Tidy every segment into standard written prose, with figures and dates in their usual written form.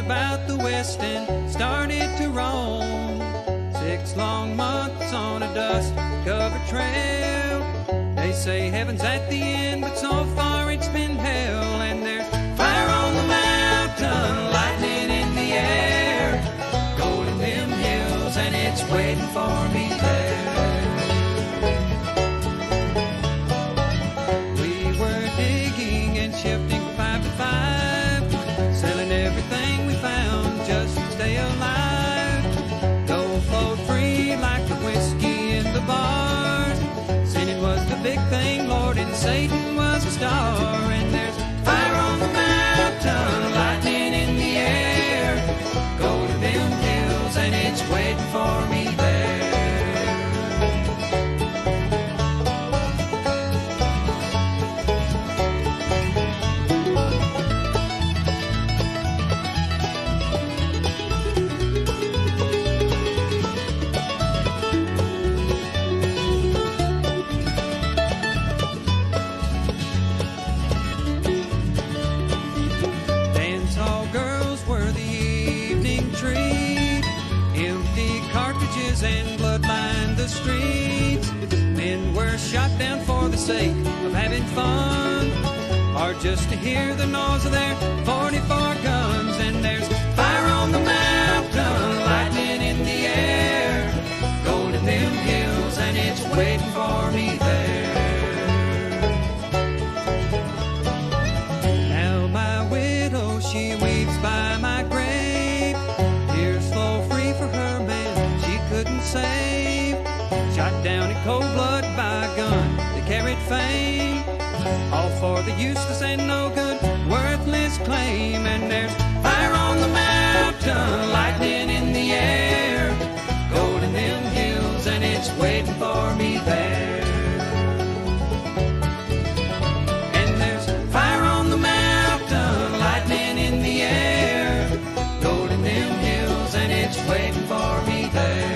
about the west and started to roam. 6 long months on a dust-covered trail. They say heaven's at the end, but so far it's been hell. And there's fire on the mountain, lightning in the air, gold in them hills, and it's waiting for me there. We were digging and shifting 5 to 5, selling everything we found just to stay alive. Gold flowed free like the whiskey in the bars. Sin was the big thing, Lord, and Satan was a star. And there's fire on the mountain, lightning in the air, gold in them hills, and it's waiting for me there. And blood lined the streets. Men were shot down for the sake of having fun, or just to hear the noise of their 44 guns. And there's fire on the mountain, lightning in the air, gold in them hills, and it's waiting for me there. Now my widow, she weeps by my grave. Tears flow free for her man couldn't save. Shot down in cold blood by a gun that carried fame, all for the useless and no good, worthless claim. And there's fire on the mountain, lightning in the air, gold in them hills, and it's waiting for me there. And there's fire on the mountain, lightning in the air, gold in them hills, and it's waiting for me there.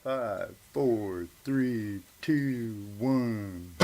Five, four, three, two, one.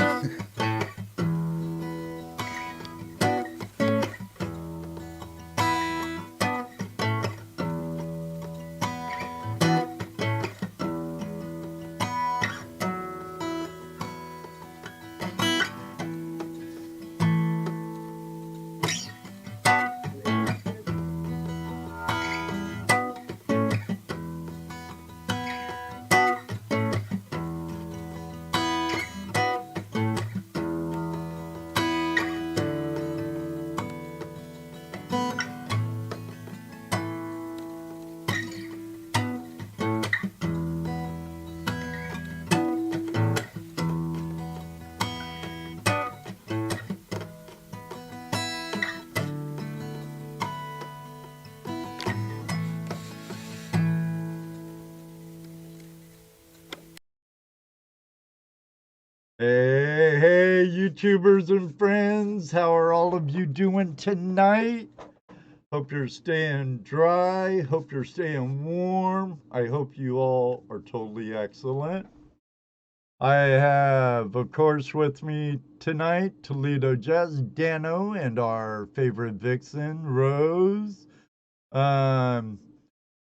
Hey, YouTubers and friends, how are all of you doing tonight? Hope you're staying dry. Hope you're staying warm. I hope you all are totally excellent. I have, of course, with me tonight ToledoJess, Dano, and our favorite Vixen, Rose.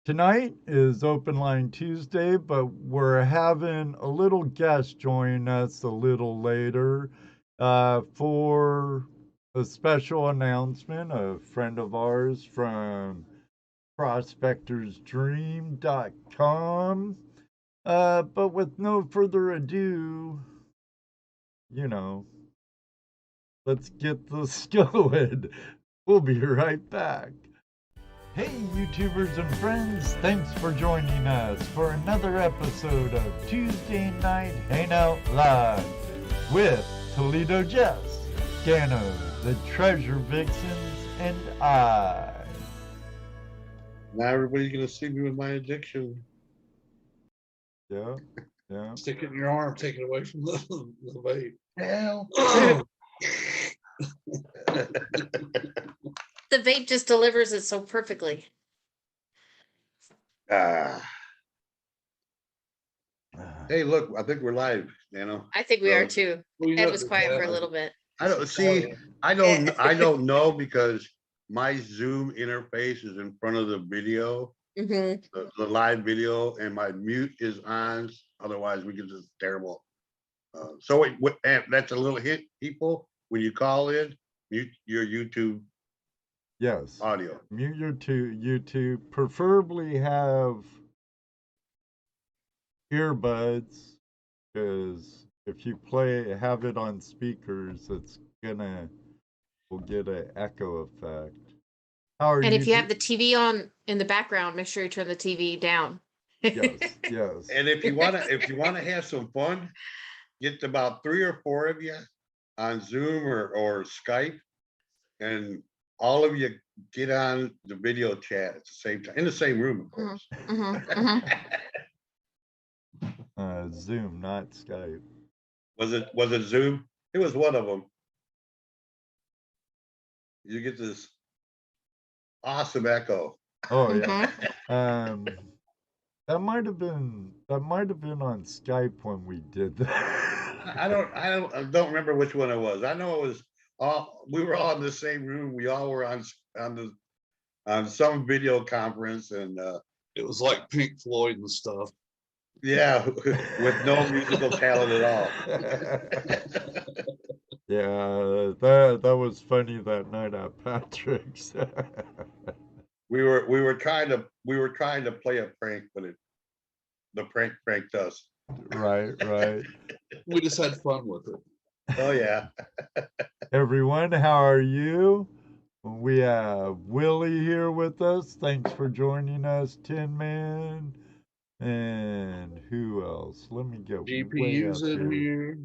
Tonight is Open Line Tuesday, but we're having a little guest join us a little later for a special announcement. A friend of ours from prospectorsdream.com. But with no further ado, let's get this going. We'll be right back. Hey, YouTubers and friends, thanks for joining us for another episode of Tuesday Night Hangout Live with ToledoJess, Dano, the Treasure Vixens, and I. Now everybody's going to see me with my addiction. Yeah. Stick it in your arm, take it away from the vape. Hell. The vape just delivers it so perfectly. Hey, look, I think we're live, I think we are too. Ed was quiet for a little bit. I don't know because my Zoom interface is in front of the video, the live video, and my mute is on. Otherwise, we get this terrible. So wait, that's a little hint, people. When you call in, mute your YouTube. Yes. Audio. Mute your YouTube. Preferably have earbuds, because if you have it on speakers, we'll get an echo effect. And if you have the TV on in the background, make sure you turn the TV down. Yes. And if you wanna have some fun, get about 3 or 4 of you on Zoom or Skype, and all of you get on the video chat at the same time, in the same room, of course. Zoom, not Skype. Was it Zoom? It was one of them. You get this awesome echo. Oh yeah. That might have been on Skype when we did that. I don't remember which one it was. I know it was we were all in the same room. We all were on some video conference, and it was like Pink Floyd and stuff. Yeah, with no musical talent at all. Yeah, that was funny that night at Patrick's. we were trying to play a prank, but the prank pranked us. Right. We just had fun with it. Oh yeah. Everyone, how are you? We have Willie here with us. Thanks for joining us, Tin Man. And who else? Let me get GPU's in here.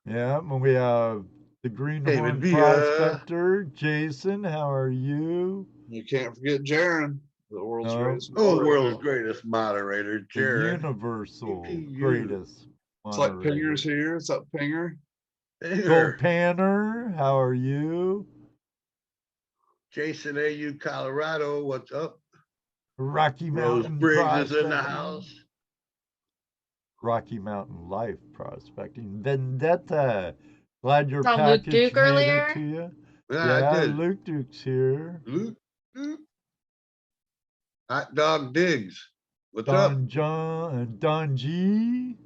Yeah, and we have the Greenhorn Prospector, Jason. How are you? You can't forget Jaron, the world's greatest moderator. World's greatest moderator, Jaron. The universal greatest. It's like Pinger's here. What's up, Pinger? Gold Panner, how are you? Jason AU Colorado, what's up? Rocky Mountain Briggs is in the house. Rocky Mountain Life Prospecting. Vendetta. Glad your Saw package Luke Duke made earlier. it to you. Yeah, I did. Luke Duke's here. Luke. Hot Dog Diggs. What's up? Don G.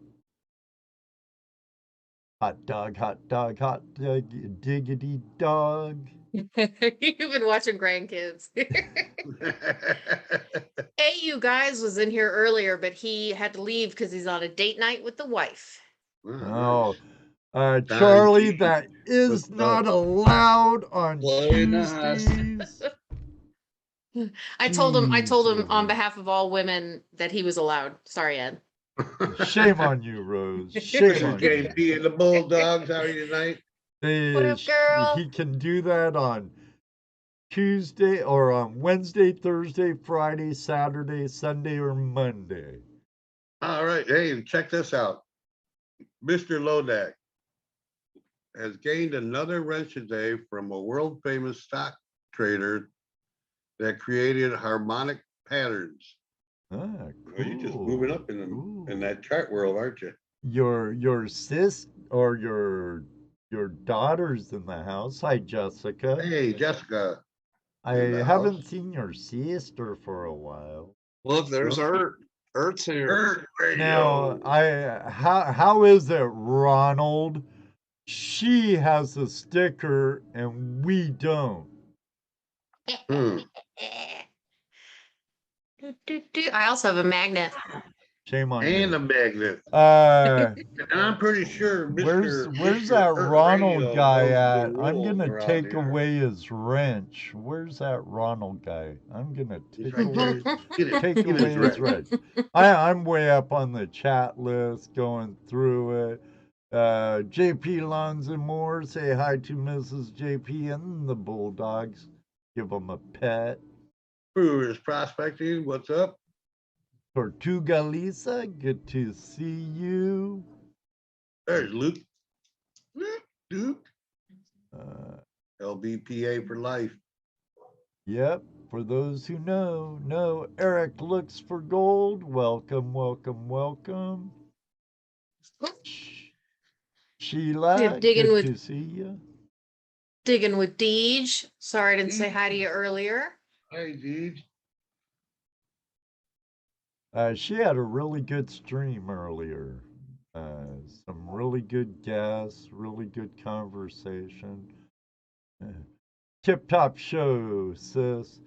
Hot dog, diggity dog. You've been watching grandkids. You guys was in here earlier, but he had to leave because he's on a date night with the wife. Oh, Charlie, that is not allowed on Tuesdays. I told him on behalf of all women that he was allowed. Sorry, Ed. Shame on you, Rose. Shame on you. JP and the Bulldogs, how are you tonight? What up, girl? He can do that on Tuesday or on Wednesday, Thursday, Friday, Saturday, Sunday, or Monday. All right. Hey, check this out. Mr. Lodak, has gained another wrench today from a world famous stock trader that created harmonic patterns. Ah, Well, cool. you're just moving up in that chart world, aren't you? Your sis or your daughter's in the house. Hi, Jessica. Hey, Jessica. I in the haven't house. seen your sister for a while. Look, there's Ert. Ert's here. Earth Now, Radio. how is it, Ronald? She has a sticker and we don't. Hmm. I also have a magnet. Shame on And you. a magnet. Uh, And I'm pretty sure where's Mr. that Earth Ronald Radio guy knows at? the I'm rules gonna around take here. away his wrench. Where's that Ronald guy? I'm gonna He's take right there. away Get it. take Get away his his wrench. wrench. I'm way up on the chat list, going through it. JP Lons and more, say hi to Mrs. JP and the Bulldogs. Give them a pet. Who is prospecting? What's up? Tortuga Lisa, good to see you. There's Luke. Luke. Uh, LBPA for life. Yep, for those who know, no, Eric looks for gold. Welcome, welcome, welcome. Sheila, Digging good with to see you. Digging with Deej. Sorry I didn't say hi to you earlier. Hey, dude. She had a really good stream earlier. Some really good guests, really good conversation. Tip top show, sis.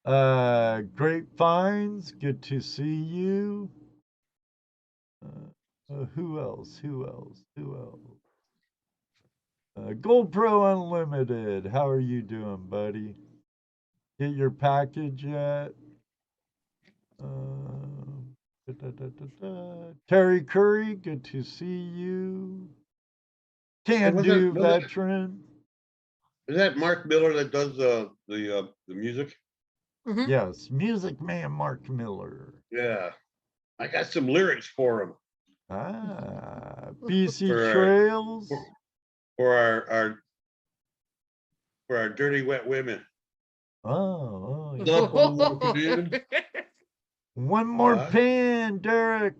Great finds, good to see you. Who else? Gold Pro Unlimited, how are you doing, buddy? Get your package yet? Terry Curry, good to see you. Can do veteran. Is that Mark Miller that does the music? Mhm. Yes, Music Man Mark Miller. Yeah. I got some lyrics for him. BC For our- Trails. For our dirty wet women. Oh, What's up, Uncle dude? one more pan, Derek.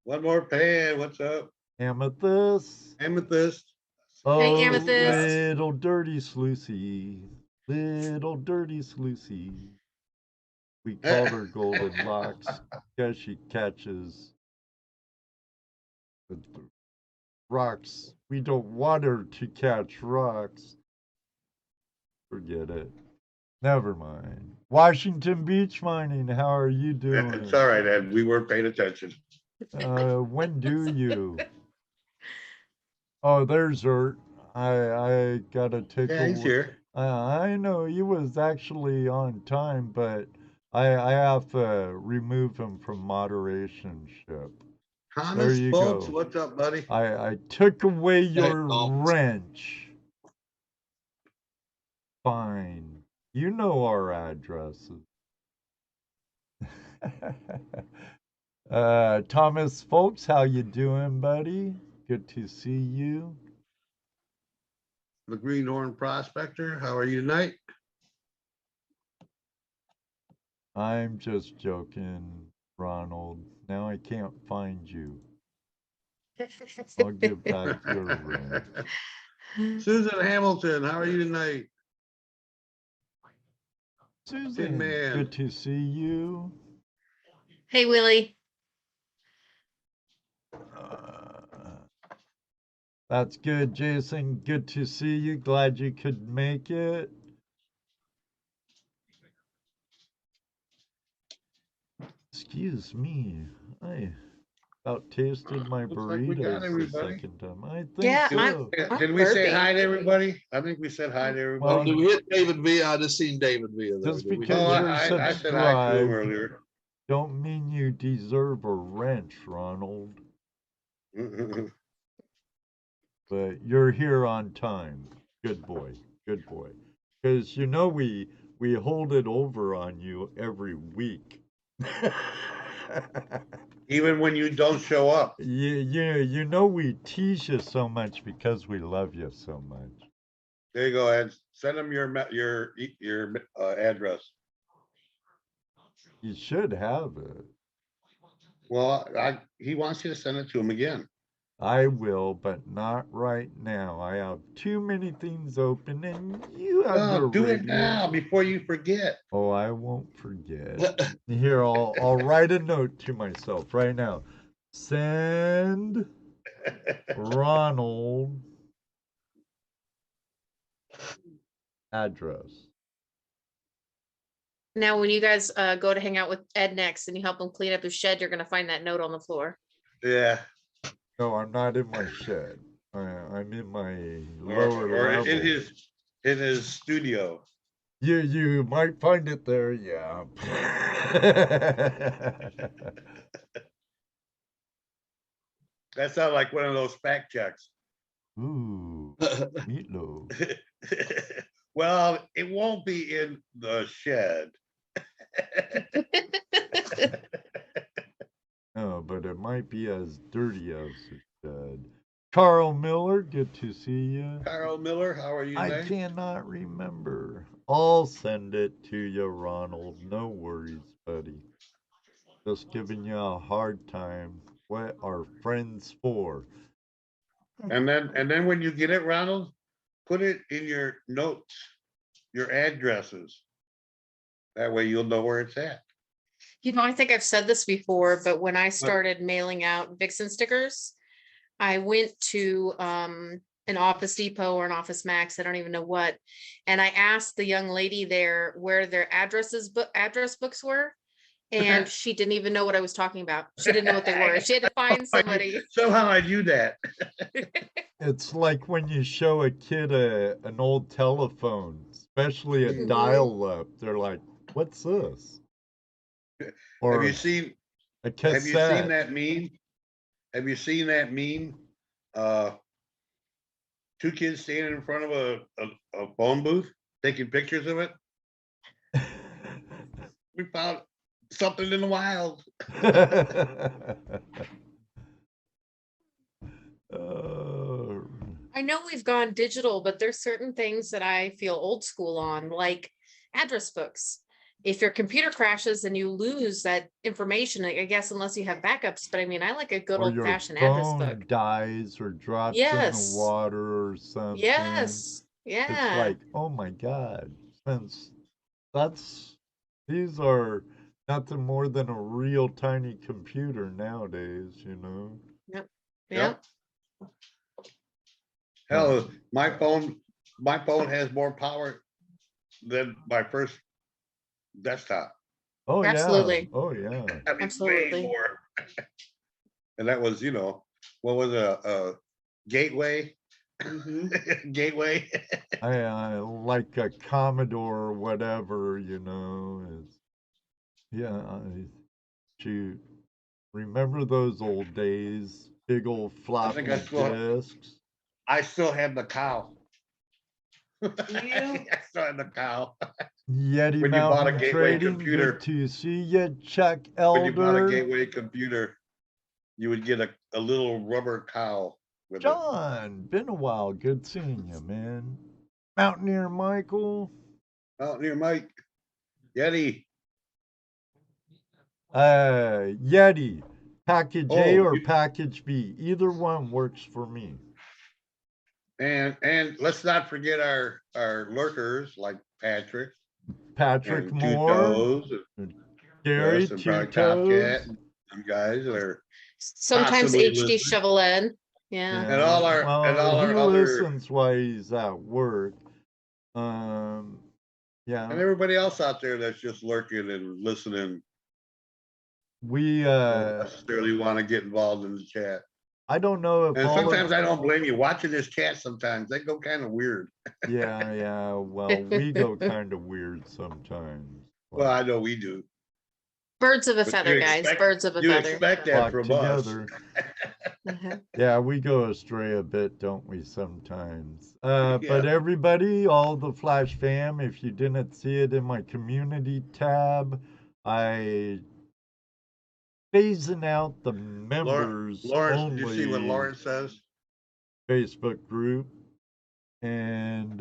One more pan. What's up? Amethyst. Amethyst. Oh, Hey, Amethyst. little dirty Sluicy. Little dirty Sluicy. We called her Golden Locks because she catches the rocks. We don't want her to catch rocks. Forget it. Never mind. Washington Beach Mining, how are you doing? It's all right, Ed. We weren't paying attention. When do you? Oh, there's Ert. I gotta take Yeah, he's here. I know he was actually on time, but I have to remove him from moderation ship. Thomas you Folks, go. what's up, buddy? I took away your wrench. Fine. You know our addresses. Thomas Folks, how you doing, buddy? Good to see you. The Greenhorn Prospector, how are you tonight? I'm just joking, Ronald. Now I can't find you. I'll give back your wrench. Susan Hamilton, how are you tonight? Susan, Man. good to see you. Hey, Willie. That's good, Jason. Good to see you. Glad you could make it. Excuse me. I about tasted my burritos the second time. I think so. Did we say hi to everybody? I think we said hi to everybody. Well, do we hit David V? I just seen David V. There. Just because you're I said hi to him subscribed earlier. don't mean you deserve a wrench, Ronald. But you're here on time. Good boy. Good boy. Because you know we hold it over on you every week. Even when you don't show up. You know we tease you so much because we love you so much. There you go, Ed. Send him your address. You should have it. Well, he wants you to send it to him again. I will, but not right now. I have too many things open, and you have No, do it radio. now before you forget. Oh, I won't forget. Here, I'll write a note to myself right now. Send Ronald address. Now, when you guys go to hang out with Ed next and you help him clean up his shed, you're going to find that note on the floor. Yeah. No, I'm not in my shed. I'm in my Or lower level. in his studio. You might find it there, yeah. That sounds like one of those fact checks. Ooh, meatloaf. Well, it won't be in the shed. No, but it might be as dirty as it said. Carl Miller, good to see you. Carl Miller, how are you, I man? cannot remember. I'll send it to you, Ronald. No worries, buddy. Just giving you a hard time. What are friends for? And then when you get it, Ronald, put it in your notes, your addresses. That way you'll know where it's at. You know, I think I've said this before, but when I started mailing out Vixen stickers, I went to an Office Depot or an Office Max, I don't even know what, and I asked the young lady there where their address books were, and she didn't even know what I was talking about. She didn't know what they were. She had to find somebody. Somehow I do that. It's like when you show a kid an old telephone, especially a Mhm. dial-up. They're like, "What's this?" Or Have you seen a cassette. that meme? Have you seen that meme? Two kids standing in front of a phone booth taking pictures of it. We found something in the wild. I know we've gone digital, but there's certain things that I feel old school on, like address books. If your computer crashes and you lose that information, I guess unless you have backups, but I mean, I like a good Or old your fashioned address phone book. dies or drops in Yes. the water or something. Yes. It's Yeah. like, oh my God, since these are nothing more than a real tiny computer nowadays, you know? Yep. Yep. Yep. Hell, my phone has more power than my first desktop. Oh yeah. Absolutely. Oh yeah. I mean, Absolutely. way more. And that was, what was a gateway? Mhm. Gateway. I like a Commodore or whatever, you know. Shoot. Remember those old days? Big old floppy disks. I still have the cow. You? I still have the cow. Yeti When you bought a Mountain gateway Trading, computer. good to see you, Chuck Elder. When you bought a gateway computer, you would get a little rubber cow with John, been a while. Good seeing you, man. Mountaineer Michael. Mountaineer Mike. Yeti. Yeti. Package A or you- package B. Either one works for me. And let's not forget our lurkers like Patrick Patrick and Two Moore. Toes, Gary, Gus, and Two probably Toes. Tomcat, and some guys that are Sometimes possibly HD listening. Chevrolet. Yeah. And all our he other, listens while he's at work. Yeah. and everybody else out there that's just lurking and listening. We Don't necessarily want to get involved in the chat. I don't know if And sometimes I don't blame you. Watching this chat sometimes they go kind of weird. Yeah. Well, we go kind of weird sometimes. Well, I know we do. Birds of a But feather, you guys. expect- Birds of a You feather. expect that flock from together. Uh-huh. Yeah, we go astray a bit, don't we, sometimes? But Yeah. everybody, all the Flash fam, if you didn't see it in my community tab, I phasing out the members Lawrence, did only you see what Lawrence says? Facebook group, and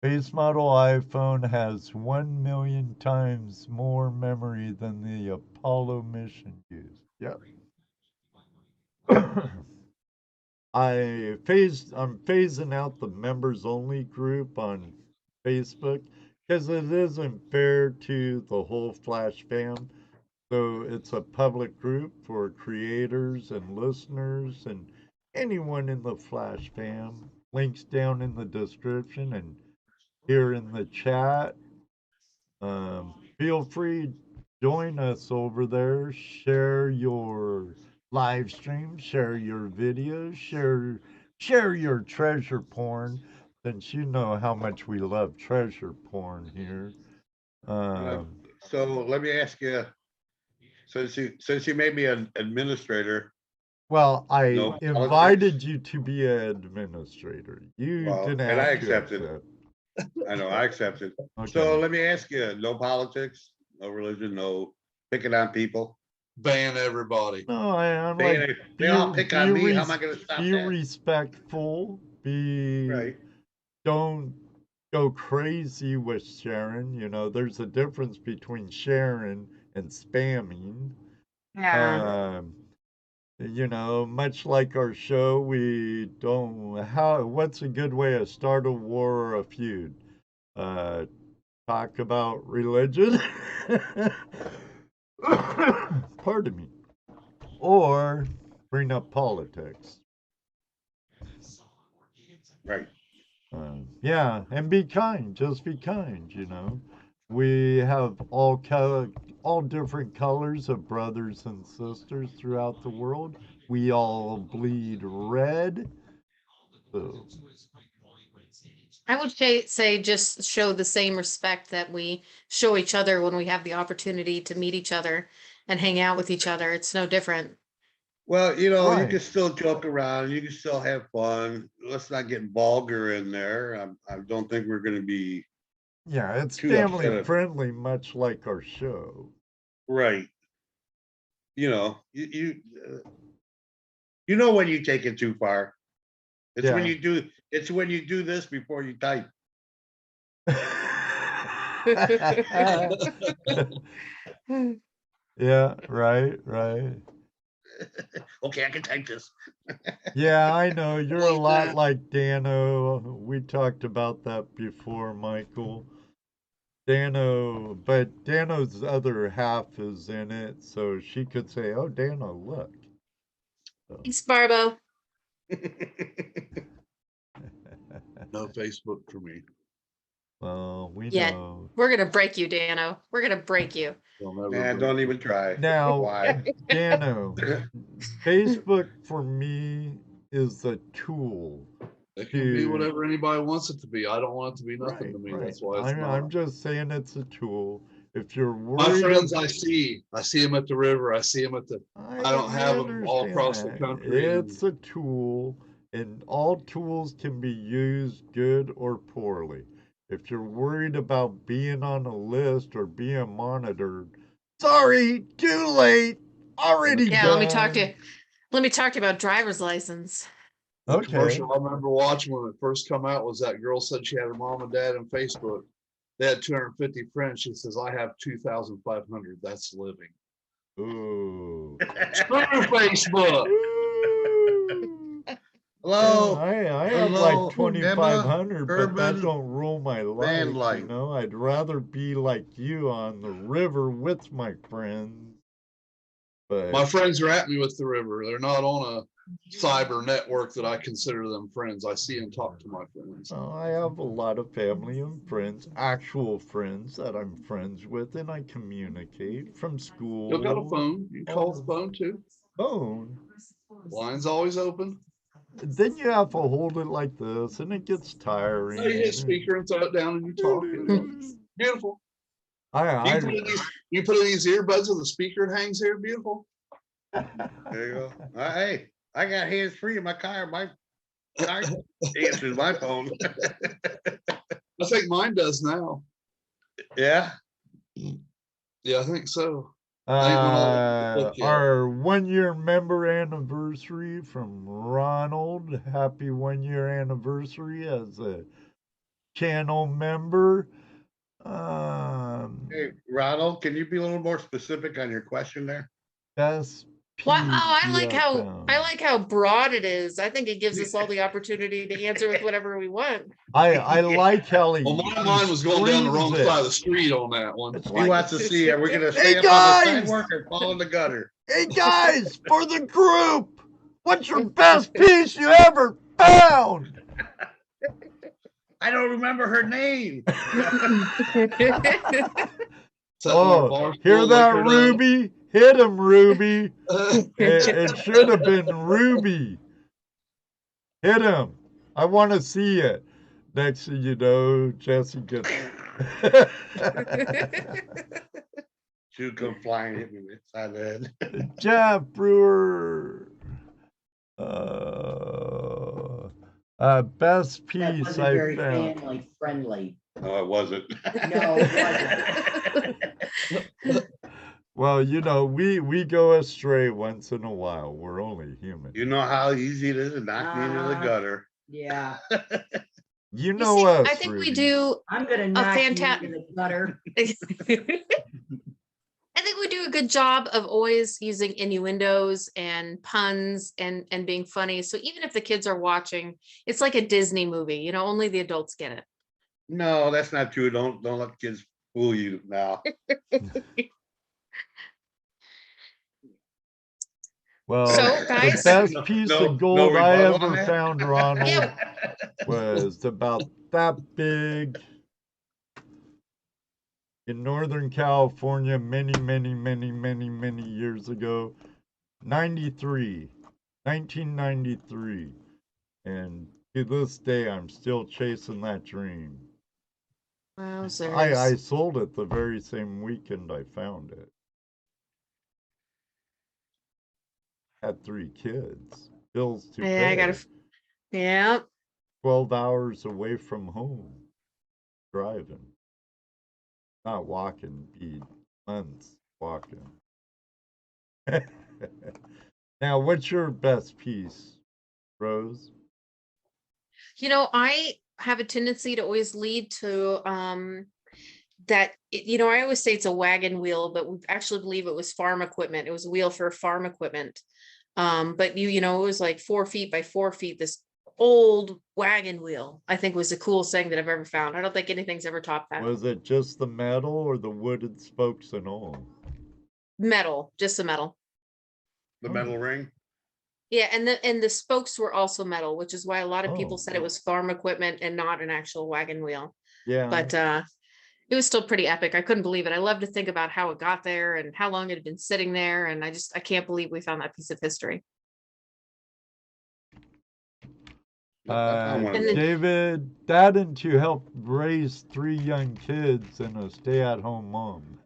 base model iPhone has 1 million times more memory than the Apollo mission used. Yep. I'm phasing out the members only group on Facebook because it isn't fair to the whole Flash fam. So it's a public group for creators and listeners and anyone in the Flash fam. Links down in the description and here in the chat. Feel free, join us over there. Share your live stream, share your videos, share your treasure porn, since you know how much we love treasure porn here. So let me ask you, since you made me an administrator. Well, I No invited politics? you to be an administrator. You Well, didn't and I have to accepted. accept. I know, I accepted. Okay. So let me ask you, no politics, no religion, no picking on people. Ban everybody. No, I'm They, like, they all pick on me. How am I gonna stop be that? respectful. Be Right. Don't go crazy with sharing. You know, there's a difference between sharing and spamming. Yeah. You know, much like our show, we don't. What's a good way to start a war or a feud? Talk about religion. Pardon me. Or bring up politics. Right. Yeah, and be kind. Just be kind. You know, we have all different colors of brothers and sisters throughout the world. We all bleed red. So, I would say just show the same respect that we show each other when we have the opportunity to meet each other and hang out with each other. It's no different. Well, you know, you Right. can still joke around. You can still have fun. Let's not get vulgar in there. I don't think we're going to be yeah, it's too family upset. friendly, much like our show. Right. You know, you know when you take it too far. It's when Yeah. you do. It's when you do this before you type. Yeah, right. Okay, I can type this. Yeah, I know. You're a Like lot that. like Dano. We talked about that before, Michael. Dano, but Dano's other half is in it, so she could say, "Oh, Dano, look." So. Thanks, Barbo. No Facebook for me. Well, we Yeah, know. we're gonna break you, Dano. We're gonna break you. They'll never Man, break don't me. even try. Now, Why? Dano, Facebook for me is a tool. It can be whatever anybody wants it to be. I don't want it to be nothing to me. Right. That's why it's I'm not. just saying it's a tool. If you're My worried, friends, I see them at the river. I see them at the. I don't have them all understand across the that. country. It's a tool, and all tools can be used good or poorly. If you're worried about being on a list or being monitored, sorry, too late. Already Yeah, done. let me talk to you about driver's license. The Okay. commercial I remember watching when it first come out was that girl said she had her mom and dad on Facebook. They had 250 friends. She says, I have 2,500. That's living. Ooh. Screw Facebook. Ooh. Hello. Yeah, I have Hello, like 2,500, but that urban don't rule my van life, life. you know. I'd rather be like you on the river with my friends. But My friends are at me with the river. They're not on a cyber network that I consider them friends. I see and talk to my friends. I have a lot of family and friends, actual friends that I'm friends with, and I communicate from school. You've got a phone. You can call the phone too. Phone? Line's always open. Then you have to hold it like this, and it gets tiring. You hit speaker and throw it down and you talk. Beautiful. You put in these earbuds with the speaker that hangs here. Beautiful. There you go. Hey, I got hands free in my car. My car answers my phone. I think mine does now. Yeah. Yeah, I think so. I ain't went all the book yet. Our 1-year member anniversary from Ronald. Happy 1-year anniversary as a channel member. Hey, Ronald, can you be a little more specific on your question there? Best Well, piece I like you have how found. I like how broad it is. I think it gives us all the opportunity to answer with whatever we want. I like how he. Well, my mind was going down the wrong screams it. side of the street on that one. It's He like, wants to see, are we gonna Hey, stay up on the guys! sidewalk or fall in the gutter? hey guys, for the group, what's your best piece you ever found? I don't remember her name. Oh, hear that, Ruby? Hit him, Ruby. It should have been Ruby. Hit him. I want to see it. Next thing you know, Jesse gets. She would come flying, hit me with the side of the head. Jeff Brewer. Best That piece wasn't I very found. family friendly. No, it wasn't. No, it wasn't. Well, you know, we go astray once in a while. We're only human. You know how easy it is to knock me into the gutter. Yeah, You You know see, us. I think we Ruby. do I'm gonna knock you fantastic- into the gutter. I think we do a good job of always using innuendos and puns and being funny. So even if the kids are watching, it's like a Disney movie, you know, only the adults get it. No, that's not true. Don't let kids fool you now. Well, So, the guys- best piece of gold I rebuttal on ever that? found, Ronald, Yeah. was about that big in Northern California many years ago. 1993. And to this day, I'm still chasing that dream. Wowzers. I sold it the very same weekend I found it. Had 3 kids. Bills to Yeah, pay. I gotta. Yeah. 12 hours away from home. Driving. Not walking, be months walking. Now, what's your best piece, Rose? You know, I have a tendency to always lead to that, you know, I always say it's a wagon wheel, but we actually believe it was farm equipment. It was a wheel for farm equipment. But you know, it was like 4 feet by 4 feet, this old wagon wheel, I think was the coolest thing that I've ever found. I don't think anything's ever topped that. Was it just the metal or the wooden spokes and all? Metal, just the metal. The metal ring. Yeah, and the spokes were also metal, which is why a lot of people Oh, said it was farm equipment and not an actual wagon wheel. Yeah. But it was still pretty epic. I couldn't believe it. I love to think about how it got there and how long it had been sitting there. And I can't believe we found that piece of history. And then- David, Dad and to help raise 3 young kids and a stay-at-home mom.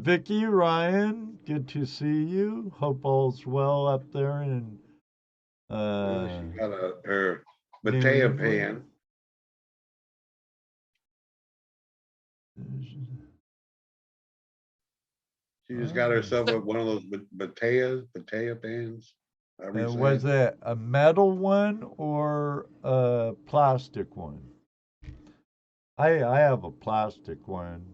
Vicky, Ryan, good to see you. Hope all's well up there in She got her New Matea England. pan. She just got herself one of those Matea pans. however you say Was it. it a metal one or a plastic one? I have a plastic one.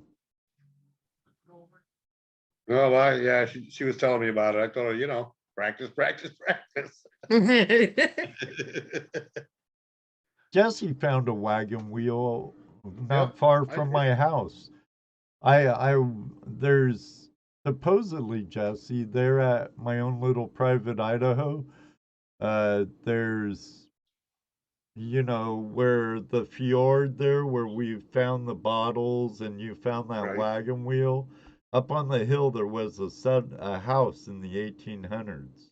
Oh, well, yeah, she was telling me about it. I told her, you know, practice. Jesse found a wagon wheel not Yeah, far I from did. my house. There's supposedly, Jesse, there at my own little private Idaho. There's, you know, where the fjord there, where we found the bottles and you found that Right. wagon wheel. Up on the hill, there was a house in the 1800s.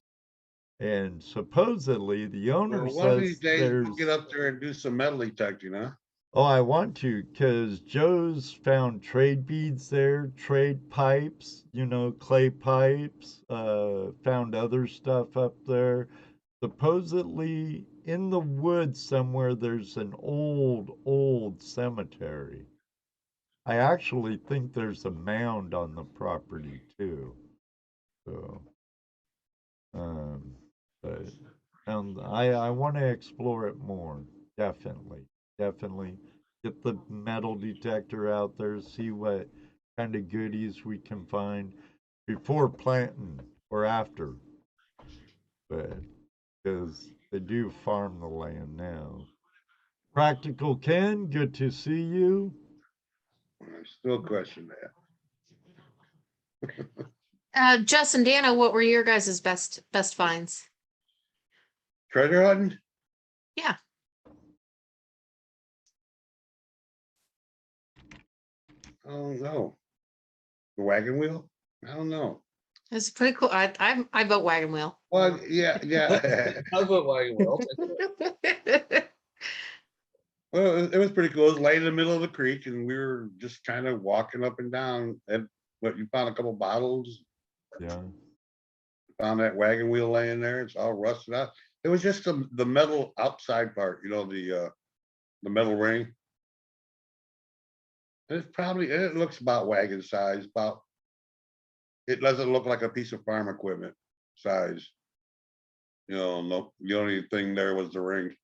And supposedly the owner Well, one of says these days there's. we'll get up there and do some metal detecting, huh? Oh, I want to, because Joe's found trade beads there, trade pipes, you know, clay pipes, found other stuff up there. Supposedly, in the woods somewhere, there's an old cemetery. I actually think there's a mound on the property too. So, um, but I want to explore it more. Definitely, definitely get the metal detector out there, see what kind of goodies we can find before planting or after. But because they do farm the land now. Practical Ken, good to see you. I still question that. Jess and Dana, what were your guys' best finds? Treasure hunting? Yeah. I don't know. The wagon wheel? I don't know. It's pretty cool. I vote wagon wheel. Well, yeah. I vote wagon wheel. Well, it was pretty cool. It was late in the middle of the creek, and we were just kind of walking up and down. And what you found a couple bottles. Yeah. Found that wagon wheel laying there. It's all rusted out. It was just the metal outside part, the metal ring. It looks about wagon size. It doesn't look like a piece of farm equipment size. No, the only thing there was the ring.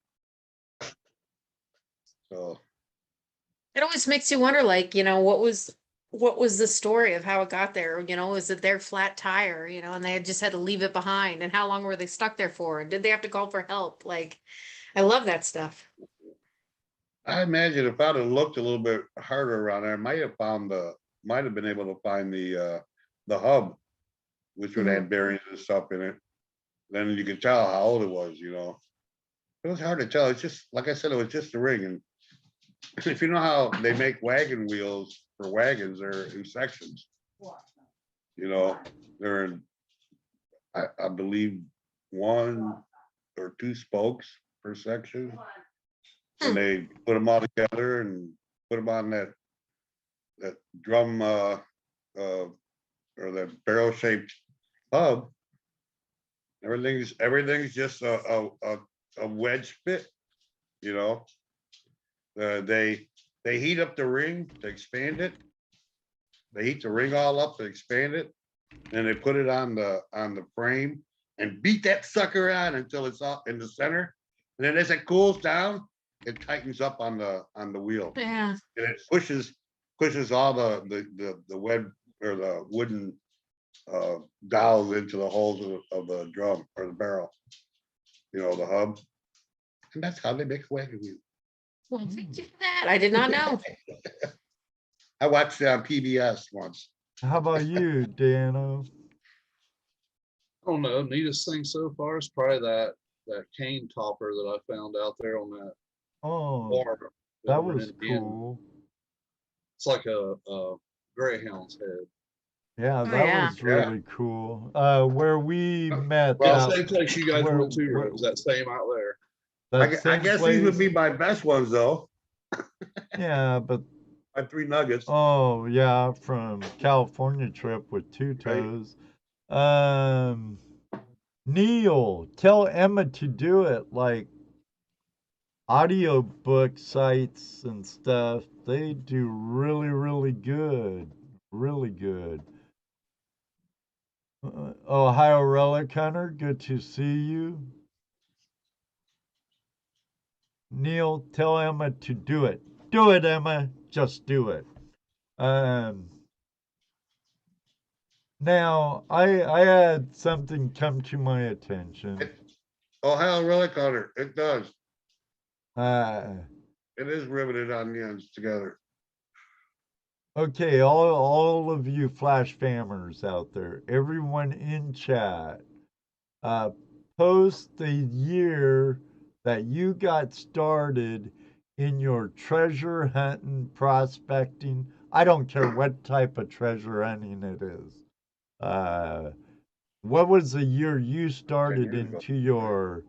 So It always makes you wonder, like, what was the story of how it got there? Is it their flat tire, and they just had to leave it behind? And how long were they stuck there for? And did they have to call for help? Like, I love that stuff. I imagine if I'd have looked a little bit harder around there, I might have been able to find the hub, which would have bearings and stuff in it. Then you could tell how old it was. It was hard to tell. It's just, like I said, it was just a ring. And if you know how they make wagon wheels for wagons, they're in sections. They're in, I believe, 1 or 2 spokes per section. And they put them all together and put them on that drum or that barrel shaped hub. Everything's just a wedge fit. They heat up the ring to expand it. They heat the ring all up to expand it, and they put it on the frame and beat that sucker on until it's up in the center. And then as it cools down, it tightens up on the wheel. Yeah. And it pushes all the web or the wooden dowels into the holes of the drum or the barrel. The hub. And that's how they make a wagon wheel. Well, thank you for that. I did not know. I watched it on PBS once. How about you, Dano? I don't know. Neatest thing so far is probably that cane topper that I found out there on that bar. That was cool. It's like a greyhound's head. Yeah, that was really cool. Where we met. Well, same place you guys went to, was that same out there. I guess these would be my best ones, though. Yeah, but my 3 nuggets. Oh yeah, from California trip with 2 toes. Neil, tell Emma to do it. Like audiobook sites and stuff, they do really, really good. Really good. Ohio Relic Hunter, good to see you. Neil, tell Emma to do it. Do it, Emma. Just do it. Now, I had something come to my attention. Ohio Relic Hunter, it does. It is riveted on the ends together. Okay, all of you Flash Fammers out there, everyone in chat, post the year that you got started in your treasure hunting, prospecting. I don't care what type of treasure hunting it is. What was the year you started into your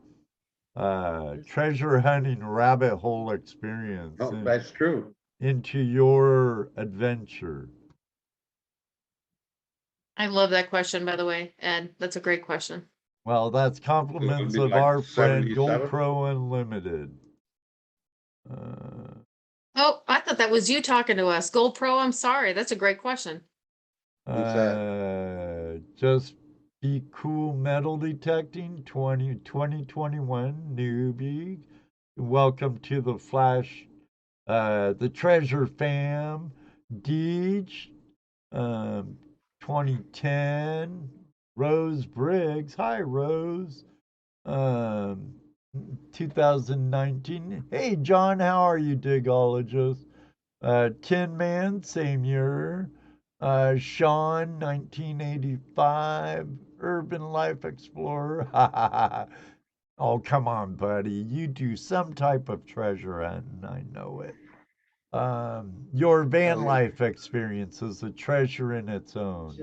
treasure hunting rabbit hole experience? Oh, that's true. Into your adventure. I love that question, by the way, Ed. That's a great question. Well, that's compliments of like our friend 77? Gold Pro Unlimited. Oh, I thought that was you talking to us. Gold Pro, I'm sorry. That's a great question. Who's that? Just be cool metal detecting 2021 newbie. Welcome to the Flash, the Treasure Fam, Deej, 2010, Rose Briggs. Hi, Rose. 2019. Hey, John, how are you, Digologist? Tin Man, same year. Sean, 1985. Urban Life Explorer. Oh, come on, buddy. You do some type of treasure hunting. I know it. Your van life experience is a treasure in its own.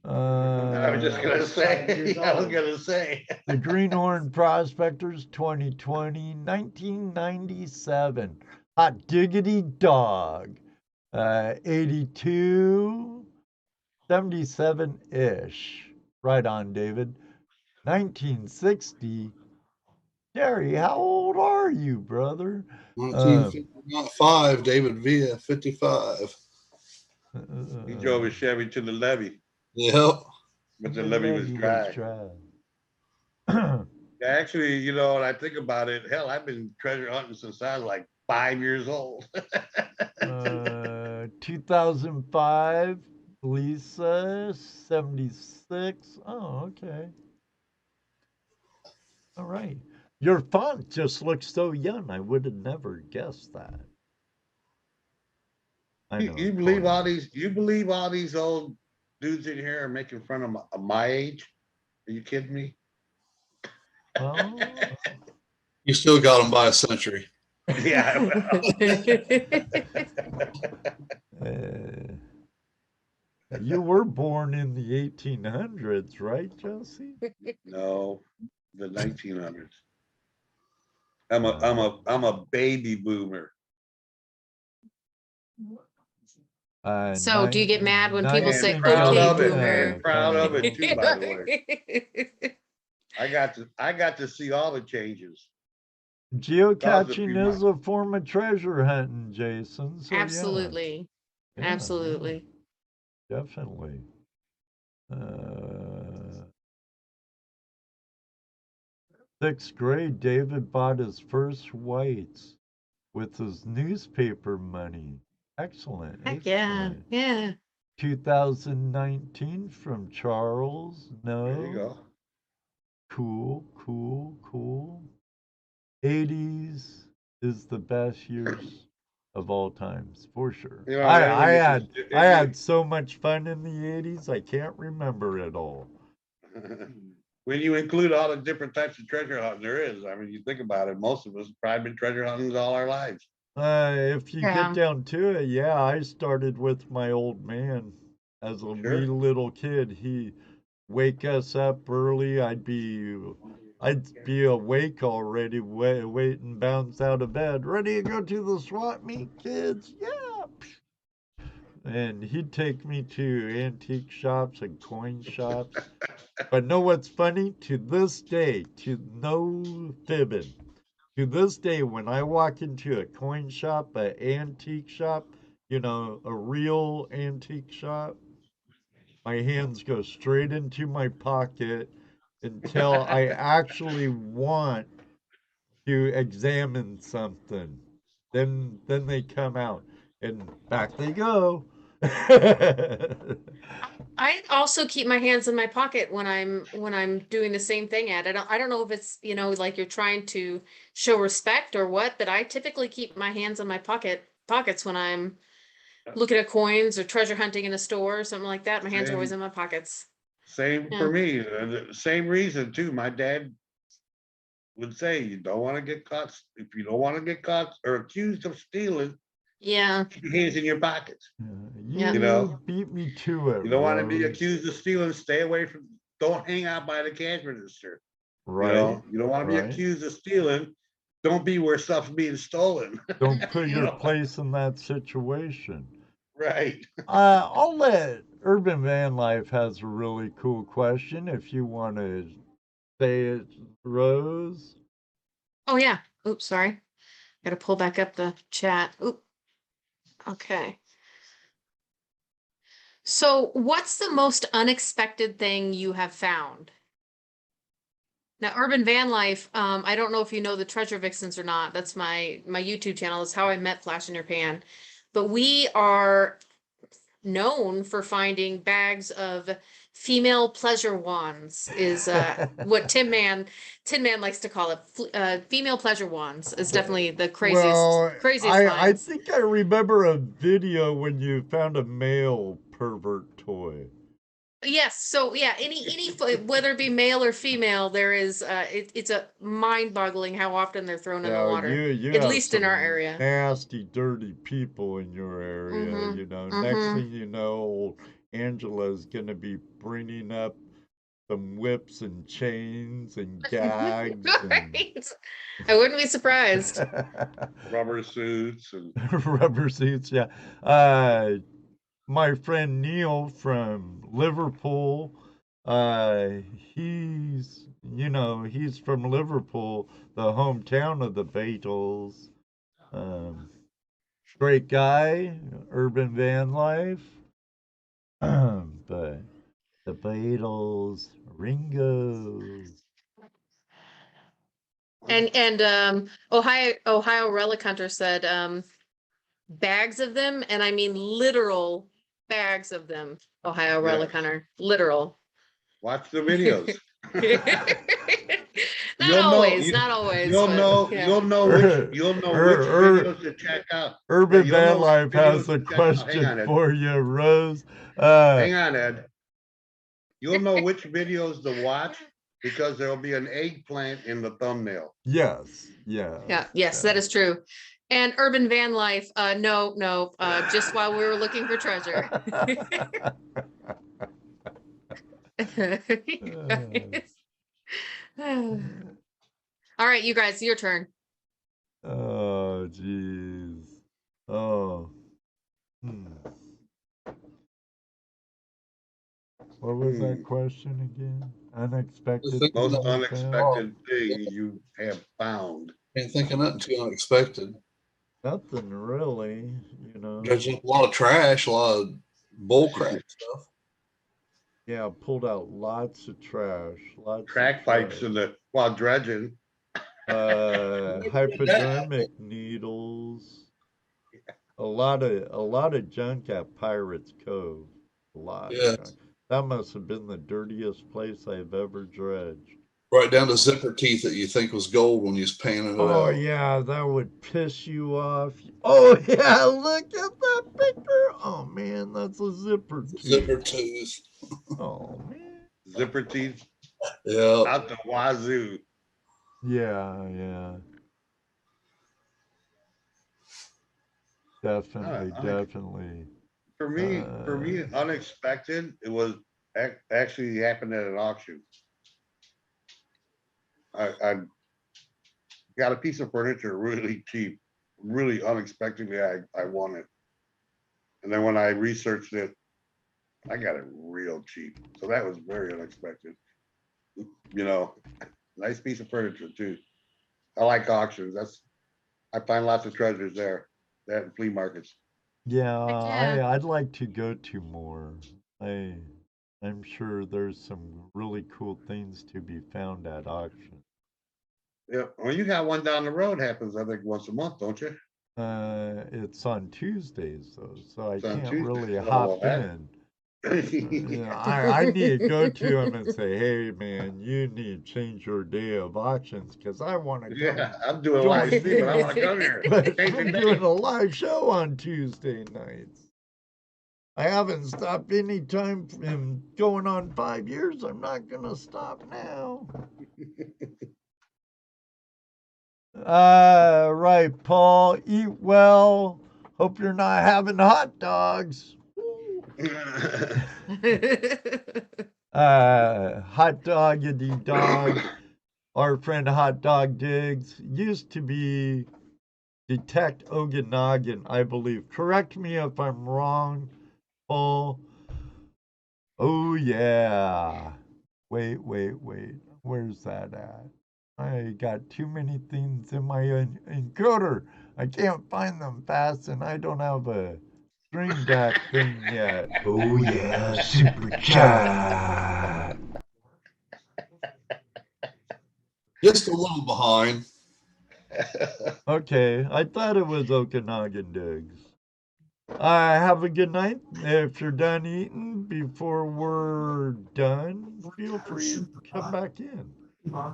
I was just gonna say. I was gonna say. The Greenhorn Prospectors 2020, 1997. Hot diggity dog. 82, 77-ish. Right on, David. 1960. Jerry, how old are you, brother? 1955, David Villa, 55. He drove his Chevy to the levee, Yep. but the levee was dry. Actually, you know, when I think about it, hell, I've been treasure hunting since I was like 5 years old. 2005, Lisa, 76. Oh, okay. All right. Your font just looks so young. I would have never guessed that. I know. You believe all these? You believe all these old dudes in here are making fun of my age? Are you kidding me? Well, You still got them by a century. Yeah. You were born in the 1800s, right, Josie? No, the 1900s. I'm a baby boomer. So do you get mad when people say proud okay of it, boomer? and proud of it too, by the way. I got to see all the changes. Geocaching is a form of treasure hunting, Jason. So Absolutely. Yeah. Absolutely. Yeah, definitely. Sixth grade, David bought his first whites with his newspaper money. Excellent. Heck yeah. Yeah. 2019 from Charles. No. There you go. Cool. 80s is the best years of all times, for sure. You know, I had so much fun in the 80s, I can't remember it all. When you include all the different types of treasure hunting there is, I mean, you think about it, most of us have probably been treasure hunting all our lives. If you get down to it, yeah, I started with my old man as a wee little kid. He'd wake us up early. I'd be awake already, waiting, bounce out of bed, ready to go to the swap meet, kids. Yeah. And he'd take me to antique shops and coin shops. But know what's funny? To this day, to no fibbing, to this day, when I walk into a coin shop, an antique shop, you know, a real antique shop, my hands go straight into my pocket until I actually want to examine something. Then they come out and back they go. I also keep my hands in my pocket when I'm doing the same thing at it. I don't know if it's, you know, like you're trying to show respect or what, but I typically keep my hands in my pockets when I'm looking at coins or treasure hunting in a store or something like that. My hands are always in my pockets. Same for me. The same reason too. My dad would say, you don't want to get caught. If you don't want to get caught or accused of stealing, keep your hands in your pockets. You know, beat me to it. You don't want to be accused of stealing. Stay away from. Don't hang out by the cash register. Right. You know, you don't want to be accused of stealing. Don't be where stuff's being stolen. Don't put your place in that situation. Right. I'll let Urban Van Life has a really cool question if you want to say it, Rose. Oh yeah. Oops, sorry. Got to pull back up the chat. Oop. Okay. So what's the most unexpected thing you have found? Now, Urban Van Life, I don't know if you know the Treasure Vixens or not. That's my YouTube channel. Is how I met Flash in Your Pan. But we are known for finding bags of female pleasure wands is what Tin Man likes to call it. Female pleasure wands is definitely the Well, craziest I finds. think I remember a video when you found a male pervert toy. Yes, so yeah, whether it be male or female, there is it's a mind-boggling how often they're thrown in the Yeah, water. you At have least in our some area. nasty, dirty people in your area. Mm-hmm. You know, next Mm-hmm. thing you know, Angela's gonna be bringing up some whips and chains and gags Right. I wouldn't be surprised. Rubber suits and rubber suits. Yeah. My friend Neil from Liverpool, he's he's from Liverpool, the hometown of the Beatles. Um, Great guy, urban van life. But the Beatles, Ringo. And Ohio Relic Hunter said bags of them, and I mean literal bags of them. Ohio Relic yes. Hunter, literal. Watch the videos. Not always. You'll but, know. yeah. You'll know which videos to check out. Urban you'll Van know Life which videos has a to check out. Hang question on, Ed. for you, Rose. Hang on, Ed. You'll know which videos to watch because there'll be an eggplant in the thumbnail. Yes, yeah. Yeah, yes, that is true. And Urban Van Life, no, just while we were looking for treasure. All right, you guys, your turn. Oh, jeez. Oh. What was that question again? Unexpected. Most thing you found? unexpected thing you have found. Can't think of nothing too unexpected. Nothing really, you know. There's a lot of trash, a lot of bullcrap stuff. Yeah, pulled out lots of trash. Crack pipes in the while dredging. Hypodermic needles. A lot of junk at Pirates Cove. A lot of junk. That must have been the dirtiest place I've ever dredged. Right down to zipper teeth that you think was gold when you was panning it out. Oh yeah, that would piss you off. Oh yeah, look at that picture. Oh man, that's a zipper tooth. Zipper tooth. Oh man. Zipper teeth. Yeah. Out the wazoo. Yeah. Definitely. For me, unexpected. It was actually happened at an auction. I got a piece of furniture really cheap, really unexpectedly. I won it, and then when I researched it, I got it real cheap. So that was very unexpected. You know, nice piece of furniture too. I like auctions. I find lots of treasures there. That and flea markets. Yeah, Yeah. I'd like to go to more. I'm sure there's some really cool things to be found at auction. Yeah, well, you got one down the road. Happens, I think, once a month, don't you? It's on Tuesdays though, so I It's on can't Tuesday. really Oh, hop well, in. Yeah, I need to go to him and say, hey man, you need to change your day of auctions because I want to go. Yeah, I'm doing live stream, but I want to come here. But I'm doing a live show on Tuesday nights. I haven't stopped any time in going on 5 years. I'm not gonna stop now. Right, Paul. Eat well. Hope you're not having hot dogs. Hot doggity dog. Our friend Hot Dog Diggs used to be Detect Okanagan, I believe. Correct me if I'm wrong, Paul. Oh yeah. Wait. Where's that at? I got too many things in my encoder. I can't find them fast, and I don't have a Stream Deck thing yet. Oh yeah, super chat. Just a little behind. Okay, I thought it was Okanagan Digs. Have a good night. If you're done eating before we're done, feel free to come back in. I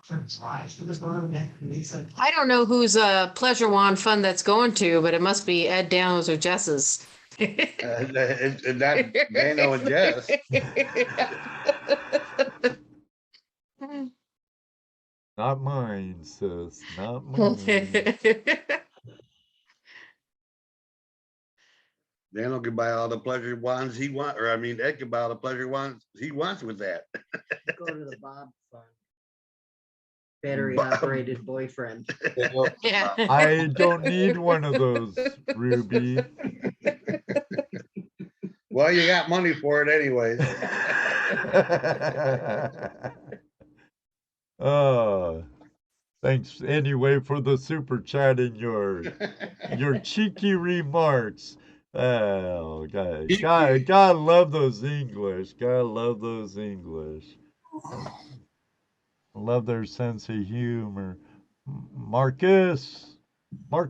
don't know whose pleasure wand fund that's going to, but it must be Ed Downs or Jess's. And that Dano and Jess. Not mine, sis. Not mine. Dano can buy all the pleasure wands he wants, or I mean, Ed can buy all the pleasure wands he wants with that. Go to the Bob Fund. Battery operated boyfriend. Yeah. I don't need one of those, Ruby. Well, you got money for it anyways. Thanks anyway for the super chat and your cheeky remarks. Oh, God love those English. God love those English. Love their sense of humor. Marcos. Well,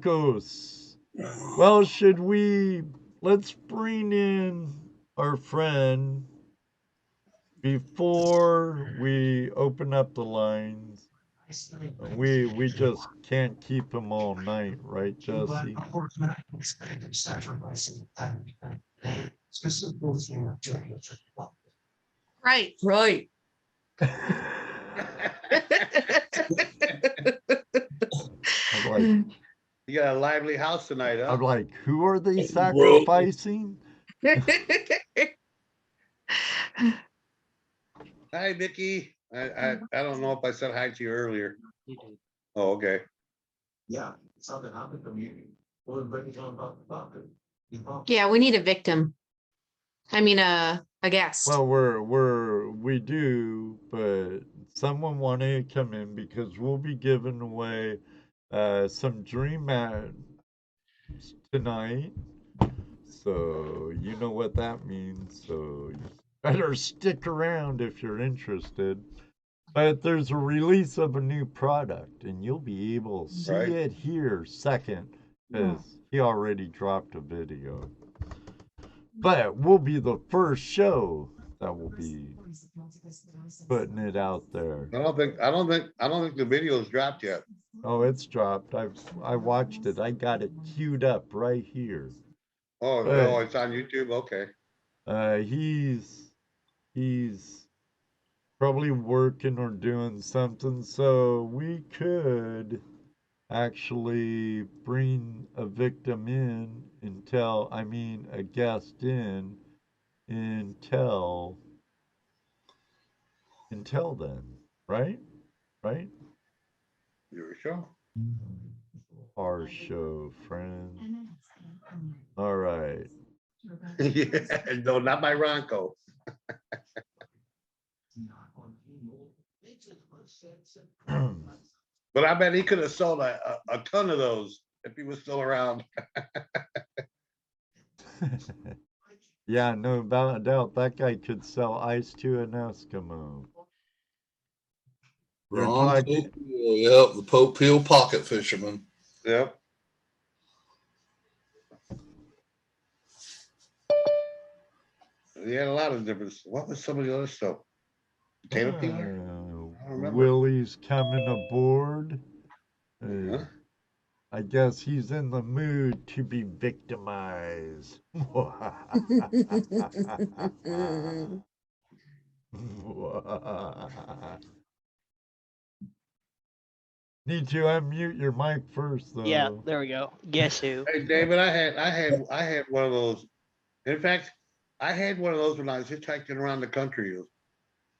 let's bring in our friend before we open up the lines. We just can't keep him all night, right, Jesse? Right. Right. I'm like, You got a lively house tonight, huh? I'm like, who are they sacrificing? Hi, Vicky. I don't know if I said hi to you earlier. Oh, okay. Yeah, we need a victim. I mean, a guest. Well, we do, but someone wanted to come in because we'll be giving away some dream mats tonight. So you know what that means. So you better stick around if you're interested. But there's a release of a new product, and you'll be able to see it here second, because he already dropped a video. But we'll be the first show that will be putting it out there. I don't think the video's dropped yet. Oh, it's dropped. I watched it. I got it queued up right here. Oh, it's on YouTube. Okay. He's probably working or doing something, so we could actually bring a victim in a guest in until then, right? Right? Your show. Our show, friend. All right. Yeah, no, not by Ronco. But I bet he could have sold a ton of those if he was still around. Yeah, no doubt that guy could sell ice to an Eskimo. Ron Popeil, yep, the Popeil pocket fisherman. Yep. He had a lot of different. What was some of the other stuff? Potato peeler? Willie's coming aboard. I guess he's in the mood to be victimized. Need to unmute your mic first, though. Yeah, there we go. Guess who? Hey, David, I had one of those. In fact, I had one of those when I was hitchhiking around the country.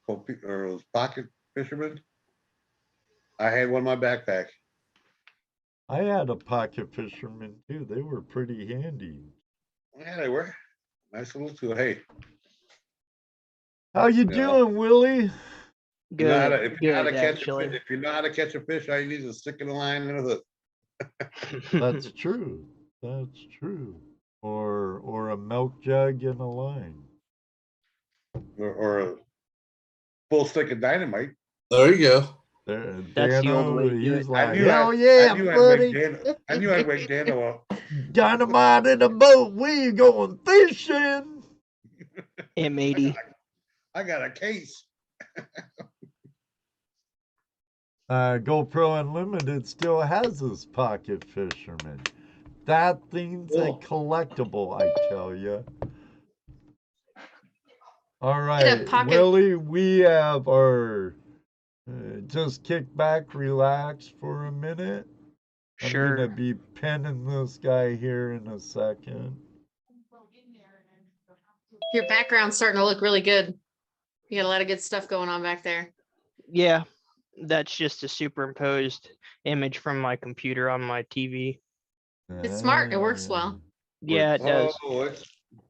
Those pocket fishermen. I had one in my backpack. I had a pocket fisherman too. They were pretty handy. Yeah, they were. Nice little tool. Hey. How you doing, Willie? You know how Good, to, if you know how to good, catch a actually. fish, if you know how to catch a fish, all you need is a stick and a line and a hook. That's true. That's true. Or a milk jug and a line. Or a full stick of dynamite. There you go. There, That's the old way Dano, to do he's it. like, hell yeah, buddy. I knew I'd wake Dano up. Dynamite in a boat. We going fishing. M80. I got a case. GoPro Unlimited still has his pocket fisherman. That thing's a collectible, I tell you. All right, pocket- Willie, we have our just kick back, relax for a minute. I'm Sure. gonna be penning this guy here in a second. Your background's starting to look really good. You got a lot of good stuff going on back there. Yeah, that's just a superimposed image from my computer on my TV. It's smart. It works well. Yeah, it does. Oh, it's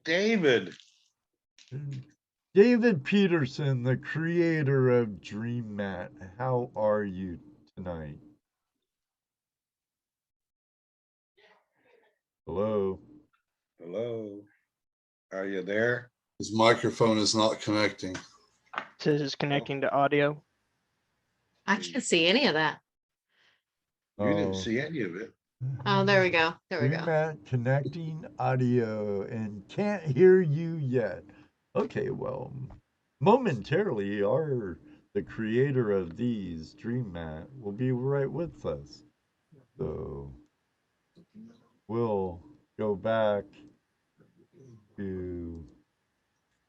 David. David Peterson, the creator of Dream Mat. How are you tonight? Hello. Hello. Are you there? His microphone is not connecting. Says it's connecting to audio. I can't see any of that. You didn't see any of it. Oh, there we go. There we Dream go. Mat connecting audio and can't hear you yet. Okay, well, momentarily, the creator of these, Dream Mat, will be right with us. So we'll go back to.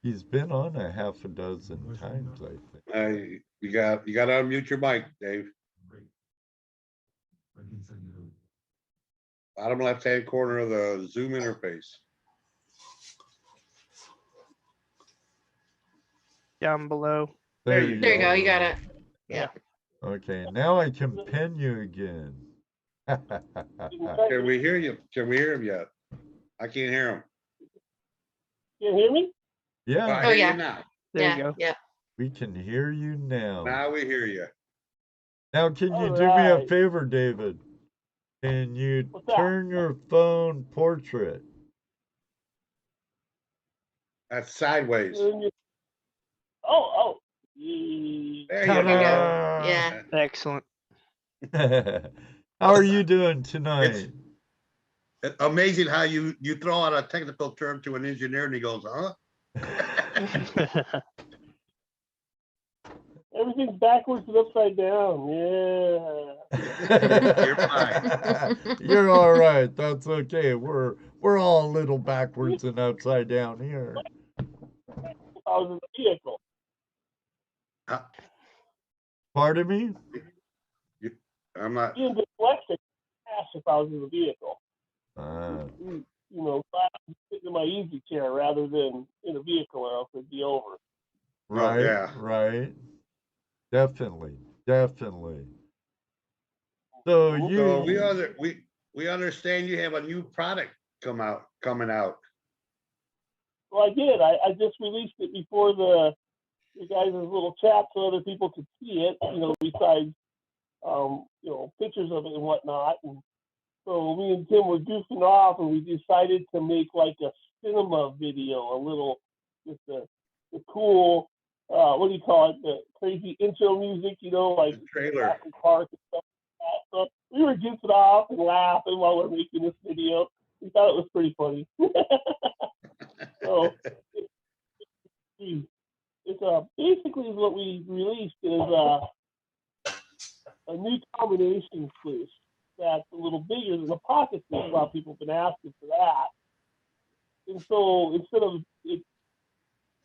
He's been on a half a dozen times, I think. You got to unmute your mic, Dave. Bottom left-hand corner of the Zoom interface. Down below. There you There you go. You got it. Yeah. Okay, now I can pin you again. Can we hear you? Can we hear him yet? I can't hear him. You hear me? Yeah, I Oh, hear yeah. you now. There Yeah. you go. Yeah. we can hear you now. Now we hear you. Now, can you All do me a right. favor, David? Can you What's that? turn your phone portrait? That's sideways. Oh. There you There you go. go. Yeah. Excellent. How are you doing tonight? It's amazing how you throw out a technical term to an engineer and he goes, huh? Everything's backwards and upside down. Yeah. You're fine. You're all right. That's okay. We're all a little backwards and upside down here. I was in the vehicle. Pardon me? I'm not. Being dyslexic, if I was in the vehicle. You know, I'm sitting in my easy chair rather than in a vehicle, or else it'd be over. Right, yeah. right. Definitely. So we understand you have a new product coming out. Well, I did. I just released it before the guys' little chat so other people could see it, you know, besides, you know, pictures of it and whatnot. And so me and Tim were goofing off and we decided to make like a cinema video, a little, just the cool, what do you call it? The crazy intro music, you know, like The trailer. Park and stuff like that. So we were goofing off and laughing while we're making this video. We thought it was pretty funny. So it's basically what we released is a new combination sluice that's a little bigger than the pocket sluice. A lot of people have been asking for that. And so instead of it,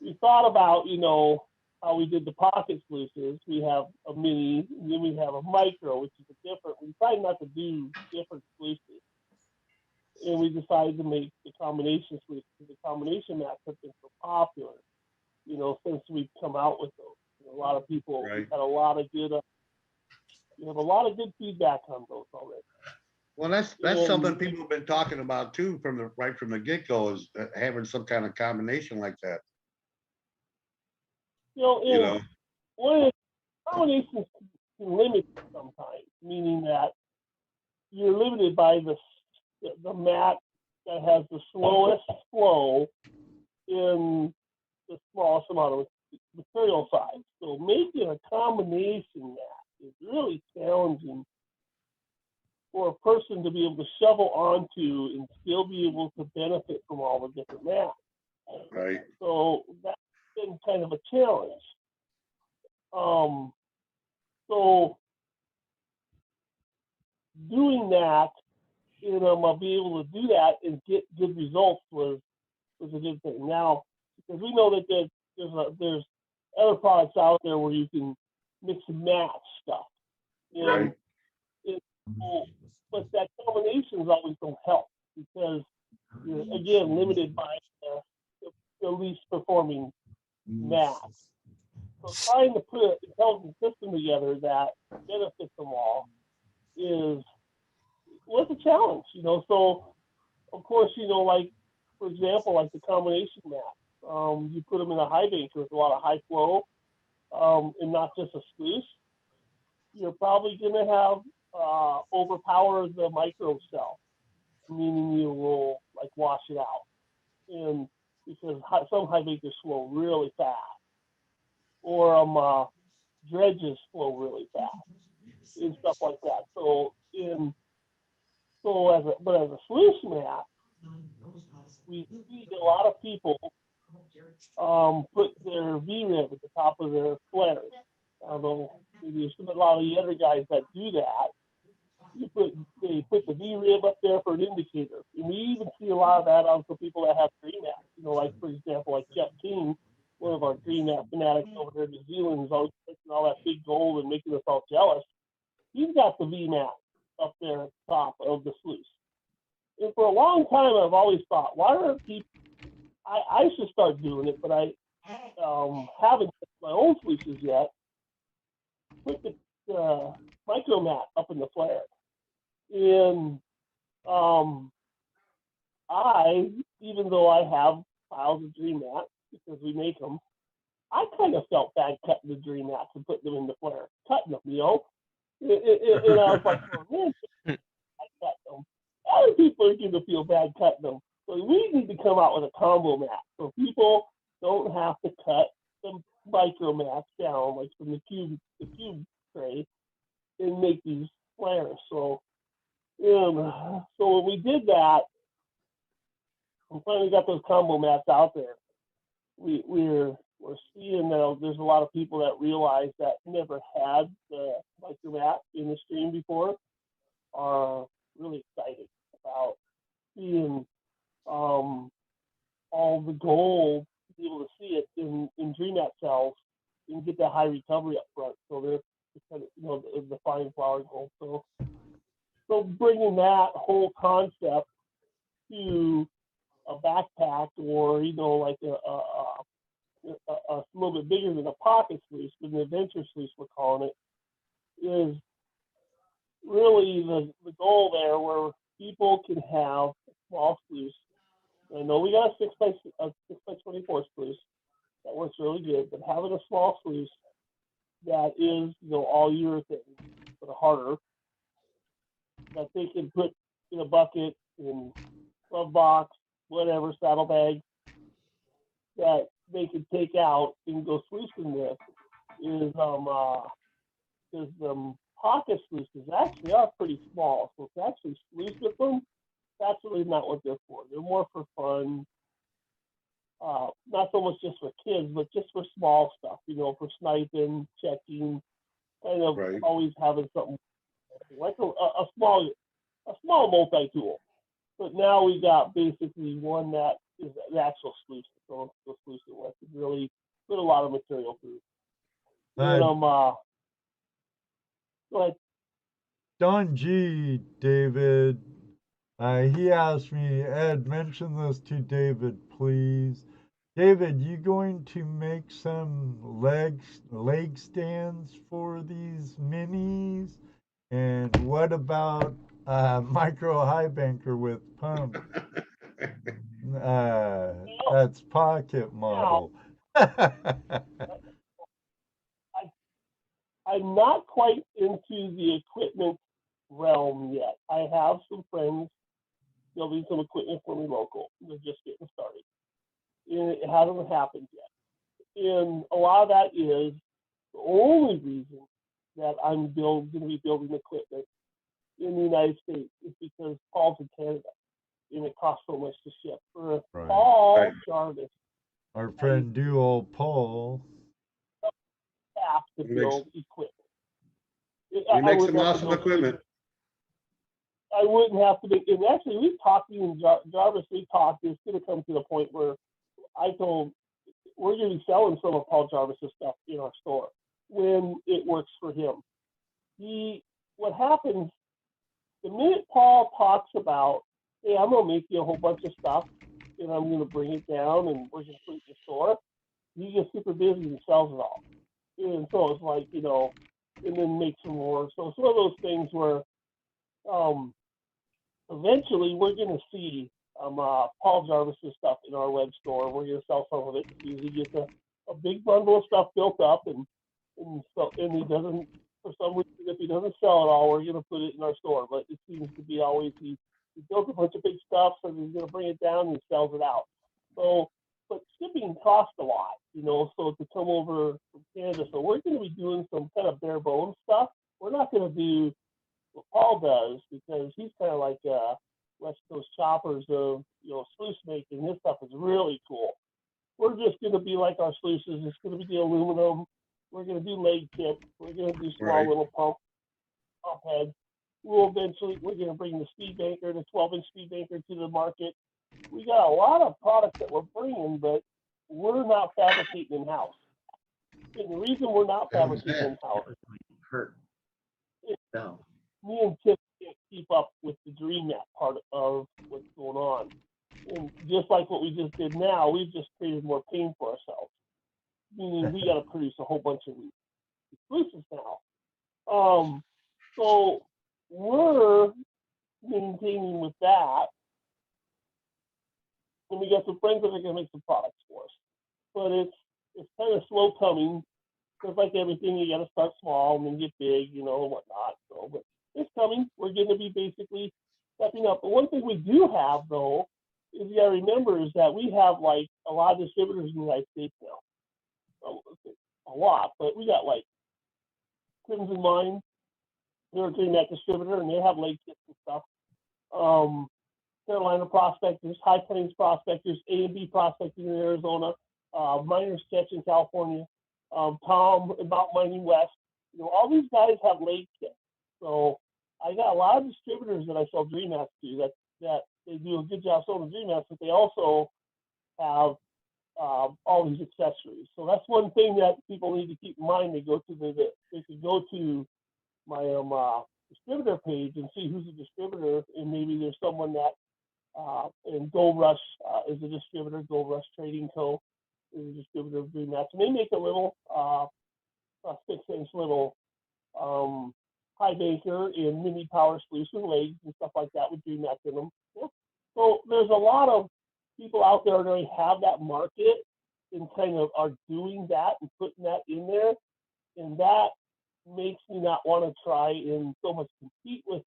we thought about, you know, how we did the pocket sluices. We have a mini, and then we have a micro, which is a different. We decided not to do different sluices. And we decided to make the combination sluice because the combination mats have been so popular, you know, since we've come out with those. You know, a lot of people Right. had a lot of good, you have a lot of good feedback on those already. Well, that's something people have been talking about too from the get-go, is having some kind of combination like that. You know, You know, one of combinations can limit you sometimes, meaning that you're limited by the mat that has the slowest flow in the smallest amount of material size. So making a combination mat is really challenging for a person to be able to shovel onto and still be able to benefit from all the different mats. Right. So that's been kind of a challenge. So doing that, I'll be able to do that and get good results was a good thing. Now, because we know that there's other products out there where you can mix and match stuff. And Right. But that combinations always don't help because you're again limited by the least performing mat. So trying to put an intelligent system together that benefits them all was a challenge, So of course, like for example, like the combination mat, you put them in a high banker with a lot of high flow, and not just a sluice. You're probably going to have overpower the micro cell, meaning you will like wash it out, and because some high bankers flow really fast, or dredges flow really fast and stuff like that. As a sluice mat, we see a lot of people put their V-rib at the top of their flares. Although there's a lot of the other guys that do that. They put the V-rib up there for an indicator. And we even see a lot of that on some people that have green mats. Like for example, like Jeff King, one of our green mat fanatics over there in New Zealand, is always taking all that big gold and making us all jealous. He's got the V-mat up there at the top of the sluice. And for a long time, I've always thought, why are people? I should start doing it, but I haven't my own sluices yet. Put the micro mat up in the flare, and even though I have piles of dream mats because we make them, I kind of felt bad cutting the dream mats and putting them in the flare, cutting them, And I was like, oh, man, I cut them. Other people are going to feel bad cutting them. So we need to come out with a combo mat so people don't have to cut the micro mats down, like from the cube tray, and make these flares. So when we did that, we finally got those combo mats out there. We're seeing that there's a lot of people that realize that never had the micro mat in the stream before are really excited about seeing all the gold, to be able to see it in DreamNet cells and get that high recovery up front. So they're kind of, the fine flower gold. So bringing that whole concept to a backpack or, like a little bit bigger than a pocket sluice, but an adventure sluice, we're calling it, is really the goal there where people can have a small sluice. I know we got a 6x24 sluice that works really good, but having a small sluice that is, all urethane, but harder, that they can put in a bucket, in glove box, whatever, saddlebag, that they can take out and go sluicing with is pocket sluices actually are pretty small. So to actually sluice with them, that's really not what they're for. They're more for fun. Not so much just for kids, but just for small stuff, for sniping, checking, kind of always having something like a small multi-tool. But now we got basically one that is the actual sluice. So sluice it with it really put a lot of material through. And go ahead. Don G, David, he asked me, Ed, mention this to David, please. David, you going to make some leg stands for these minis? And what about micro high banker with pump? That's pocket model. I I'm not quite into the equipment realm yet. I have some friends building some equipment for me local. They're just getting started. And it hasn't happened yet. And a lot of that is the only reason that I'm going to be building equipment in the United States is because Paul's in Canada and it costs so much to ship. For Right. Paul Jarvis, Our friend Duo Paul. have to build equipment. He makes some awesome equipment. I wouldn't have to be, and actually we talked, even Jarvis, we talked, it's gonna come to the point where I told, we're gonna be selling some of Paul Jarvis's stuff in our store when it works for him. What happens, the minute Paul talks about, hey, I'm gonna make you a whole bunch of stuff and I'm gonna bring it down and we're gonna put it in the store, he gets super busy and sells it all. And so it's like, and then make some more. So it's one of those things where eventually we're going to see Paul Jarvis's stuff in our web store. We're going to sell some of it. He usually gets a big bundle of stuff built up, and he doesn't, for some reason, if he doesn't sell it all, we're going to put it in our store. But it seems to be always he builds a bunch of big stuff, so he's going to bring it down and he sells it out. So, but shipping costs a lot, so to come over from Canada. So we're going to be doing some kind of bare bones stuff. We're not going to do what Paul does because he's kind of like West Coast choppers of, sluice making. His stuff is really cool. We're just going to be like our sluices. It's going to be the aluminum. We're going to do leg tips. We're going to do small little pump heads. We're going to bring the speed banker, the 12-inch speed banker to the market. We got a lot of products that we're bringing, but we're not fabricating in-house. And the reason we're not fabricating in-house No. me and Tip can't keep up with the dream map part of what's going on. And just like what we just did now, we've just created more pain for ourselves. Meaning we got to produce a whole bunch of exclusives now. So we're maintaining with that. And we got some friends that are going to make some products for us. But it's kind of slow coming. Because like everything, you got to start small and then get big, and whatnot. So, but it's coming. We're going to be basically stepping up. But one thing we do have, though, is you got to remember is that we have like a lot of distributors in the United States now. A lot, but we got like Crimson Mine. They're doing that distributor, and they have lake kits and stuff. Carolina Prospectors, High Plains Prospectors, A&B Prospectors in Arizona, Miners Sketch in California, Tom About Mining West. All these guys have lake kits. So I got a lot of distributors that I sell Dream Mats to that they do a good job selling Dream Mats, but they also have all these accessories. So that's one thing that people need to keep in mind. They can go to my distributor page and see who's a distributor, and maybe there's someone that and Gold Rush is a distributor. Gold Rush Trading Co. is a distributor of Dream Mats, and they make a little 6-inch little high banker and mini power sluice and legs and stuff like that with Dream Mats in them. Yeah. So there's a lot of people out there that already have that market and kind of are doing that and putting that in there, and that makes me not want to try and so much compete with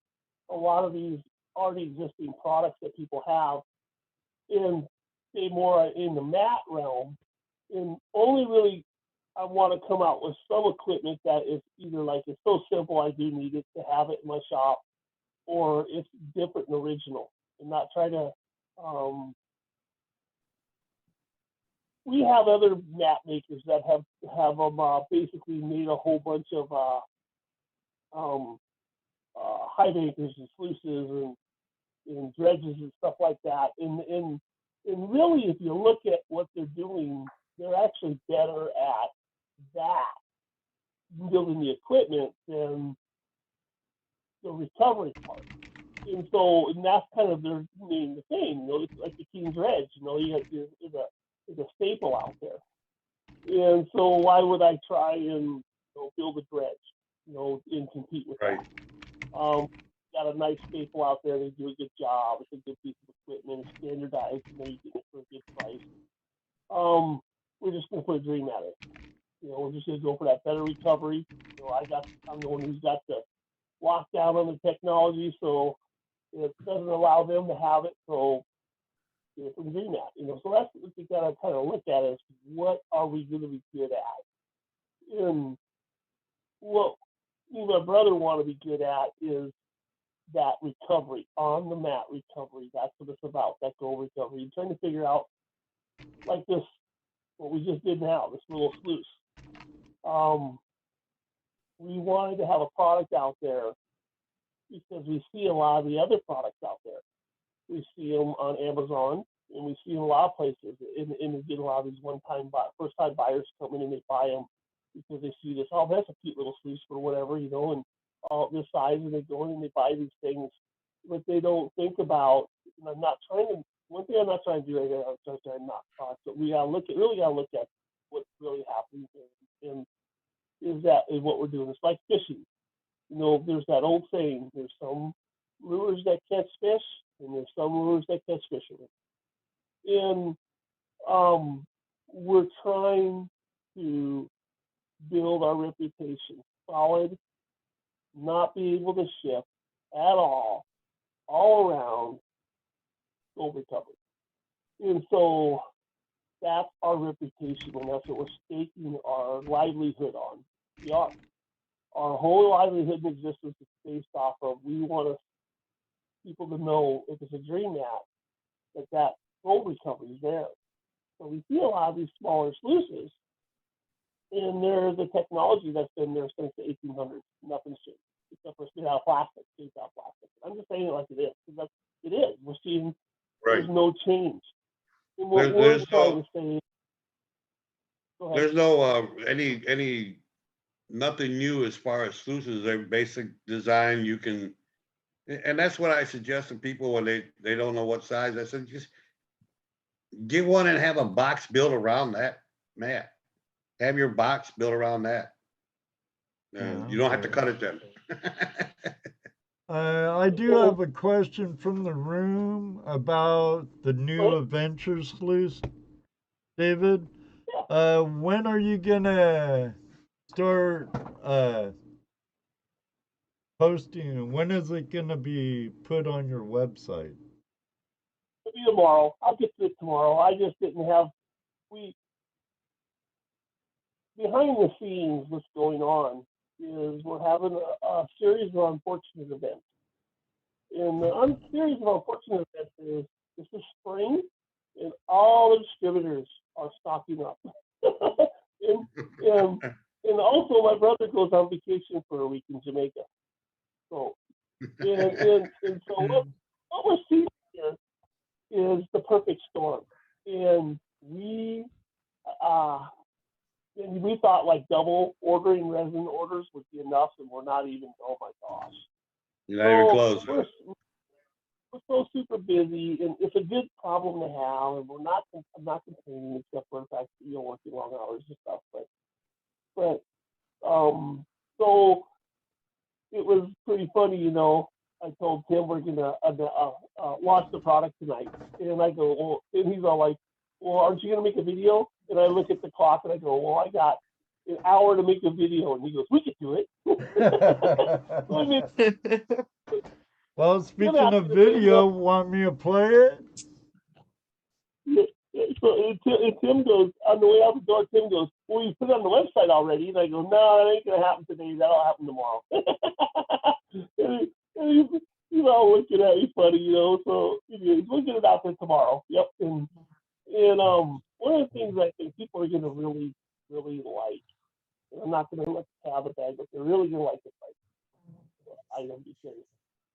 a lot of these already existing products that people have and stay more in the mat realm. And only really I want to come out with some equipment that is either like it's so simple I do need it to have it in my shop, or it's different and original, and not try to we have other mat makers that have basically made a whole bunch of high bankers and sluices and dredges and stuff like that. And really, if you look at what they're doing, they're actually better at that, building the equipment, than the recovery part. And that's kind of their main thing. It's like the King Dredge. Is a staple out there. And so why would I try and build a dredge, and compete with that? Got a nice staple out there. They do a good job. It's a good piece of equipment. It's standardized. You get it for a good price. We're just going to put a Dream Mat in. You know, we're just gonna go for that better recovery. You know, I'm the one who's got the lockdown on the technology, so it doesn't allow them to have it. So from doing that, you know, so that's what we gotta kind of look at is what are we gonna be good at? And what me and my brother want to be good at is that recovery, on the mat recovery. That's what it's about, that goal recovery. You're trying to figure out, like this, what we just did now, this little sluice. We wanted to have a product out there because we see a lot of the other products out there. We see them on Amazon, and we see them a lot of places. And we get a lot of these first-time buyers come in and they buy them because they see this, oh, that's a cute little sluice or whatever, you know, and all this size, and they go in and they buy these things, but they don't think about, and I'm not trying to, one thing I'm not trying to do right here, I'm trying to not talk, but we really gotta look at what's really happening, and is what we're doing. It's like fishing. You know, there's that old saying, there's some lures that catch fish, and there's some lures that catch fishermen. And we're trying to build our reputation solid, not be able to shift at all around gold recovery. And so that's our reputation, and that's what we're staking our livelihood on. We are. Our whole livelihood and existence is based off of, we want people to know, if it's a dream mat, that gold recovery is there. So we see a lot of these smaller sluices, and they're the technology that's been there since the 1800s. Nothing's changed, except for spit out plastic, tape out plastic. I'm just saying it like it is, because it is. We're seeing there's no change. And what we're trying to say, there's no any nothing new as far as sluices. They're basic design. You can, and that's what I suggest to people when they don't know what size. I said, just get one and have a box built around that mat. Have your box built around that. You don't have to cut it then. I do have a question from the room about the new adventure sluice, David. When are you gonna start posting? When is it gonna be put on your website? It'll be tomorrow. I'll get to it tomorrow. I just didn't have, behind the scenes, what's going on is we're having a series of unfortunate events. And the series of unfortunate events is this is spring, and all the distributors are stocking up. and also my brother goes on vacation for a week in Jamaica. So and so what we're seeing here is the perfect storm. And we thought like double ordering resin orders would be enough, and we're not even, oh my gosh. You're not even close. We're so super busy, and it's a good problem to have, and I'm not complaining, except for the fact that you're working long hours and stuff, but so it was pretty funny, you know. I told Tim we're gonna launch the product tonight, and I go, well, and he's all like, well, aren't you gonna make a video? And I look at the clock and I go, well, I got an hour to make a video, and he goes, we could do it. Well, speaking of video, want me to play it? Yeah. So and Tim goes, on the way out the door, Tim goes, well, you put it on the website already. And I go, no, that ain't going to happen today. That'll happen tomorrow. and he's all looking at me funny, you know. So we'll get it out there tomorrow. Yep. And one of the things I think people are going to really, really like, and I'm not going to let the tab bag, but they're really going to like this item, because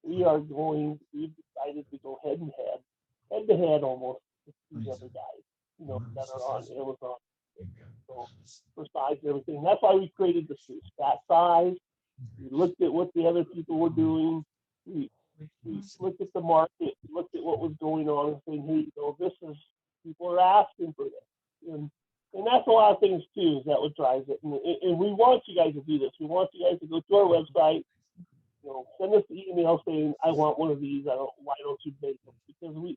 we've decided to go head to head almost with these other guys, you know, that are on Amazon. So for size and everything. That's why we created the suits, that size. We looked at what the other people were doing. We looked at the market, looked at what was going on, and saying, hey, you know, people are asking for this. And that's a lot of things too, is that what drives it. And we want you guys to do this. We want you guys to go to our website, you know, send us an email saying, I want one of these. Why don't you make them? Because we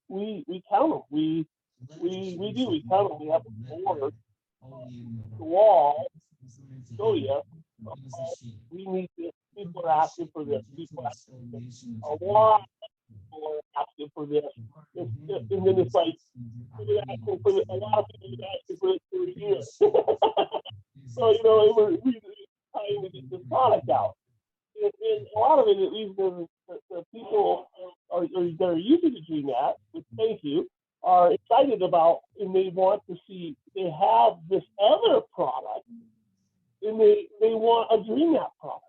count them. We do. We count them. We have them on the wall, show you. We need this. People are asking for this. People are asking for this. A lot of people are asking for this. And then it's like, a lot of people are asking for it for a year. So, we're trying to get this product out. And a lot of it, at least the people that are using the DreamMat, which thank you, are excited about, and they want to see, they have this other product, and they want a DreamMat product.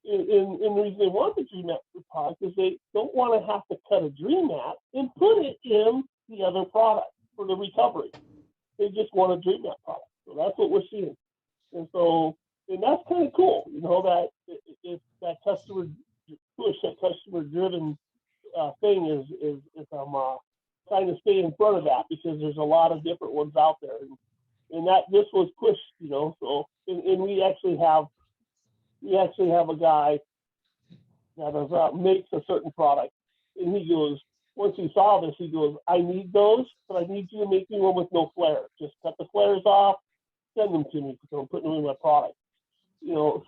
And the reason they want the DreamMat product is they don't want to have to cut a DreamMat and put it in the other product for the recovery. They just want a DreamMat product. So that's what we're seeing. And so, and that's kind of cool, that if that customer push, that customer driven thing is I'm trying to stay in front of that, because there's a lot of different ones out there, and that this was pushed, so, and we actually have a guy that makes a certain product, and he goes, once he saw this, he goes, I need those, but I need you to make me one with no flare. Just cut the flares off, send them to me, because I'm putting them in my product.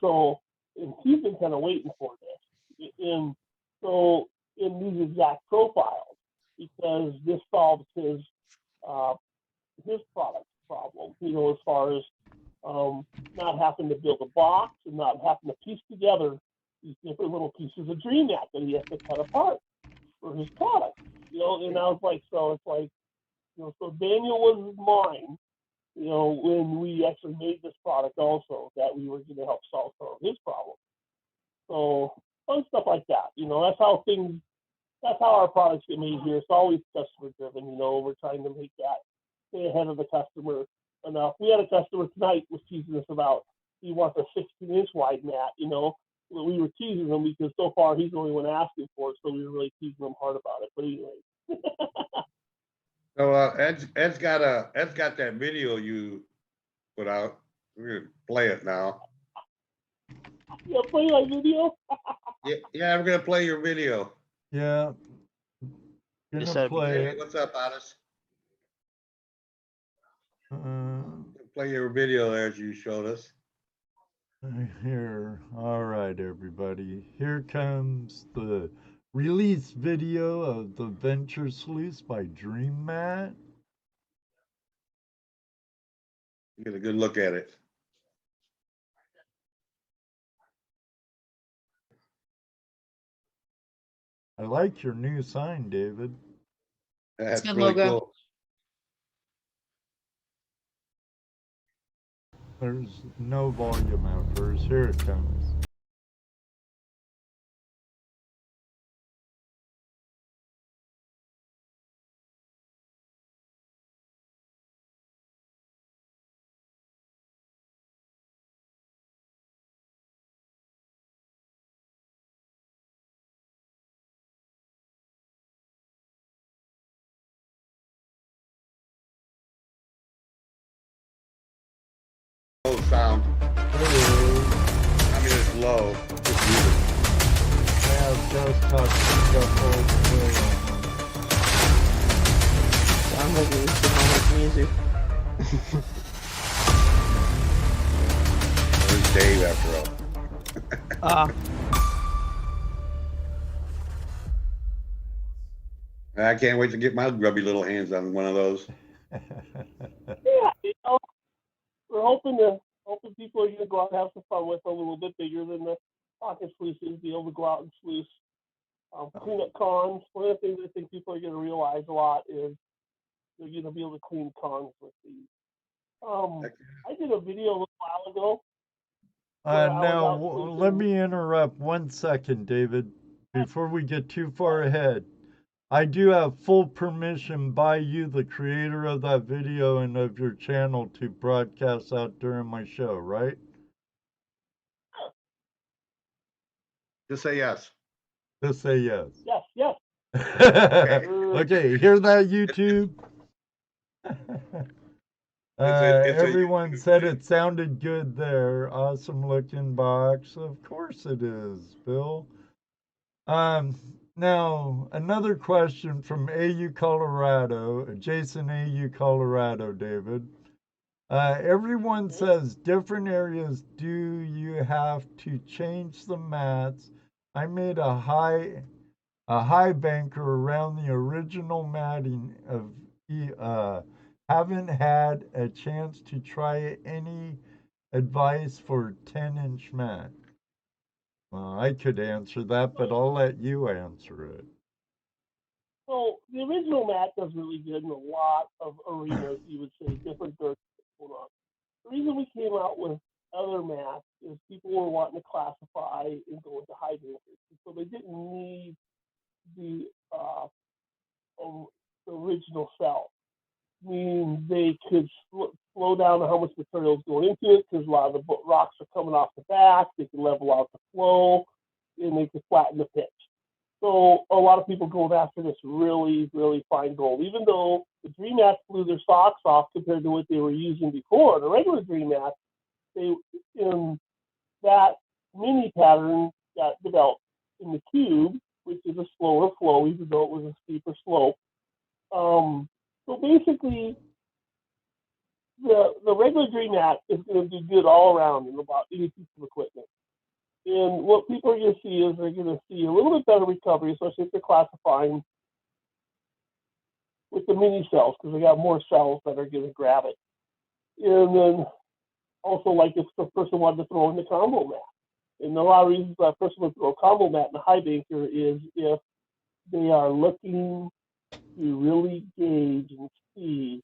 So, and he's been kind of waiting for this. And so, in these exact profiles, because this solves his product problem, as far as not having to build a box and not having to piece together these different little pieces of DreamMat that he has to cut apart for his product. And I was like, so it's like, so Daniel was mine, when we actually made this product also, that we were going to help solve some of his problems. So fun stuff like that. That's how our products get made here. It's always customer driven. We're trying to make that stay ahead of the customer enough. We had a customer tonight was teasing us about, he wants a 16-inch wide mat, we were teasing him because so far he's the only one asking for it. So we were really teasing him hard about it. But anyway. So Ed's got that video you put out. We're gonna play it now. Yeah, play my video. Yeah, we're gonna play your video. Yeah. Gonna play Hey, it. what's up, Otis? Play your video there as you showed us. Here, all right, everybody. Here comes the release video of the Venture Sluice by DreamMat. Get a good look at it. I like your new sign, David. That's good really logo. cool. There's no volume outburst. Here it comes. Low sound. I mean, it's low. Just use it. I have desktop Sounds like music. There's Dave after all. I can't wait to get my grubby little hands on one of those. Yeah, we're hoping people are going to go out and have some fun with it a little bit bigger than the pocket sluices, be able to go out and sluice. Clean up cons. One of the things I think people are going to realize a lot is they're going to be able to clean cons with these. I did a video a little while ago. Now, let me interrupt 1 second, David, before we get too far ahead. I do have full permission by you, the creator of that video and of your channel, to broadcast out during my show, right? Just say yes. Just say yes. Yes. Okay, hear that, YouTube? Everyone said it sounded good there. Awesome looking box. Of course it is, Bill. Now, another question from AU Colorado, Jason AU Colorado, David. Everyone says different areas. Do you have to change the mats? I made a high banker around the original matting of haven't had a chance to try any advice for 10-inch mat. I could answer that, but I'll let you answer it. So the original mat does really good in a lot of arenas, you would say, different dirt. The reason we came out with other mats is people were wanting to classify and go into high bankers. So they didn't need the original cell, meaning they could slow down how much material is going into it, because a lot of the rocks are coming off the back. They can level out the flow, and they can flatten the pitch. So a lot of people going after this really, really fine gold, even though the Dream Mats blew their socks off compared to what they were using before. The regular Dream Mats, in that mini pattern got developed in the cube, which is a slower flow, even though it was a steeper slope. So basically, the regular Dream Mat is going to do good all around in about any piece of equipment. And what people are going to see is they're going to see a little bit better recovery, especially if they're classifying with the mini cells, because they got more cells that are going to grab it. And then also, like if the person wanted to throw in the combo mat. And a lot of reasons that person would throw a combo mat in a high banker is if they are looking to really gauge and see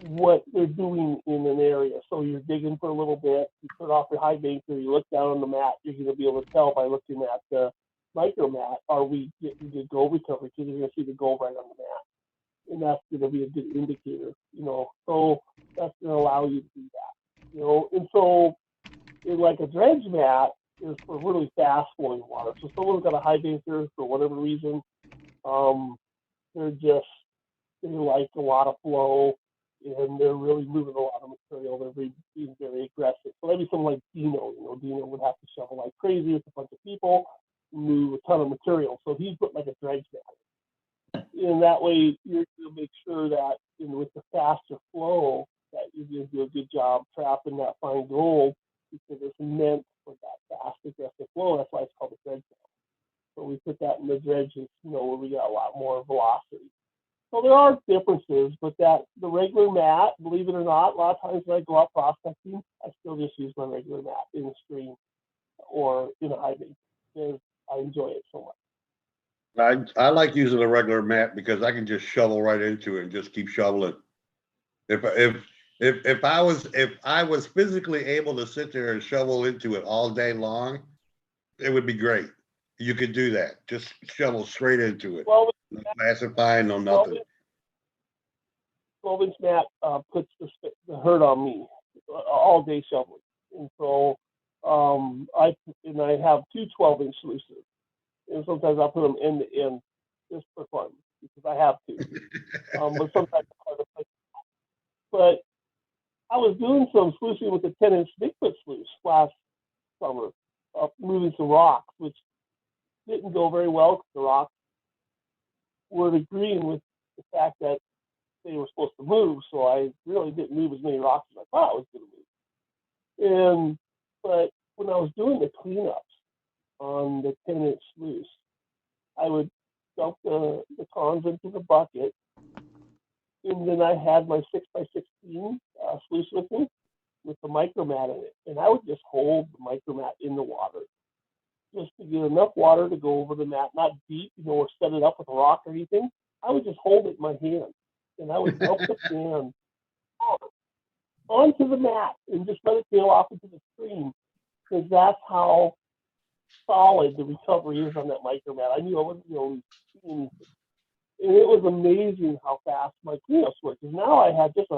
what they're doing in an area. So you're digging for a little bit, you turn off your high banker, you look down on the mat, you're going to be able to tell by looking at the micro mat, are we getting good gold recovery? Because you're going to see the gold right on the mat. And that's going to be a good indicator, So that's going to allow you to do that, And so, like a dredge mat is for really fast flowing water. So someone's got a high banker for whatever reason, they like a lot of flow, and they're really moving a lot of material. They're being very aggressive. So maybe someone like Dino, Dino would have to shovel like crazy with a bunch of people, move a ton of material. So he's put like a dredge mat. And that way you're going to make sure that with the faster flow that you're going to do a good job trapping that fine gold, because it's meant for that fast aggressive flow. That's why it's called a dredge mat. So we put that in the dredges, where we got a lot more velocity. So there are differences, but the regular mat, believe it or not, a lot of times when I go out prospecting, I still just use my regular mat in the stream or in a high bank, because I enjoy it so much. I like using a regular mat because I can just shovel right into it and just keep shoveling. If I was physically able to sit there and shovel into it all day long, it would be great. You could do that. Just shovel straight into it. Well, no classifying, no nothing. 12-inch mat puts the hurt on me all day shoveling, and so I have two 12-inch sluices, and sometimes I put them end to end just for fun because I have to. But sometimes it's hard to play. But I was doing some sluicing with a 10-inch Bigfoot sluice last summer, moving some rocks, which didn't go very well because the rocks weren't agreeing with the fact that they were supposed to move. So I really didn't move as many rocks as I thought I was going to move. But when I was doing the cleanups on the 10-inch sluice, I would dump the cons into the bucket, and then I had my 6x16 sluice with me with the micromat in it, and I would just hold the micromat in the water just to get enough water to go over the mat, not deep, or set it up with a rock or anything. I would just hold it in my hand, and I would dump the pan onto the mat and just let it sail off into the stream, because that's how solid the recovery is on that micromat. I knew I wasn't going to see anything. And it was amazing how fast my cleanups were, because now I had just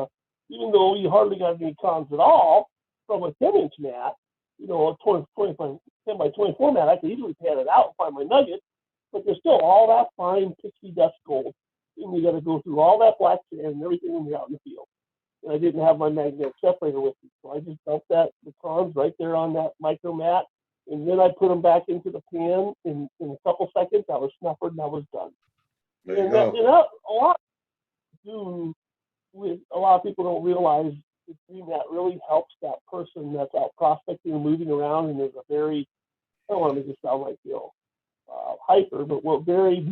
even though you hardly got any cons at all, from a 10-inch mat, a 10 by 24 mat, I could easily pan it out and find my nuggets, but there's still all that fine pixie dust gold. And you got to go through all that black sand and everything when you're out in the field. And I didn't have my magnetic separator with me, so I just dumped the cons right there on that micro mat, and then I put them back into the pan in a couple seconds. I was snuffered and I was done. There you go. A lot do a lot of people don't realize the dream that really helps that person that's out prospecting and moving around, and there's a very, I don't want to make it sound like, hyper, but we're very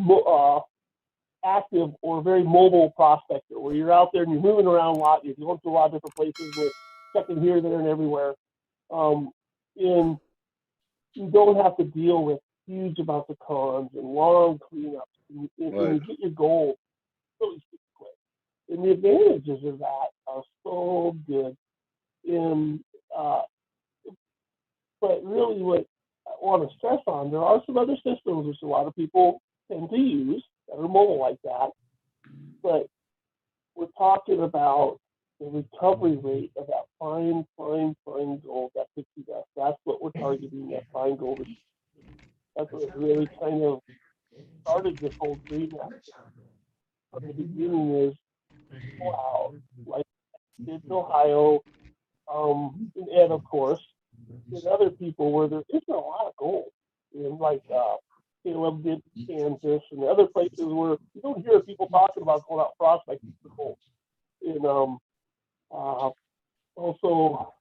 active or very mobile prospector, where you're out there and you're moving around a lot, you're going to a lot of different places, with checking here, there, and everywhere. And you don't have to deal with huge amounts of cons and long cleanups, and you get your goal really quick. And the advantages of that are so good. And but really, what I want to stress on, there are some other systems which a lot of people tend to use that are mobile like that, but we're talking about the recovery rate of that fine gold, that pixie dust. That's what we're targeting, that fine gold. That's what really kind of started this whole dream. From the beginning is go out, like in Ohio, and Ed, of course, and other people where there isn't a lot of gold. And like Caleb did Kansas and other places where you don't hear people talking about going out prospecting for gold. And also,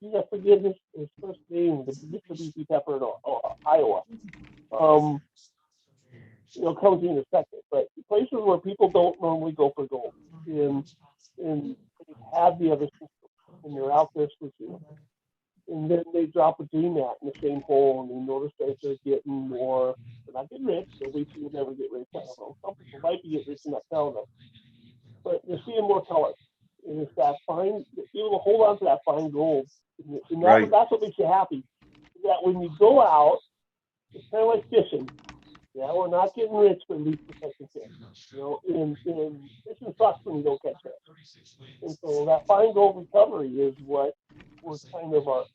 you got to forget his first name, the Mr. BC Pepper in Iowa. Comes in a second. But places where people don't normally go for gold, and they have the other system, and they're out there switching, and then they drop a DMAT in the same hole, and they notice that they're getting more. They're not getting rich, so we will never get rich. I don't know. Some people might be getting rich and not telling them, but they're seeing more color. And it's that fine, you're able to hold on to that fine gold. And that's what makes you happy. Is that when you go out, it's kind of like fishing. Yeah, we're not getting rich, but at least we're catching fish. And fishing sucks when you don't catch fish. And so that fine gold recovery is what we're kind of our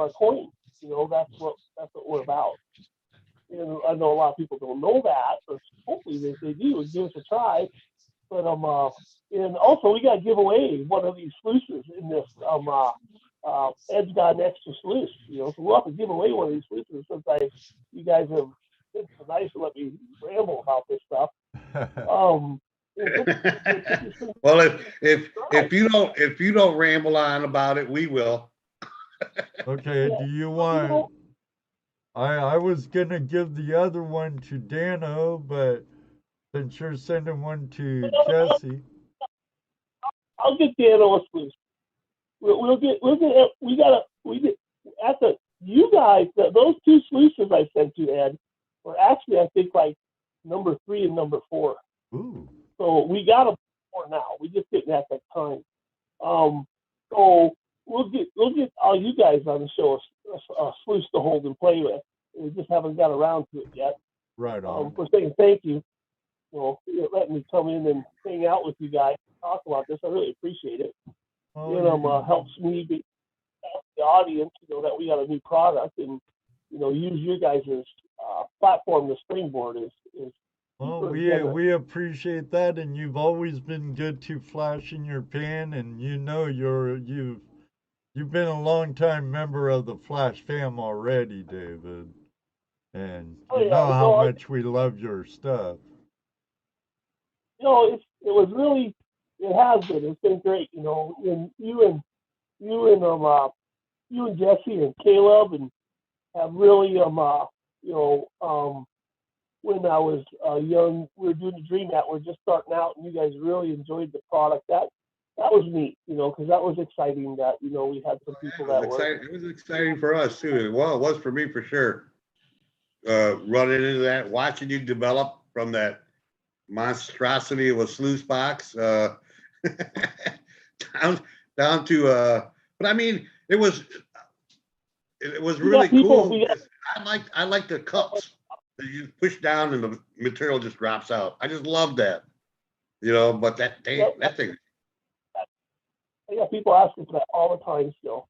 coin. That's what we're about. And I know a lot of people don't know that, but hopefully they do, give us a try. But and also we got to give away one of these sluices in this. Ed's got an extra sluice, so we'll have to give away one of these sluices since you guys have been so nice to let me ramble about this stuff. Well, if you don't ramble on about it, we will. Okay, do you want? I was gonna give the other one to Dano, but since you're sending one to Jesse, I'll get Dano a sluice. You guys, those two sluices I sent you, Ed, were actually, I think, like number 3 and number 4. ooh, So we got them more now. We just didn't at that time. So we'll get all you guys on the show a sluice to hold and play with. We just haven't got around to it yet. right on. For saying thank you. Letting me come in and hang out with you guys, talk about this. I really appreciate it. Helps me help the audience, that we got a new product, and use you guys' platform to springboard is. Well, we appreciate that, and you've always been good to flash in your pen, and you've been a long time member of the Flash fam already, David, and you know how much we love your stuff. It has been. It's been great, and you and Jesse and Caleb and have really when I was young, we were doing the Dream Act. We're just starting out, and you guys really enjoyed the product. That was neat, because that was exciting. That we had some people that were. It was exciting for us too. Well, it was for me for sure. Running into that, watching you develop from that monstrosity of a sluice box down to but I mean it was really cool. I like the cups that you push down and the material just drops out. I just love that, but that thing. I got people asking for that all the time still.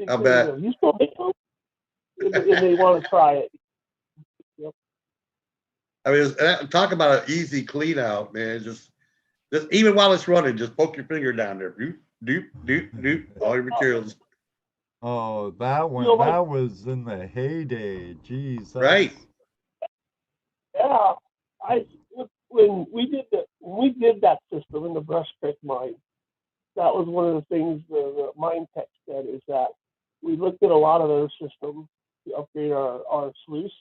I bet. You still make them? And they want to try it. I mean, talk about an easy clean out, man. Just even while it's running, just poke your finger down there. Doop, all your materials. Oh, that one, that was in the heyday. Jeez. Right. Yeah. when we did that system in the Brush Creek mine, that was one of the things the mine tech said, is that we looked at a lot of their systems to upgrade our sluice,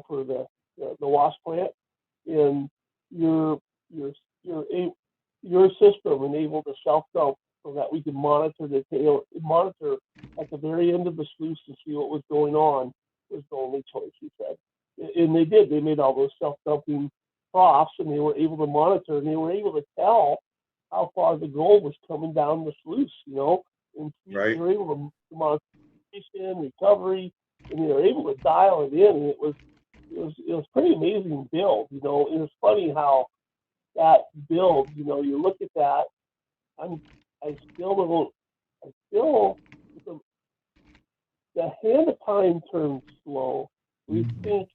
for the wash plant, and your system enabled a self dump so that we could monitor at the very end of the sluice to see what was going on, was the only choice, he said. And they did. They made all those self dumping troughs, and they were able to monitor, and they were able to tell how far the gold was coming down the sluice, and Right. they were able to monitor recovery, and they were able to dial it in, and it was pretty amazing build, and it's funny how that build, you look at that, the hand of time turns slow. We think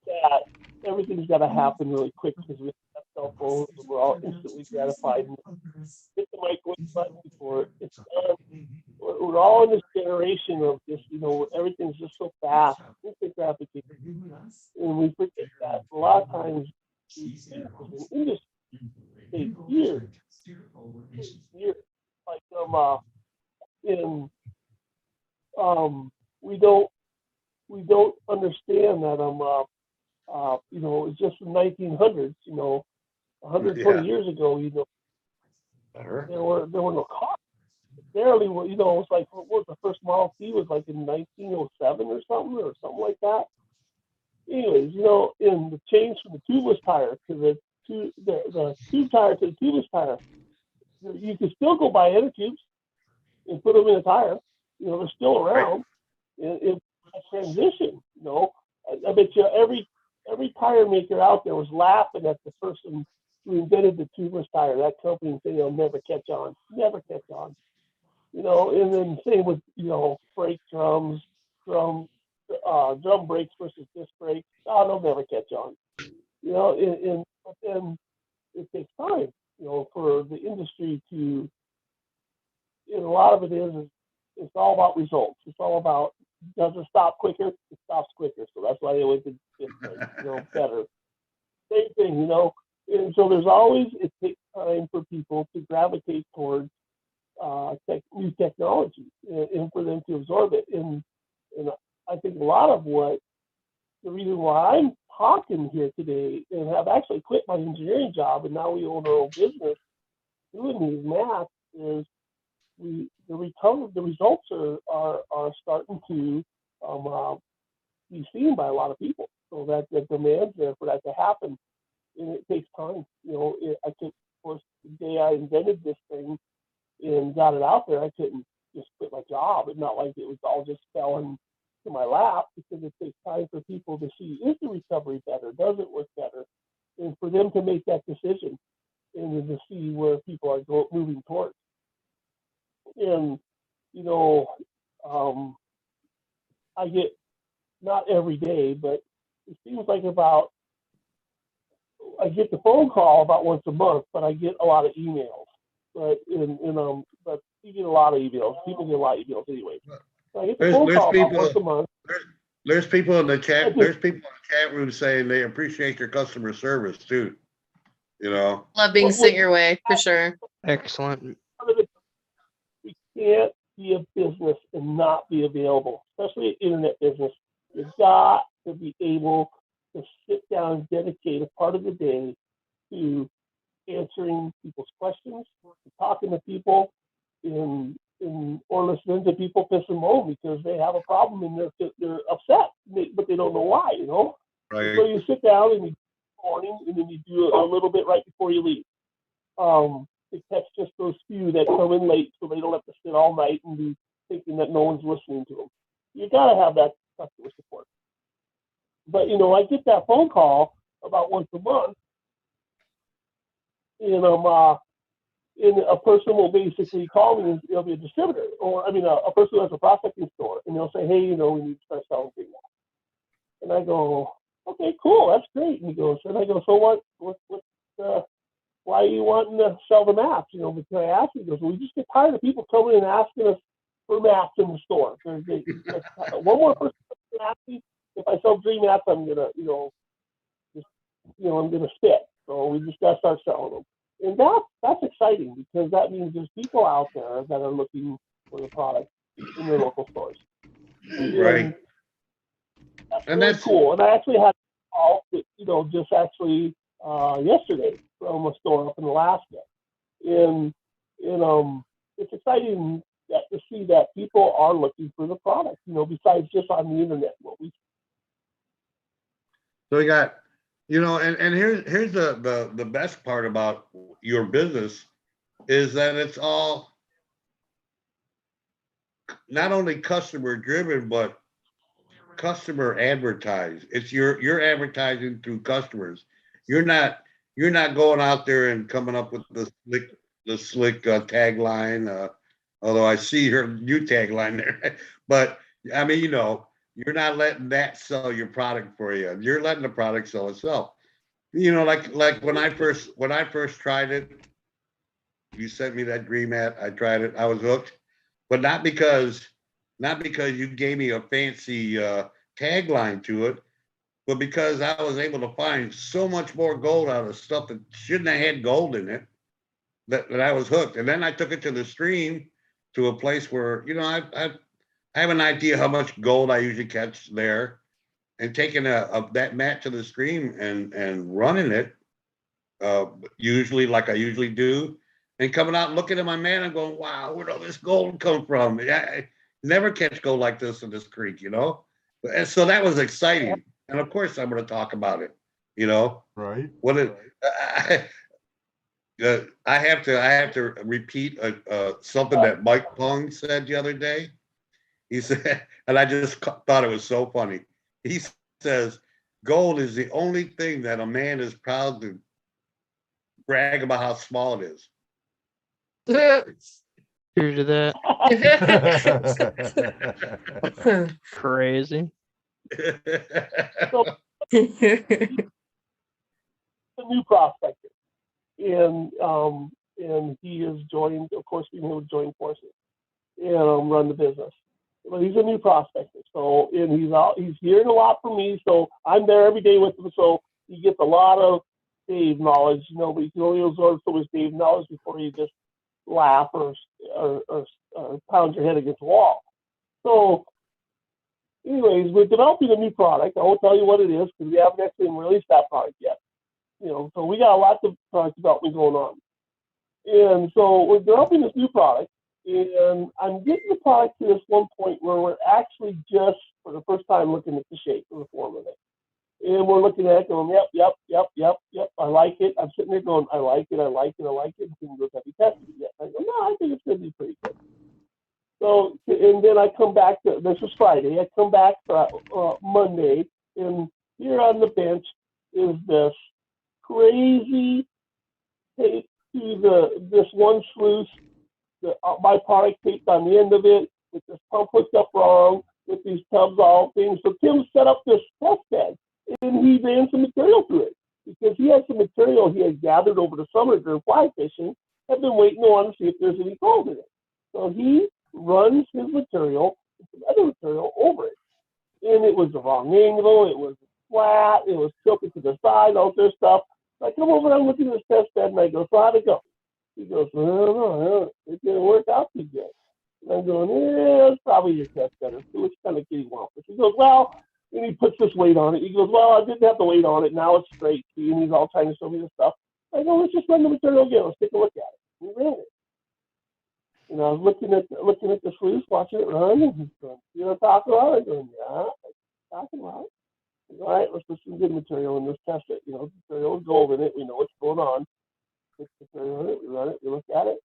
that everything's got to happen really quick because we have cell phones and we're all instantly gratified. And hit the microwave button before it's done. We're all in this generation of just, everything's just so fast, instant gratification, and we forget that a lot of times these things in industry take years. Like we don't understand that it's just the 1900s, 120 years ago, there were no cars. Barely, it was like, what was the first Model T was like in 1907 or something like that. Anyways, in the change from the tubeless tire to the tube tire to the tubeless tire, you can still go buy inner tubes and put them in a tire. They're still around. It's a transition. I bet you every tire maker out there was laughing at the person who invented the tubeless tire. That company, and saying they'll never catch on. And then same with brake drums, drum brakes versus disc brakes. Oh, they'll never catch on. But then it takes time, for the industry to. And a lot of it is it's all about results. It's all about, does it stop quicker? It stops quicker. So that's why they always did disc brakes, better. Same thing, And so there's always, it takes time for people to gravitate towards new technology and for them to absorb it. And I think a lot of the reason why I'm talking here today and have actually quit my engineering job and now we own our own business doing these math is the results are starting to be seen by a lot of people. So that the demand's there for that to happen, and it takes time. I think, of course, the day I invented this thing and got it out there, I couldn't just quit my job. It's not like it was all just fell into my lap, because it takes time for people to see, is the recovery better? Does it work better? And for them to make that decision and to see where people are moving towards. And, I get, not every day, but it seems like I get the phone call about once a month, but I get a lot of emails. But you get a lot of emails. People get a lot of emails anyway. So I get the phone call about once a month. There's people in the chat. There's people in the chat room saying they appreciate your customer service too. Love being sent your way for sure. Excellent. We can't be a business and not be available, especially an internet business. You've got to be able to sit down and dedicate a part of the day to answering people's questions, talking to people, or listening to people piss and moan because they have a problem and they're upset, but they don't know why. Right. So you sit down and you do it in the morning, and then you do a little bit right before you leave. To catch just those few that come in late, so they don't have to sit all night and be thinking that no one's listening to them. You got to have that customer support. But I get that phone call about once a month, and a person will basically call me, and it'll be a distributor, or a person who has a prospecting store, and they'll say, hey, we need to start selling things now. And I go, okay, cool, that's great. And I go, so what? Why are you wanting to sell the maps? Because I asked him, he goes, well, we just get tired of people coming and asking us for maps in the store. One more person ask me if I sell dream maps, I'm gonna, I'm gonna spit. So we just got to start selling them. And that's exciting because that means there's people out there that are looking for the product in their local stores. Right. That's And really that's cool. And I actually had a call, just actually yesterday from a store up in Alaska. And it's exciting to see that people are looking for the product, besides just on the internet. So we got, and here's the best part about your business is that it's all not only customer driven, but customer advertised. It's you're advertising through customers. You're not going out there and coming up with the slick tagline. Although I see your new tagline there, but I mean, you're not letting that sell your product for you. You're letting the product sell itself. Like when I first tried it, you sent me that Dream Hat. I tried it. I was hooked, but not because you gave me a fancy tagline to it, but because I was able to find so much more gold out of stuff that shouldn't have had gold in it, that I was hooked. And then I took it to the stream, to a place where I have an idea how much gold I usually catch there, and taking that mat to the stream and running it, usually like I usually do, and coming out and looking at my man and going, wow, where'd all this gold come from? I never catch gold like this in this creek, And so that was exciting. And of course I'm going to talk about it, Right. I have to repeat something that Mike Pung said the other day. He said, and I just thought it was so funny. He says, gold is the only thing that a man is proud to brag about how small it is. True to that. Crazy. So, a new prospector, and he has joined, of course, being able to join forces and run the business. But he's a new prospector, so he's hearing a lot from me. So I'm there every day with him, so he gets a lot of Dave knowledge, but you can only absorb so much Dave knowledge before you just laugh or pound your head against the wall. So, anyways, we're developing a new product. I won't tell you what it is because we haven't actually released that product yet. So we got a lot of product development going on. And so we're developing this new product, and I'm getting the product to this one point where we're actually just, for the first time, looking at the shape and the form of it. And we're looking at it going, yep, I like it. I'm sitting there going, I like it. And he goes, have you tested it yet? I go, no, I think it's going to be pretty good. So, and then I come back, this was Friday, I come back Monday, and here on the bench is this crazy tape to this one sluice, my product taped on the end of it, with this pump hooked up wrong, with these tubs all things. So Tim set up this test bed, and he ran some material through it, because he had some material he had gathered over the summer during fly fishing, had been waiting on to see if there's any gold in it. So he runs his material, some other material over it. And it was the wrong angle, it was flat, it was tilted to the side, all this stuff. So I come over and I'm looking at this test bed and I go, so how'd it go? He goes, well, I don't know, it didn't work out too good. And I'm going, it's probably your test bed, so it's kind of getting wampus. He goes, well, and he puts this weight on it. He goes, well, I didn't have the weight on it, now it's straight. See, and he's all trying to show me this stuff. I go, let's just run the material again, let's take a look at it. We ran it. And I was looking at the sluice, watching it run, and he's going, you know, talking about it? I'm going, yeah, talking about it. All right, let's put some good material in this, test it. Material with gold in it. We know what's going on. Put material in it, we run it, we look at it.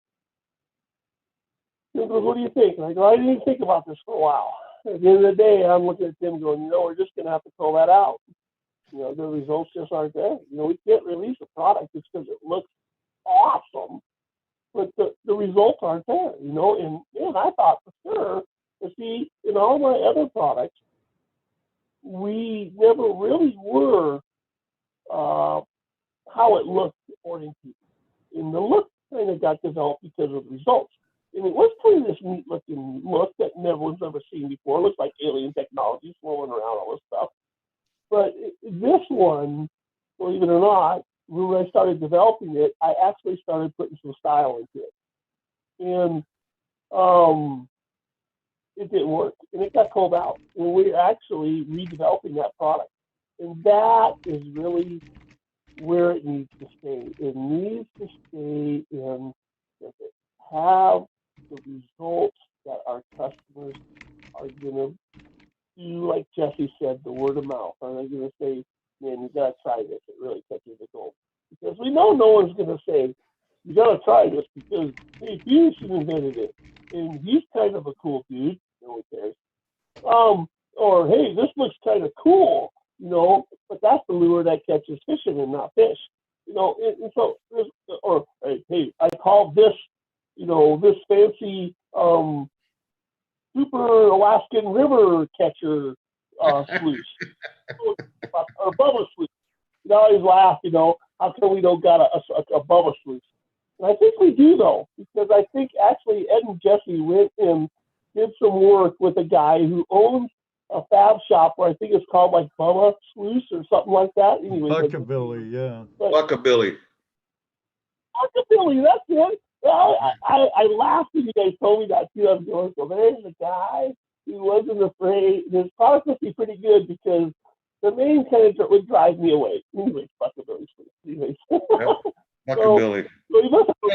He goes, what do you think? And I go, I didn't even think about this for a while. At the end of the day, I'm looking at Tim going, we're just going to have to throw that out. The results just aren't there. We can't release a product just because it looks awesome, but the results aren't there, and I thought for sure, see, in all my other products, we never really were how it looked according to people. And the look kind of got developed because of the results. And it was kind of this neat looking look that everyone's ever seen before. It looks like alien technology swirling around all this stuff. But this one, believe it or not, when I started developing it, I actually started putting some style into it. And it didn't work. And it got called out. And we're actually redeveloping that product. And that is really where it needs to stay. It needs to stay in if it have the results that our customers are going to do, like Jesse said, the word of mouth. Are they going to say, man, you got to try this? It really touches the gold. Because we know no one's going to say, you got to try this because, hey, Peterson invented it. And he's kind of a cool dude. No one cares. Or, hey, this looks kind of cool, you know, but that's the lure that catches fishing and not fish. You know, and so, or, hey, I call this, you know, this fancy super Alaskan river catcher sluice, or Bubba sluice. You always laugh, you know, how come we don't got a Bubba sluice? And I think we do, though, because I think actually Ed and Jesse went and did some work with a guy who owns a fab shop where I think it's called like Bubba Sluice or something like that. Anyway, Buckabilly, yeah. Buckabilly. Buckabilly, that's it. I laughed when you guys told me that too. I was going, so there's a guy who wasn't afraid. His product must be pretty good because the name kind of would drive me away. Anyways, Buckabilly. Anyways. Yep. Buckabilly. So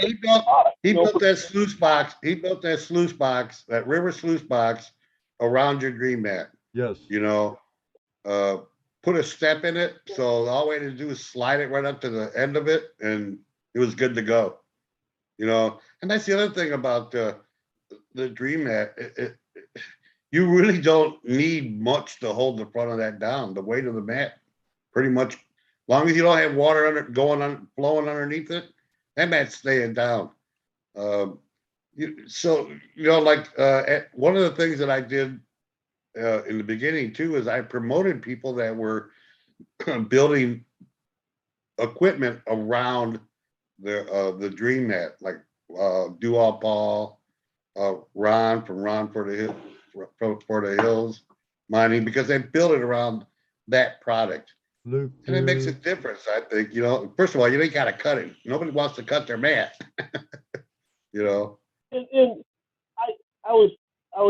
he built that sluice box. He built that sluice box, that river sluice box around your dream mat. Yes. You know, put a step in it. So all we had to do is slide it right up to the end of it and it was good to go. You know, and that's the other thing about the dream mat. You really don't need much to hold the front of that down. The weight of the mat, pretty much, as long as you don't have water flowing underneath it, that mat's staying down. So you know, like one of the things that I did in the beginning too is I promoted people that were building equipment around the dream mat, like Do-All Ron from Ron for the Hills Mining, because they build it around that product. Luke, and it makes a difference, I think. You know, first of all, you ain't got to cut it. Nobody wants to cut their mat. You know. And I was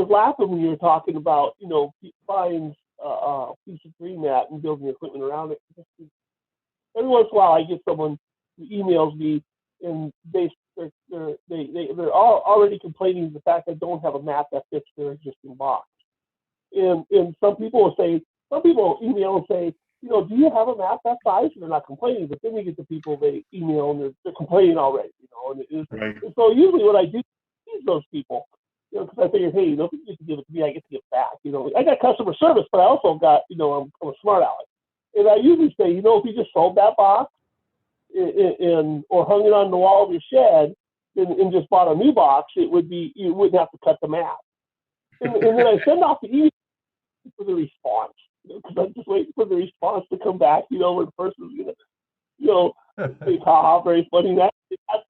laughing when you were talking about, you know, buying a piece of dream mat and building equipment around it. Every once in a while, I get someone who emails me and they're all already complaining the fact I don't have a mat that fits their existing box. And some people email and say, you know, do you have a mat that size? And they're not complaining, but then we get the people they email and they're complaining already, you know. And so usually what I do is those people, you know, because I figured, hey, you know, if you get to give it to me, I get to give back. You know, I got customer service, but I also got, you know, I'm a smart aleck. And I usually say, you know, if you just sold that box or hung it on the wall of your shed and just bought a new box, you wouldn't have to cut the mat. And then I send off the email for the response, because I'm just waiting for the response to come back, you know, where the person's going to, you know, say, haha, very funny. That's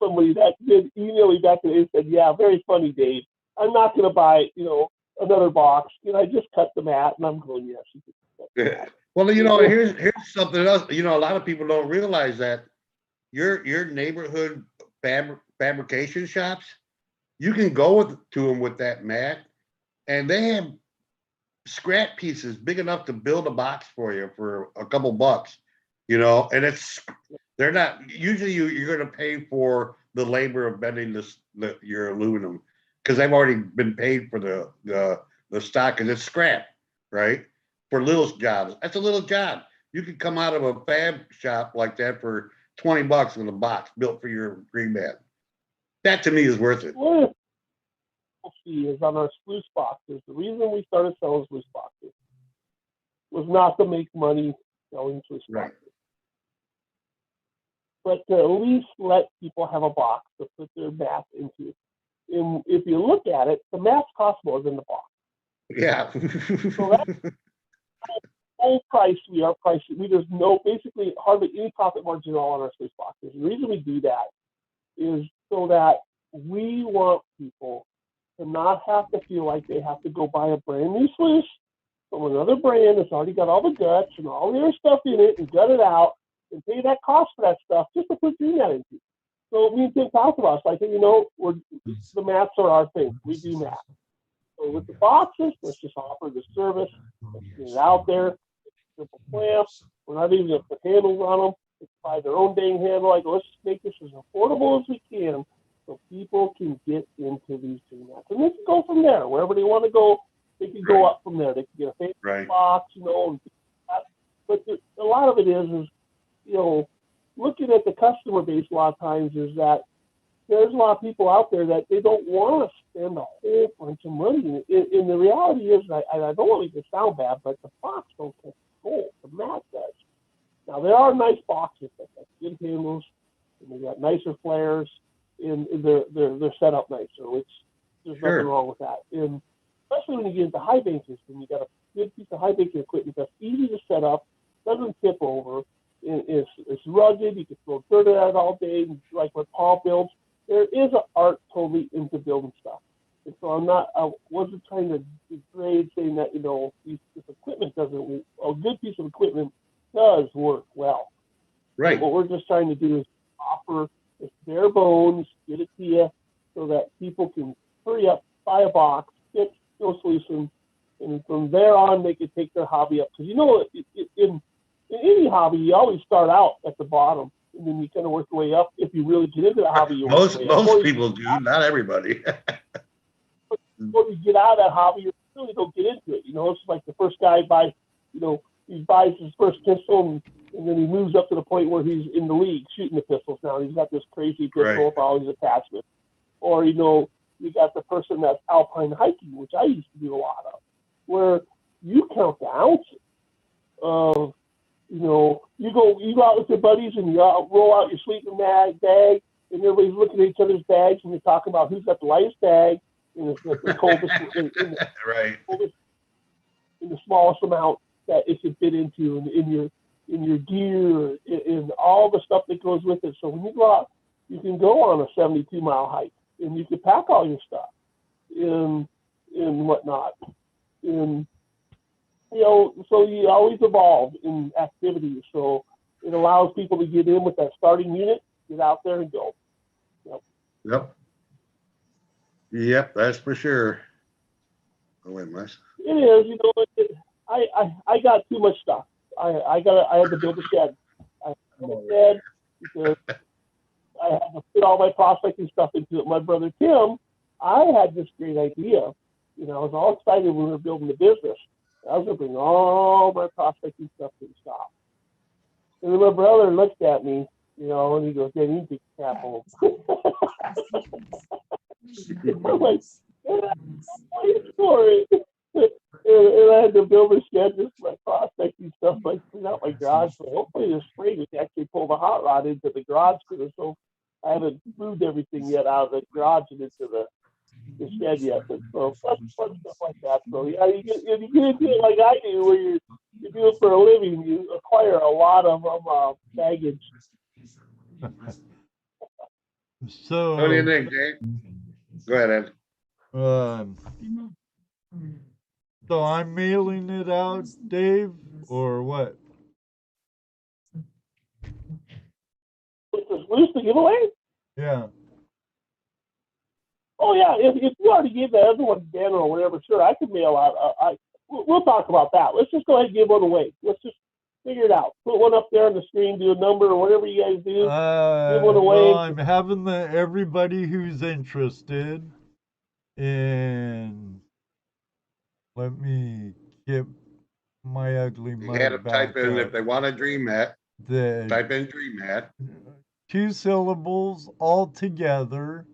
somebody that did email me back today and said, yeah, very funny, Dave. I'm not going to buy, you know, another box. You know, I just cut the mat, and I'm going, yes. You can cut the mat. Well, you know, here's something else. You know, a lot of people don't realize that your neighborhood fabrication shops, you can go to them with that mat, and they have scrap pieces big enough to build a box for you for a couple bucks, you know. And they're not usually you're going to pay for the labor of bending your aluminum because they've already been paid for the stock, and it's scrap, right? For little jobs, that's a little job. You could come out of a fab shop like that for $20 with a box built for your green mat. That to me is worth it. What is on our Sluice boxes. The reason we started selling Sluice boxes was not to make money selling Sluice boxes, but to at least let people have a box to put their mat into. And if you look at it, the mats cost more than the box. Yeah. So that's full price. There's basically hardly any profit margin at all on our Sluice boxes. The reason we do that is so that we want people to not have to feel like they have to go buy a brand new Sluice from another brand that's already got all the guts and all the other stuff in it and gut it out and pay that cost for that stuff just to put green net into. So me and Tim talked about it. So I said, the mats are our thing. We do mats. So with the boxes, let's just offer the service. Let's get it out there. Simple clamps. We're not even going to put handles on them. They buy their own dang handle. Like, let's just make this as affordable as we can so people can get into these green mats. And they can go from there. Wherever they want to go, they can go up from there. They can get a Facebook box, and but a lot of it is looking at the customer base a lot of times is that there's a lot of people out there that they don't want to spend a whole bunch of money. And the reality is, I don't want to make it sound bad, but the box don't get sold. The mat does. Now, there are nice boxes that have good handles, and they got nicer flares, and they're set up nicer, which there's nothing wrong with that. And especially when you get into high bank system, you got a good piece of high banking equipment that's easy to set up, doesn't tip over, it's rugged, you can throw dirt at it all day, like what Paul builds. There is an art totally into building stuff. And so I wasn't trying to degrade saying that, this equipment doesn't, a good piece of equipment does work well. Right. What we're just trying to do is offer this bare bones, get it to you so that people can hurry up, buy a box, get Sluice, and from there on they can take their hobby up. Because in any hobby, you always start out at the bottom, and then you kind of work your way up. If you really get into the hobby, most people do, not everybody. Before you get out of that hobby, you really don't get into it. It's like the first guy buys, he buys his first pistol, and then he moves up to the point where he's in the league shooting the pistols now. He's got this crazy pistol with all these attachments. Or, you got the person that's alpine hiking, which I used to do a lot of, where you count the ounces of, you go out with your buddies and you roll out your sleeping bag, and everybody's looking at each other's bags and you're talking about who's got the lightest bag and the coldest, in the smallest amount that it can fit into in your gear and all the stuff that goes with it. So when you go out, you can go on a 72-mile hike and you can pack all your stuff and whatnot. And so you always evolve in activities. So it allows people to get in with that starting unit, get out there and go. Yep, that's for sure. Oh, wait, it is, I got too much stuff. I had to build a shed. I had a shed because I had to fit all my prospecting stuff into it. My brother Tim, I had this great idea. I was all excited when we were building the business. I was going to bring all my prospecting stuff to the shop. And then my brother looked at me, and he goes, "Then you take the cap home." I'm like, story. And I had to build a shed just for my prospecting stuff, like clean out my garage. So hopefully this spring we can actually pull the hot rod into the garage cooler. So I haven't moved everything yet out of the garage and into the shed yet. But so fun stuff like that. So yeah, you get into it like I do, where you do it for a living, you acquire a lot of baggage. So what do you think, Dave? Go ahead, Ed. So I'm mailing it out, Dave, or what? With the Sluice to giveaway? Yeah. Oh yeah, if you already gave that other one Ben or whatever, sure, I could mail out. We'll talk about that. Let's just go ahead and give one away. Let's just figure it out. Put one up there on the screen, do a number or whatever you guys do. Give one away. Well, I'm having everybody who's interested, and let me get my ugly mug Had to back type in up. if they want a dream mat. Type in dream mat. 2 syllables all together.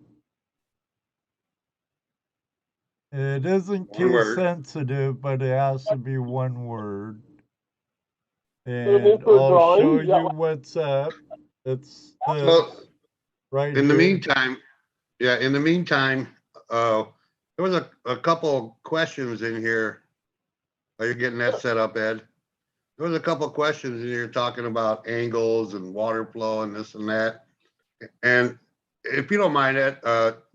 It isn't case sensitive, but it has to be one word. And I'll show you what's up. It's right in the here. meantime, there was a couple questions in here. Are you getting that set up, Ed? There was a couple questions in here talking about angles and water flow and this and that. And if you don't mind, Ed,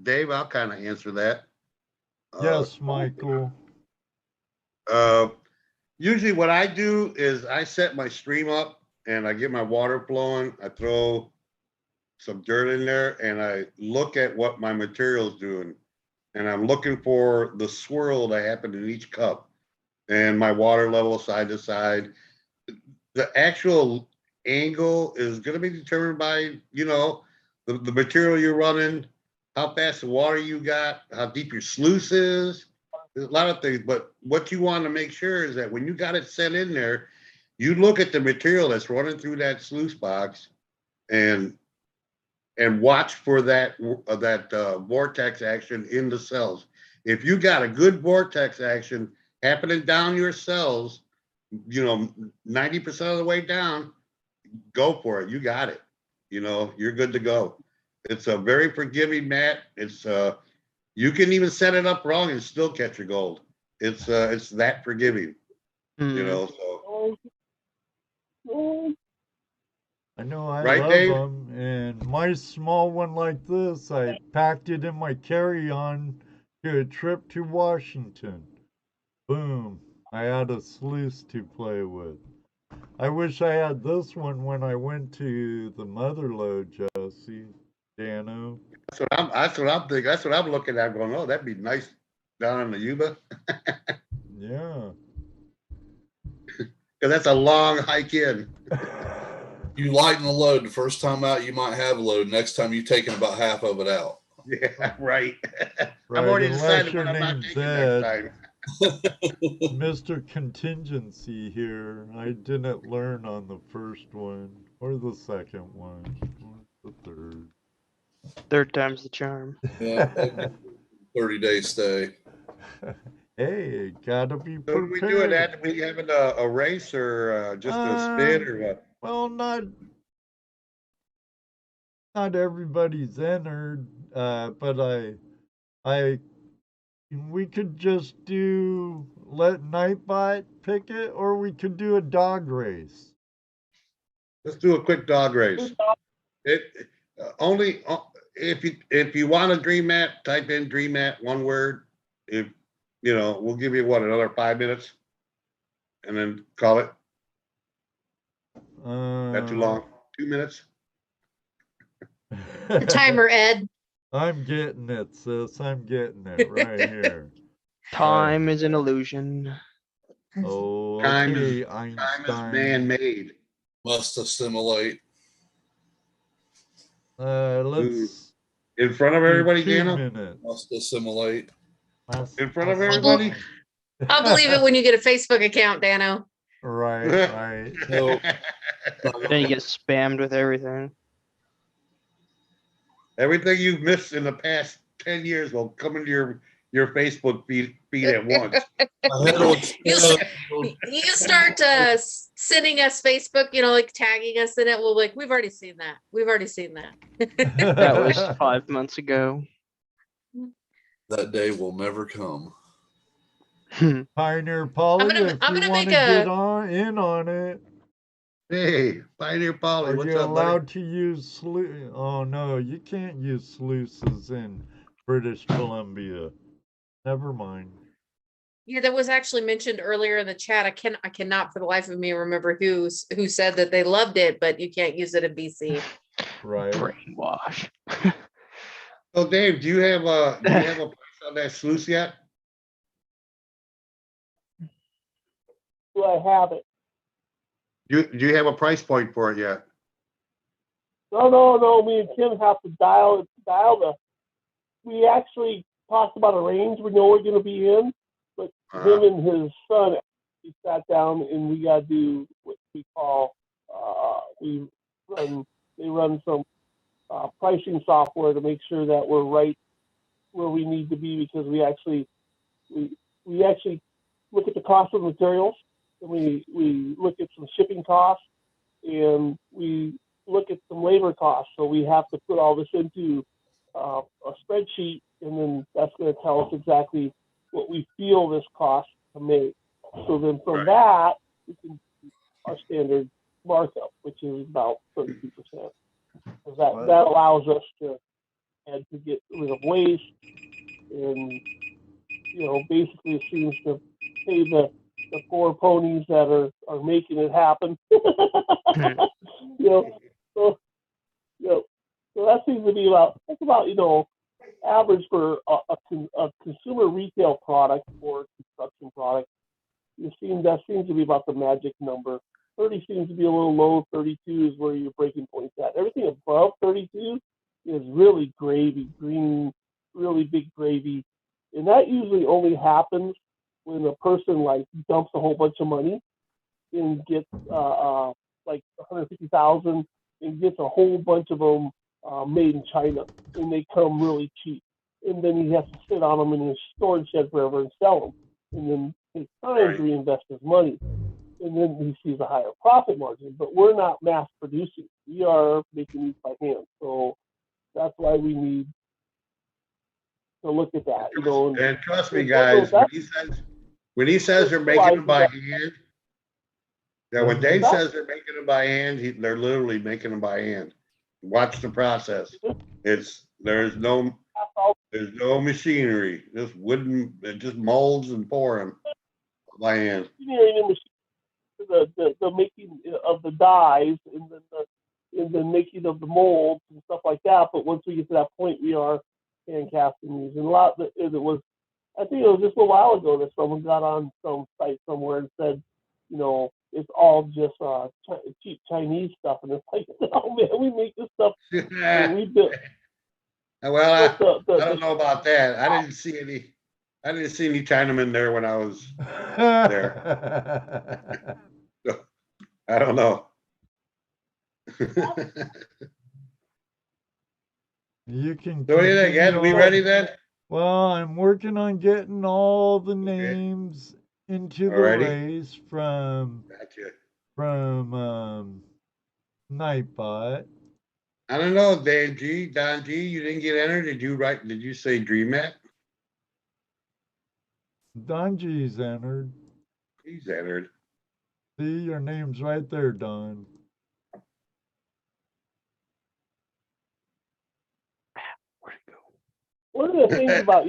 Dave, I'll kind of answer that. Yes, Michael. Usually what I do is I set my stream up and I get my water flowing. I throw some dirt in there and I look at what my material's doing. And I'm looking for the swirl that happened in each cup and my water level side to side. The actual angle is going to be determined by, the material you're running, how fast the water you got, how deep your sluice is. There's a lot of things, but what you want to make sure is that when you got it set in there, you look at the material that's running through that sluice box and watch for that vortex action in the cells. If you got a good vortex action happening down your cells, 90% of the way down, go for it. You got it. You're good to go. It's a very forgiving mat. It's you can even set it up wrong and still catch your gold. It's that forgiving. So. I know I Right, love Dave? them, and my small one like this, I packed it in my carry-on to a trip to Washington. Boom, I had a sluice to play with. I wish I had this one when I went to the mother lode, Jesse, Dano. That's what I'm thinking. That's what I'm looking at going, oh, that'd be nice down in the Yuba. Yeah. Because that's a long hike in. You lighten the load the first time out, you might have a load. Next time you're taking about half of it out. Yeah, right. I've Right, already unless decided your what I'm not name's taking Ed. next time. Mr. Contingency here. I didn't learn on the first one or the second one or the third. Third time's the charm. Yeah, 30-day stay. Hey, gotta be So what are we doing prepared. that? We having a race or just a spin or what? Well, not everybody's entered, but we could just let Nightbot pick it, or we could do a dog race. Let's do a quick dog race. It only if you want a dream mat, type in dream mat, one word. If we'll give you another 5 minutes, and then call it. Not too long. 2 minutes. The timer, Ed. I'm getting it, sis. I'm getting it right here. Time is an illusion. Oh, Time okay, is Einstein. man-made. Must assimilate. Let's in front of do everybody, 2 Dana. minutes. Must assimilate. In front of everybody. I'll believe it when you get a Facebook account, Dano. Right. No. Then you get spammed with everything. Everything you've missed in the past 10 years will come into your Facebook feed at once. You start sending us Facebook, like tagging us in it. We'll we've already seen that. We've already seen that. That was 5 months ago. That day will never come. Pioneer Polly, if you want to get in on it. Hey, Pioneer Polly, are what's you up, allowed buddy? to use sluice? Oh no, you can't use sluices in British Columbia. Never mind. Yeah, that was actually mentioned earlier in the chat. I cannot for the life of me remember who said that they loved it, but you can't use it in BC. Right. Brainwash. So Dave, do you have a price on that sluice yet? Do I have it? Do you have a price point for it yet? No. Me and Kim have to dial the. We actually talked about a range we know we're going to be in, but him and his son, we sat down and we got to do what we call. They run some pricing software to make sure that we're right where we need to be, because we actually look at the cost of materials, and we look at some shipping costs, and we look at some labor costs. So we have to put all this into a spreadsheet, and then that's going to tell us exactly what we feel this costs to make. So then from that, we can do our standard markup, which is about 32%. Because that allows us to get rid of waste, and basically it seems to pay the the poor ponies that are making it happen. You know, so you know, so that seems to be that's about average for a consumer retail product or construction product. That seems to be about the magic number. 30 seems to be a little low. 32 is where your breaking point's at. Everything above 32 is really gravy, green, really big gravy. And that usually only happens when a person like dumps a whole bunch of money and gets like 150,000 and gets a whole bunch of them made in China, and they come really cheap. And then he has to sit on them in his storage shed forever and sell them. And then takes time to reinvest his money. And then he sees a higher profit margin. But we're not mass producing. We are making these by hand. So that's why we need to look at that. And trust me, guys, when he says they're making them by hand, when Dave says they're making them by hand, they're literally making them by hand. Watch the process. There's no machinery. Just wooden, just molds and pour them by hand. The making of the dyes and the making of the molds and stuff like that. But once we get to that point, we are hand casting these. And I think it was just a while ago that someone got on some site somewhere and said, it's all just cheap Chinese stuff. And it's like, oh man, we make this stuff. We built. Well, I don't know about that. I didn't see any Chinamen there when I was there. So, I don't know. You can. So what do you think, Ed? We ready then? Well, I'm working on getting all the names into the race from Nightbot. I don't know, Dave G, Don G, you didn't get entered. Did you say DreamHat? Don G's entered. He's entered. See, your name's right there, Don. Where'd it go? One of the things about,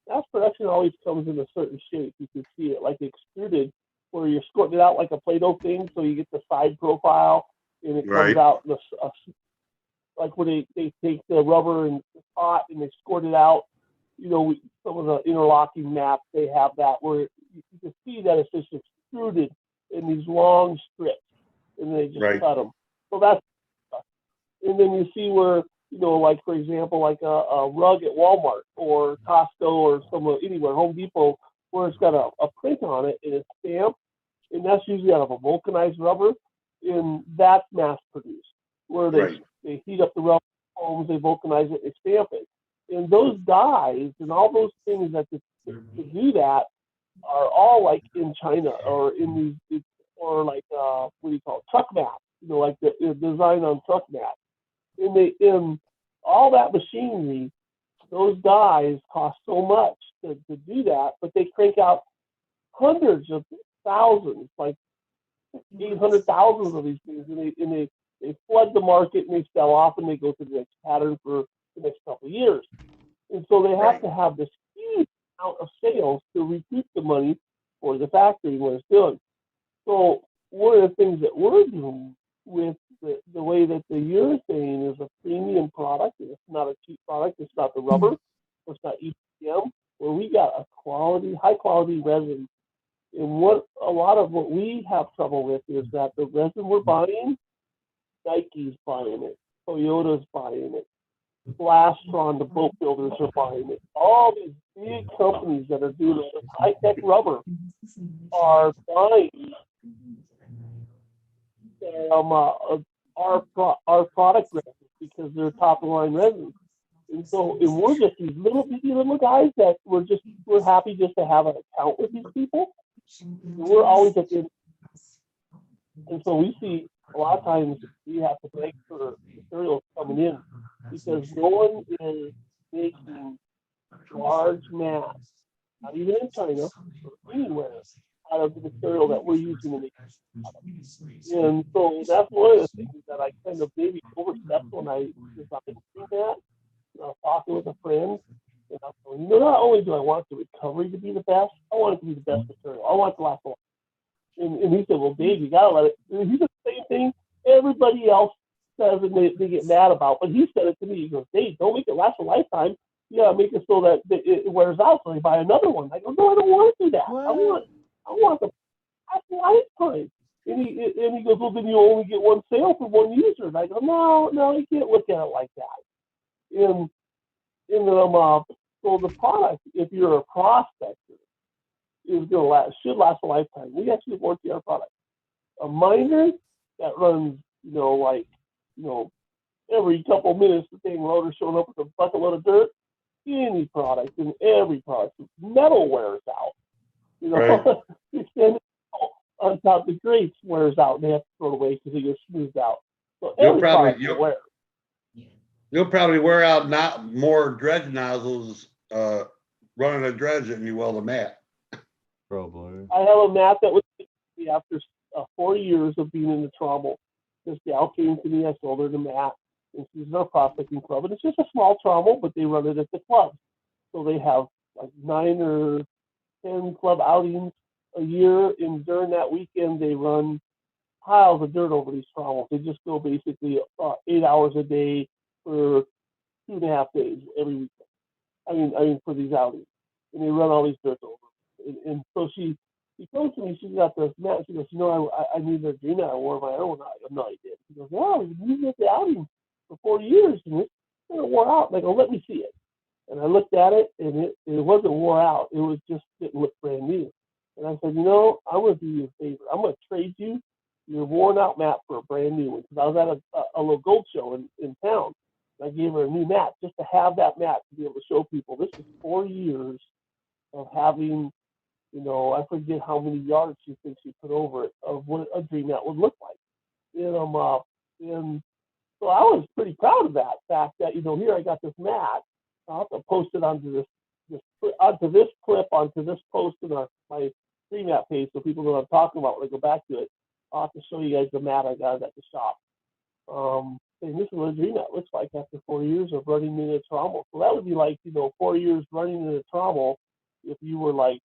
mass production always comes in a certain shape. You can see it like extruded, where you're squirting it out like a Play-Doh thing, so you get the side profile, and it comes out like when they take the rubber and the pot and they squirt it out. Some of the interlocking mats, they have that where you can see that it's just extruded in these long strips, and they just cut them. So that's, and then you see where, like for example, like a rug at Walmart or Costco or somewhere, anywhere, Home Depot, where it's got a print on it and it's stamped, and that's usually out of a vulcanized rubber, and that's mass produced, where they heat up the rubber foams, they vulcanize it, they stamp it. And those dyes and all those things that to do that are all like in China or in these, or like what do you call it, truck mats, like the design on truck mats. And in all that machinery, those dyes cost so much to do that, but they crank out hundreds of thousands, like 800,000 of these things, and they flood the market and they sell off and they go to the next pattern for the next couple of years. And so they have to have this huge amount of sales to recoup the money for the factory what it's doing. So one of the things that we're doing with the way that the urethane is a premium product, and it's not a cheap product, it's not the rubber, it's not EPM, where we got a high quality resin. And what a lot of what we have trouble with is that the resin we're buying, Nike's buying it, Toyota's buying it, Blastron, the boat builders are buying it. All these big companies that are doing this high-tech rubber are buying our product resin because they're top-of-line resin. And we're just these little guys that we're happy just to have an account with these people. And we're always at the end. And so we see a lot of times we have to beg for materials coming in because no one is making large mass, not even in China or anywhere, out of the material that we're using to make this product. And so that's one of the things that I kind of maybe overstepped when I designed that. I was talking with a friend, And I'm going, you know, not only do I want the recovery to be the best, I want it to be the best material. I want it to last a long. And he said, well, Dave, you gotta let it. And he said the same thing everybody else says and they get mad about. But he said it to me. He goes, Dave, don't make it last a lifetime. You gotta make it so that it wears out so they buy another one. I go, no, I don't want to do that. What? I want the last lifetime. And he goes, well, then you only get one sale for one user. And I go, no, you can't look at it like that. And so the product, if you're a prospector, is gonna last, should last a lifetime. We actually warranty our product. A miner that runs, every couple of minutes the thing rotor showing up with a bucket load of dirt, any product and every product, metal wears out. Right. You stand on top, the grates wears out and they have to throw it away because it gets smoothed out. So every product will wear. You'll probably wear out not more dredge nozzles running a dredge than you will the mat. Probably. I have a mat that was after 4 years of being in the trommel. This gal came to me, I sold her the mat, and she's in our prospecting club, and it's just a small trommel, but they run it at the club. So they have like 9 or 10 club outings a year, and during that weekend they run piles of dirt over these trommels. They just go basically 8 hours a day for 2.5 days every weekend. I mean for these outings, and they run all these dirt over. And so she comes to me, she's got this mat, she goes, I need a dream mat, I wore my own. I'm not idea. She goes, yeah, we've been using it at the outing for 4 years, and it wore out. And I go, let me see it. And I looked at it, and it wasn't wore out, it was just, it looked brand new. And I said, I'm going to do you a favor. I'm going to trade you your worn out mat for a brand new one. Because I was at a little gold show in town. And I gave her a new mat just to have that mat to be able to show people. This is 4 years of having, I forget how many yards she thinks she put over it of what a dream mat would look like. And so I was pretty proud of that fact that, here I got this mat. I'll have to post it onto this clip, onto this post in my dream mat page so people know what I'm talking about when I go back to it. I'll have to show you guys the mat I got at the shop. And this is what a dream mat looks like after 4 years of running in a trommel. So that would be like, 4 years running in a trommel if you were like,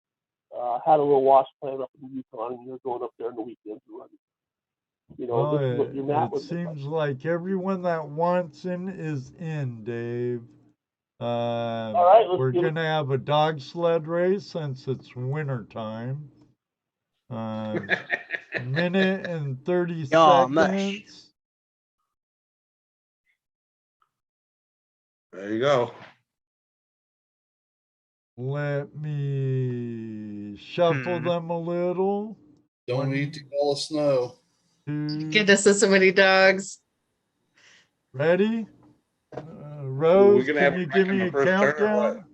had a little wash plant up in Yukon and you're going up there in the weekends and running. This is what your mat would look like. Seems like everyone that wants in is in, Dave. All right, we're going to have a dog sled race since it's winter time. Minute and 30 seconds. There you go. Let me shuffle them a little. Don't eat all the snow. 2. Goodness, there's so many dogs. Ready? Rose, Ooh, can you give me a countdown?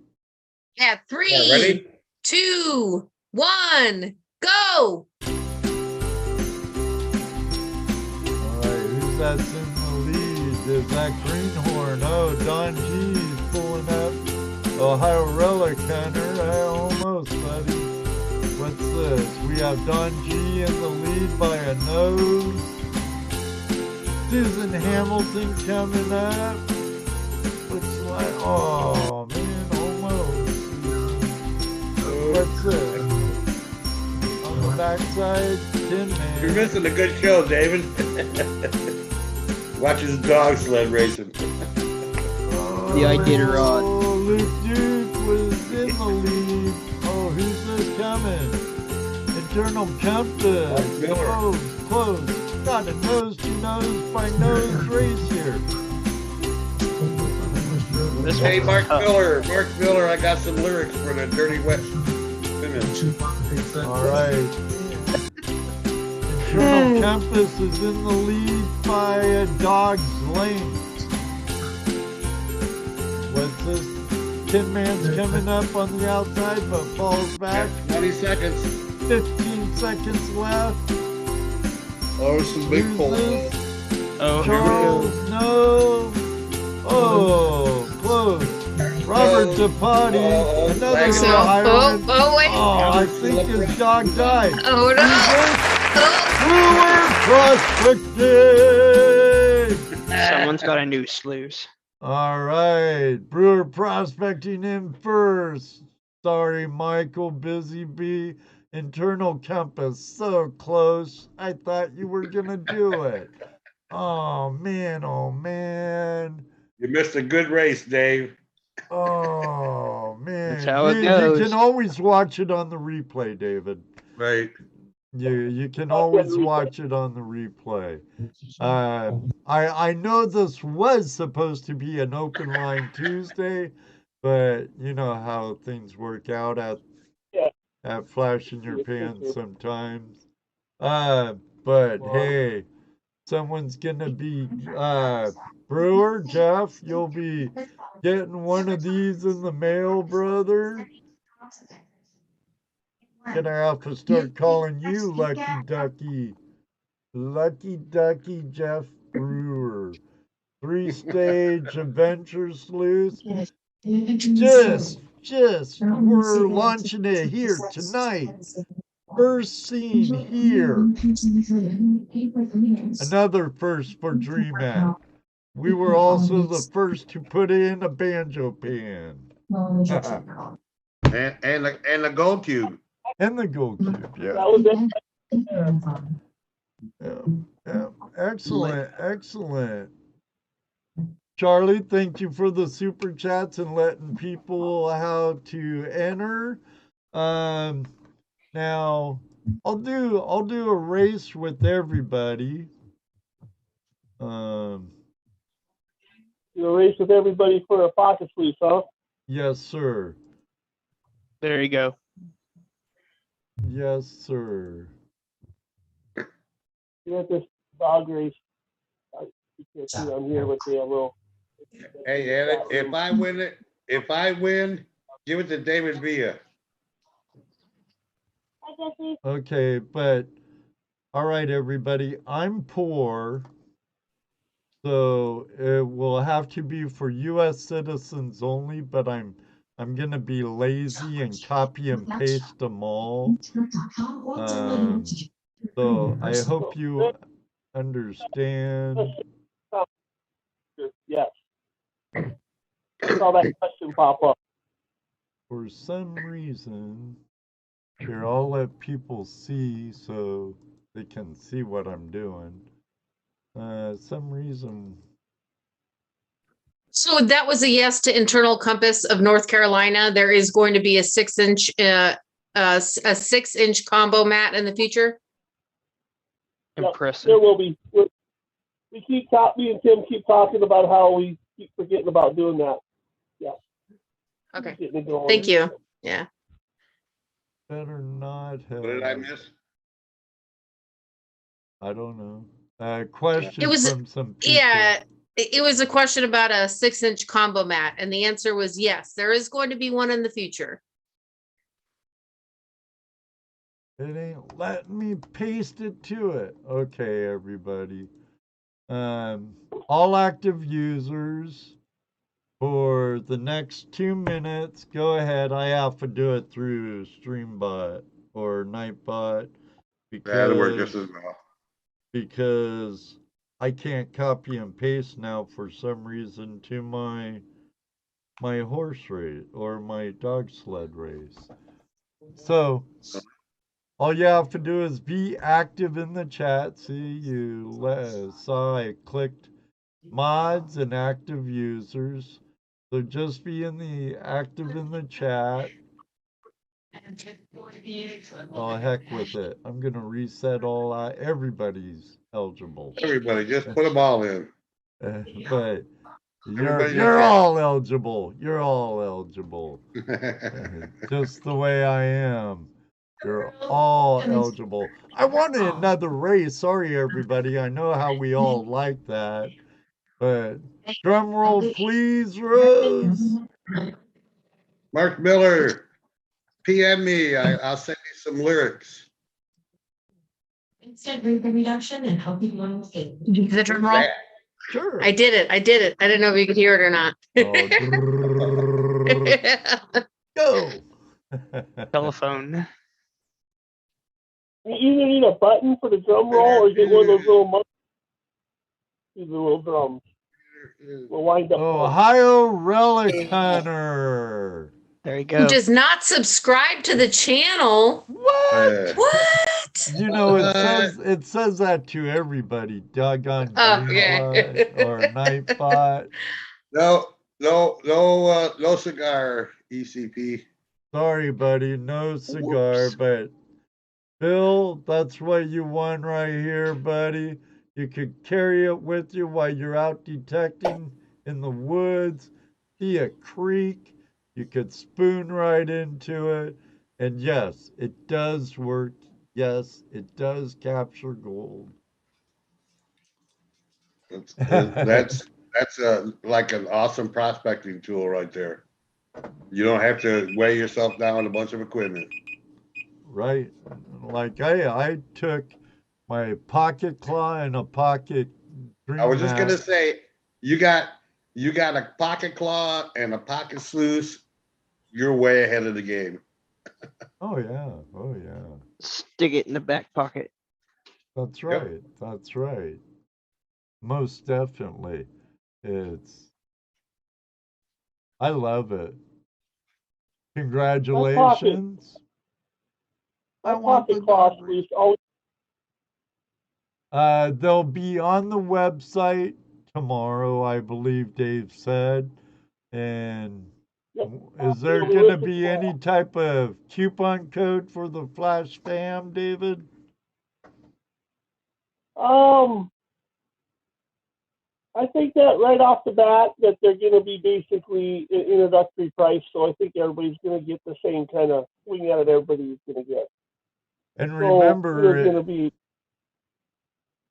Yeah, 3, Yeah, ready? 2, 1, go! Alright, who's that's in the lead? There's that greenhorn. Oh, Don G's pulling up. Ohio Relic Hunter. Almost, buddy. What's this? We have Don G in the lead by a nose. Susan Hamilton coming up. Looks like, oh man, almost. What's this? On the backside, Tin Man. You're missing a good show, David. Watch his dog sled racing. Yeah, I did it, Rod. Oh, Luke Duke was in the lead. Oh, who's this coming? Internal compass. Close. Got a nose to nose by nose race here. Hey, Mark Miller, I got some lyrics for the Dirty Wet Women. All right. Internal compass is in the lead by a dog's length. What's this? Tin Man's coming up on the outside, but falls back. 20 seconds. 15 seconds left. Oh, there's some big pull. Oh, Charles, no. Oh, close. Robert DePotty, another Ohioan. Oh, wait. Oh, I think his dog died. Oh, no. Brewer prospecting. someone's got a new sluice. All right, Brewer prospecting in first. Sorry, Michael, Busy Bee. Internal compass, so close. I thought you were gonna do it. Oh man, oh man. You missed a good race, Dave. Oh That's man. how it You goes. can always watch it on the replay, David. Right. You can always watch it on the replay. I know this was supposed to be an open line Tuesday, but you know how things work out Yeah. at flash in your pants sometimes. But hey, someone's gonna be Brewer, Jeff, you'll be getting one of these in the mail, brother. Gonna have to start calling you Lucky Ducky. Lucky Ducky Jeff Brewer. 3-stage adventure sluice. We're launching it here tonight. First scene here. Another first for DreamHack. We were also the first to put in a banjo pan. And the gold cube. And the gold cube, yeah. That was it. Yeah. Excellent, excellent. Charlie, thank you for the super chats and letting people how to enter. Now I'll do a race with everybody. You race with everybody for a pocket fleece, huh? Yes, sir. There you go. Yes, sir. You're at this dog race. You can't see on here, but they will. Hey, Ed, if I win, give it to David Villa. Okay, but all right, everybody. I'm poor, so it will have to be for U.S. citizens only. But I'm gonna be lazy and copy and paste them all. So I hope you understand. Yes. I saw that question pop up. For some reason, here, I'll let people see so they can see what I'm doing. Some reason. So that was a yes to internal compass of North Carolina. There is going to be a 6-inch, a 6-inch combo mat in the future. Impressive. There will be. Me and Tim keep talking about how we keep forgetting about doing that. Yeah. Okay. Getting it going. Thank you. Yeah. Better not have. What did I miss? I don't know. Question It was, from some people. yeah, it was a question about a 6-inch combo mat, and the answer was yes. There is going to be one in the future. It ain't letting me paste it to it. Okay, everybody. All active users for the next 2 minutes, go ahead. I have to do it through StreamBot or Nightbot That'll work just as well. because I can't copy and paste now for some reason to my horse race or my dog sled race. So all you have to do is be active in the chat. See, you saw I clicked mods and active users. So just be active in the chat. Oh, heck with it. I'm going to reset all everybody's eligible. Everybody, just put them all in. But you're all eligible. You're all eligible. Just the way I am. You're all eligible. I wanted another race. Sorry, everybody. I know how we all like that. But drum roll, please, Rose. Mark Miller, PM me. I'll send you some lyrics. Instant reduction and helping one with it. Did you get the drum roll? Sure. I did it. I didn't know if you could hear it or not. Go. Telephone. You either need a button for the drum roll or get one of those little monkeys. These little drums. we'll wind up. Ohio Relic Hunter. There you Who go. does not subscribe to the channel? What? What? You know, it says that to everybody. Doggone Oh, Greenbot or Nightbot. No cigar, ECP. Sorry, buddy, no cigar, Whoops. but Bill, that's what you won right here, buddy. You could carry it with you while you're out detecting in the woods, see a creek. You could spoon right into it. And yes, it does work. Yes, it does capture gold. That's like an awesome prospecting tool right there. You don't have to weigh yourself down a bunch of equipment. Right. Like I took my pocket claw and a pocket I was just gonna mat. say, you got a pocket claw and a pocket sluice. You're way ahead of the game. Oh yeah. Oh yeah. Stick it in the back pocket. That's Yep. right. That's right. Most definitely. I love it. Congratulations. I want the Pocket claws, dog. please. Always They'll be on the website tomorrow, I believe Dave said. And is there going to be any type of coupon code for the Flash Fam, David? I think that right off the bat that they're going to be basically an introductory price, so I think everybody's going to get the same kind of swing at it. Everybody's going to get. And So remember, we're going to be.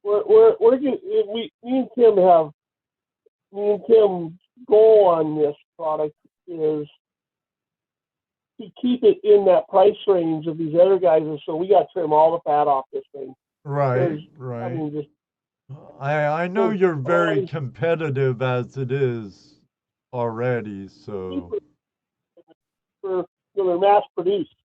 Me and Tim's goal on this product is to keep it in that price range of these other guys, and so we got to trim all the fat off this thing. right. I mean, just I know you're very competitive as it is already, so they're mass produced.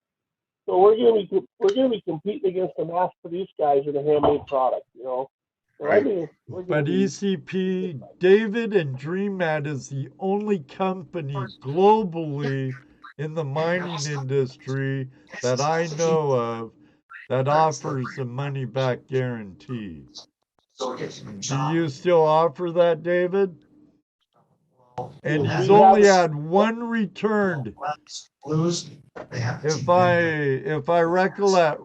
So we're going to be competing against the mass produced guys in a handmade product, you know. So Right. I mean, but ECP, David and DreamMat is the only company globally in the mining industry that I know of that offers a money back guarantee. Do you still offer that, David? And he's only had one returned. If I recollect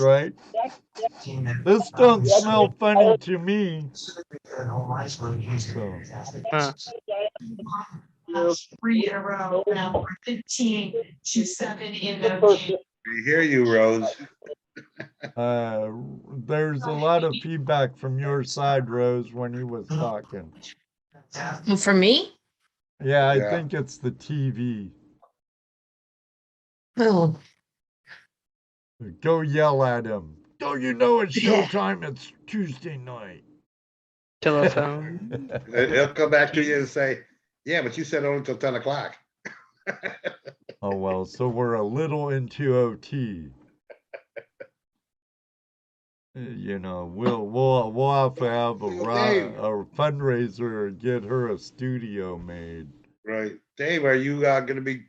right, this don't smell funny to me. So. Three in a row now, 15 to 7 in the We hear you, Rose. There's a lot of feedback from your side, Rose, when he was talking. For me? Yeah, I think it's the TV. Oh. Go yell at him. Don't you know it's showtime? It's Tuesday night. Telephone. He'll come back to you and say, yeah, but you said only until 10 o'clock. Oh, well, so we're a little into OT. You know, we'll have to have a fundraiser and get her a studio made. Right. Dave, are you going to be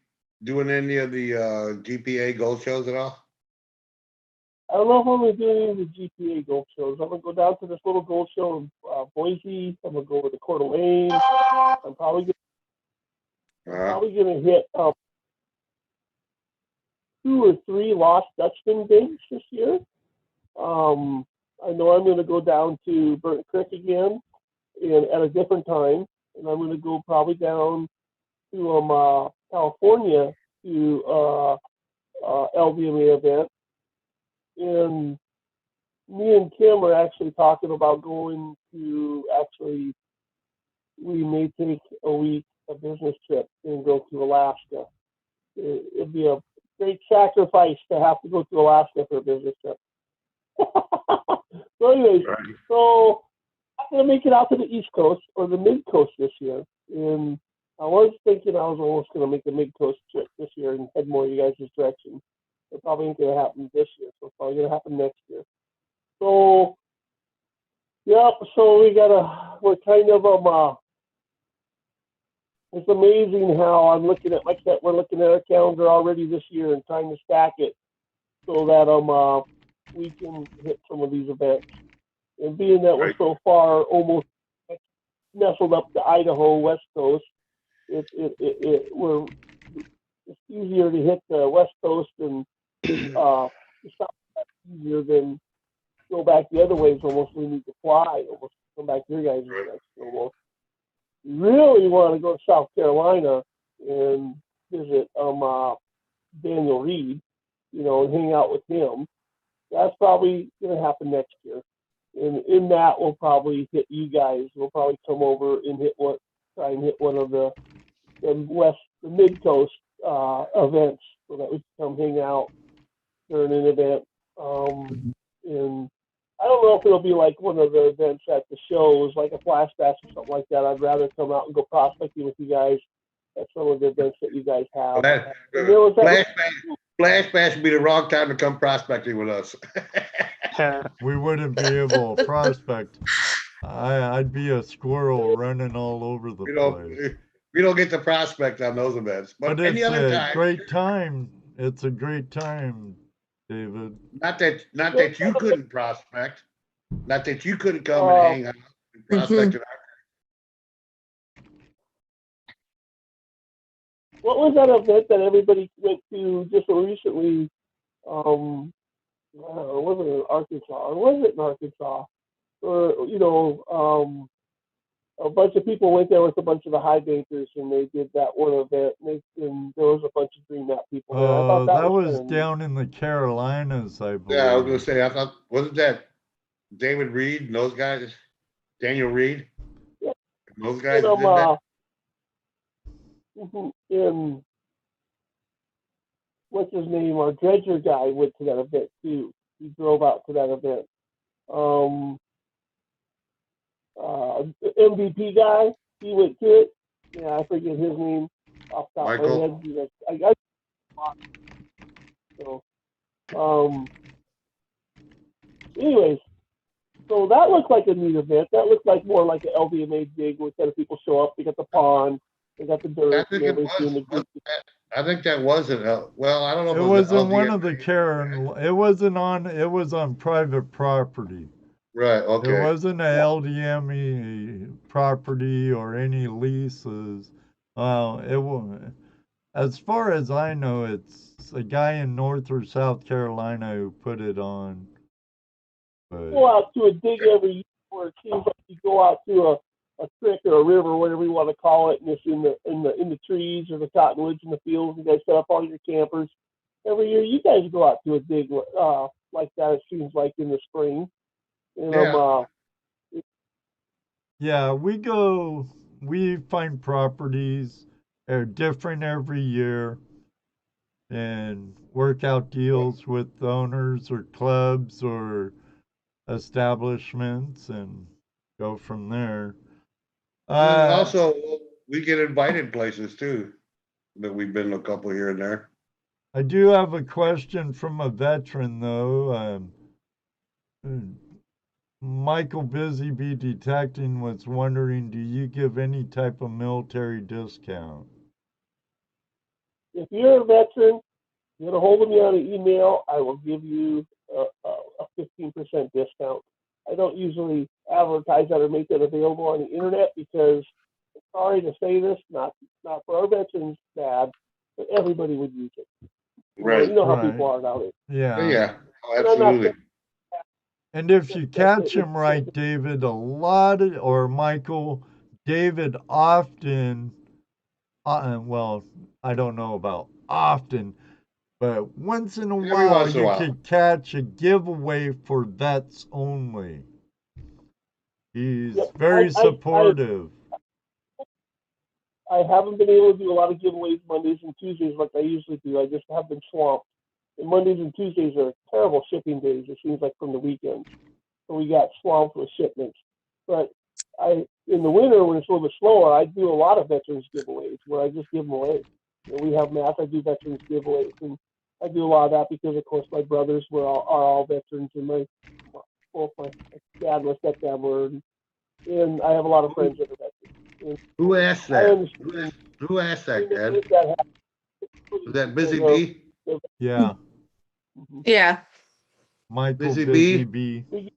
doing any of the GPA gold shows at all? I don't know if I'm going to do any of the GPA gold shows. I'm going to go down to this little gold show in Boise. I'm going to go over to Coeur d'Alene. I'm probably going to hit 2 or 3 Lost Dutchman digs this year. I know I'm going to go down to Burnt Creek again and at a different time. And I'm going to go probably down to California to LVMA event. And me and Kim are actually talking about going to we may take a week, a business trip, and go to Alaska. It'd be a great sacrifice to have to go to Alaska for a business trip. So anyways, so I'm going to make it out to the East Coast or the Mid Coast this year. And I was thinking I was almost going to make a Mid Coast trip this year and head more in you guys' direction. It probably ain't going to happen this year, so it's probably going to happen next year. So, yeah, so we got we're kind of it's amazing how I'm looking at we're looking at our calendar already this year and trying to stack it so that we can hit some of these events. And being that we're so far almost nestled up the Idaho West Coast, it's easier to hit the West Coast and the South easier than go back the other way. It's almost we need to fly, almost come back to your guys' direction almost. You really want to go to South Carolina and visit Daniel Reed, and hang out with him. That's probably going to happen next year. And in that, we'll probably hit you guys. We'll probably come over and try and hit one of the mid coast events so that we can come hang out during an event. And I don't know if it'll be like one of the events at the shows, like a flash bash or something like that. I'd rather come out and go prospecting with you guys at some of the events that you guys have. Flash bash would be the wrong time to come prospecting with us. We wouldn't be able to prospect. I'd be a squirrel running all over the place. We don't get to prospect on those events, but any it's other a time. Great time. It's a great time, David. Not that you couldn't prospect, not that you couldn't come and hang out and prospect. What was that event that everybody went to just recently? Was it in Arkansas? Or was it in Arkansas? Or a bunch of people went there with a bunch of the high bankers, and they did that one event. And there was a bunch of Green Map people there. I thought that was down in the Carolinas, I believe. Yeah, I was gonna say. I thought wasn't that David Reed and those guys, Daniel Reed, yeah. Those guys did that. And what's his name? Our dredger guy went to that event too. He drove out to that event. The MVP guy, he went to it. Yeah, I forget his name off the top of my head. Anyways, so that looked like a neat event. That looked like more like an LVMA dig where instead of people show up, they got the pond, they got the dirt. I think it was. I think that wasn't. Well, I don't know. If it wasn't one of the Karen. It wasn't on. It was on private property. Right. Okay. It wasn't a LDME property or any leases. It was. As far as I know, it's a guy in North or South Carolina who put it on. But go out to a dig every year where it seems like you go out to a creek or a river, whatever you want to call it, and it's in the trees or the cottonwoods in the fields. You guys set up all your campers. Every year, you guys go out to a dig like that. It seems like in the spring. Yeah, we go. We find properties. They're different every year, and work out deals with owners or clubs or establishments and go from there. Also, we get invited places too that we've been to a couple here and there. I do have a question from a veteran though. Michael Busy Detecting was wondering, do you give any type of military discount? If you're a veteran, get a hold of me on an email. I will give you a 15% discount. I don't usually advertise that or make that available on the internet because, sorry to say this, not for our veterans, bad, but everybody would use it. Right. You know how people are nowadays. Yeah. Yeah. Oh, absolutely. And if you catch him right, David, Michael, David often, well, I don't know about often, but once in a while you could catch a giveaway for vets only. He's very supportive. I haven't been able to do a lot of giveaways Mondays and Tuesdays like I usually do. I just have been swamped. And Mondays and Tuesdays are terrible shipping days, it seems like, from the weekends. So we got swamped with shipments. But in the winter, when it's a little bit slower, I do a lot of veterans giveaways where I just give them away. We have math, I do veterans giveaways. And I do a lot of that because, of course, my brothers are all veterans, and both my dad and my stepdad were. and I have a lot of friends that are veterans. Who asked I that? understand. Who asked that, When Ed? that happens, Was that Busy they're- Bee? Yeah, Yeah. Michael Busy Busy Bee? Bee.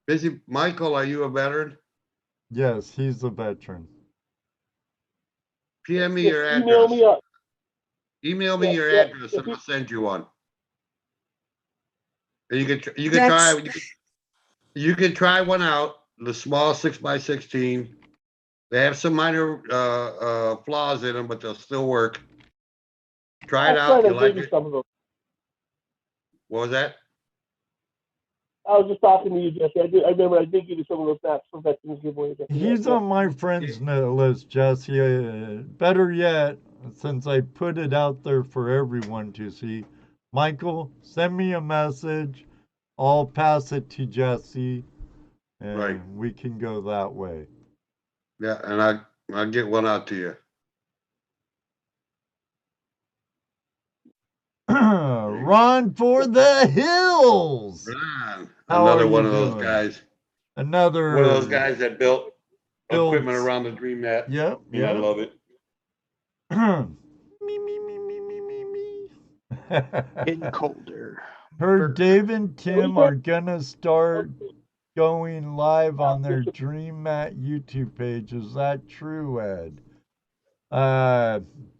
Busy Michael, are you a veteran? Yes, he's a veteran. PM me Just your email address. me up. Email me Yeah, your yeah, address if and you- I'll send you one. And you can That's- try you can try one out, the small 6x16. They have some minor flaws in them, but they'll still work. Try it Last out. night You I like gave you it? some of those. What was that? I was just talking to you, Jesse. I remember I did give you some of those maps for veterans giveaways. He's on my friends list, Jesse. Better yet, since I put it out there for everyone to see, Michael, send me a message. I'll pass it to Jesse, and Right. we can go that way. Yeah, and I'll get one out to you. Run for the hills. Ron, How another are one you of those doing? guys. Another One of those guys that built equipment builds- around the Dream Mat. Yep, And I yep. love it. me. Getting colder. Heard Dave and Tim What are gonna start going live on their Dream Mat YouTube page. Is that true, Ed?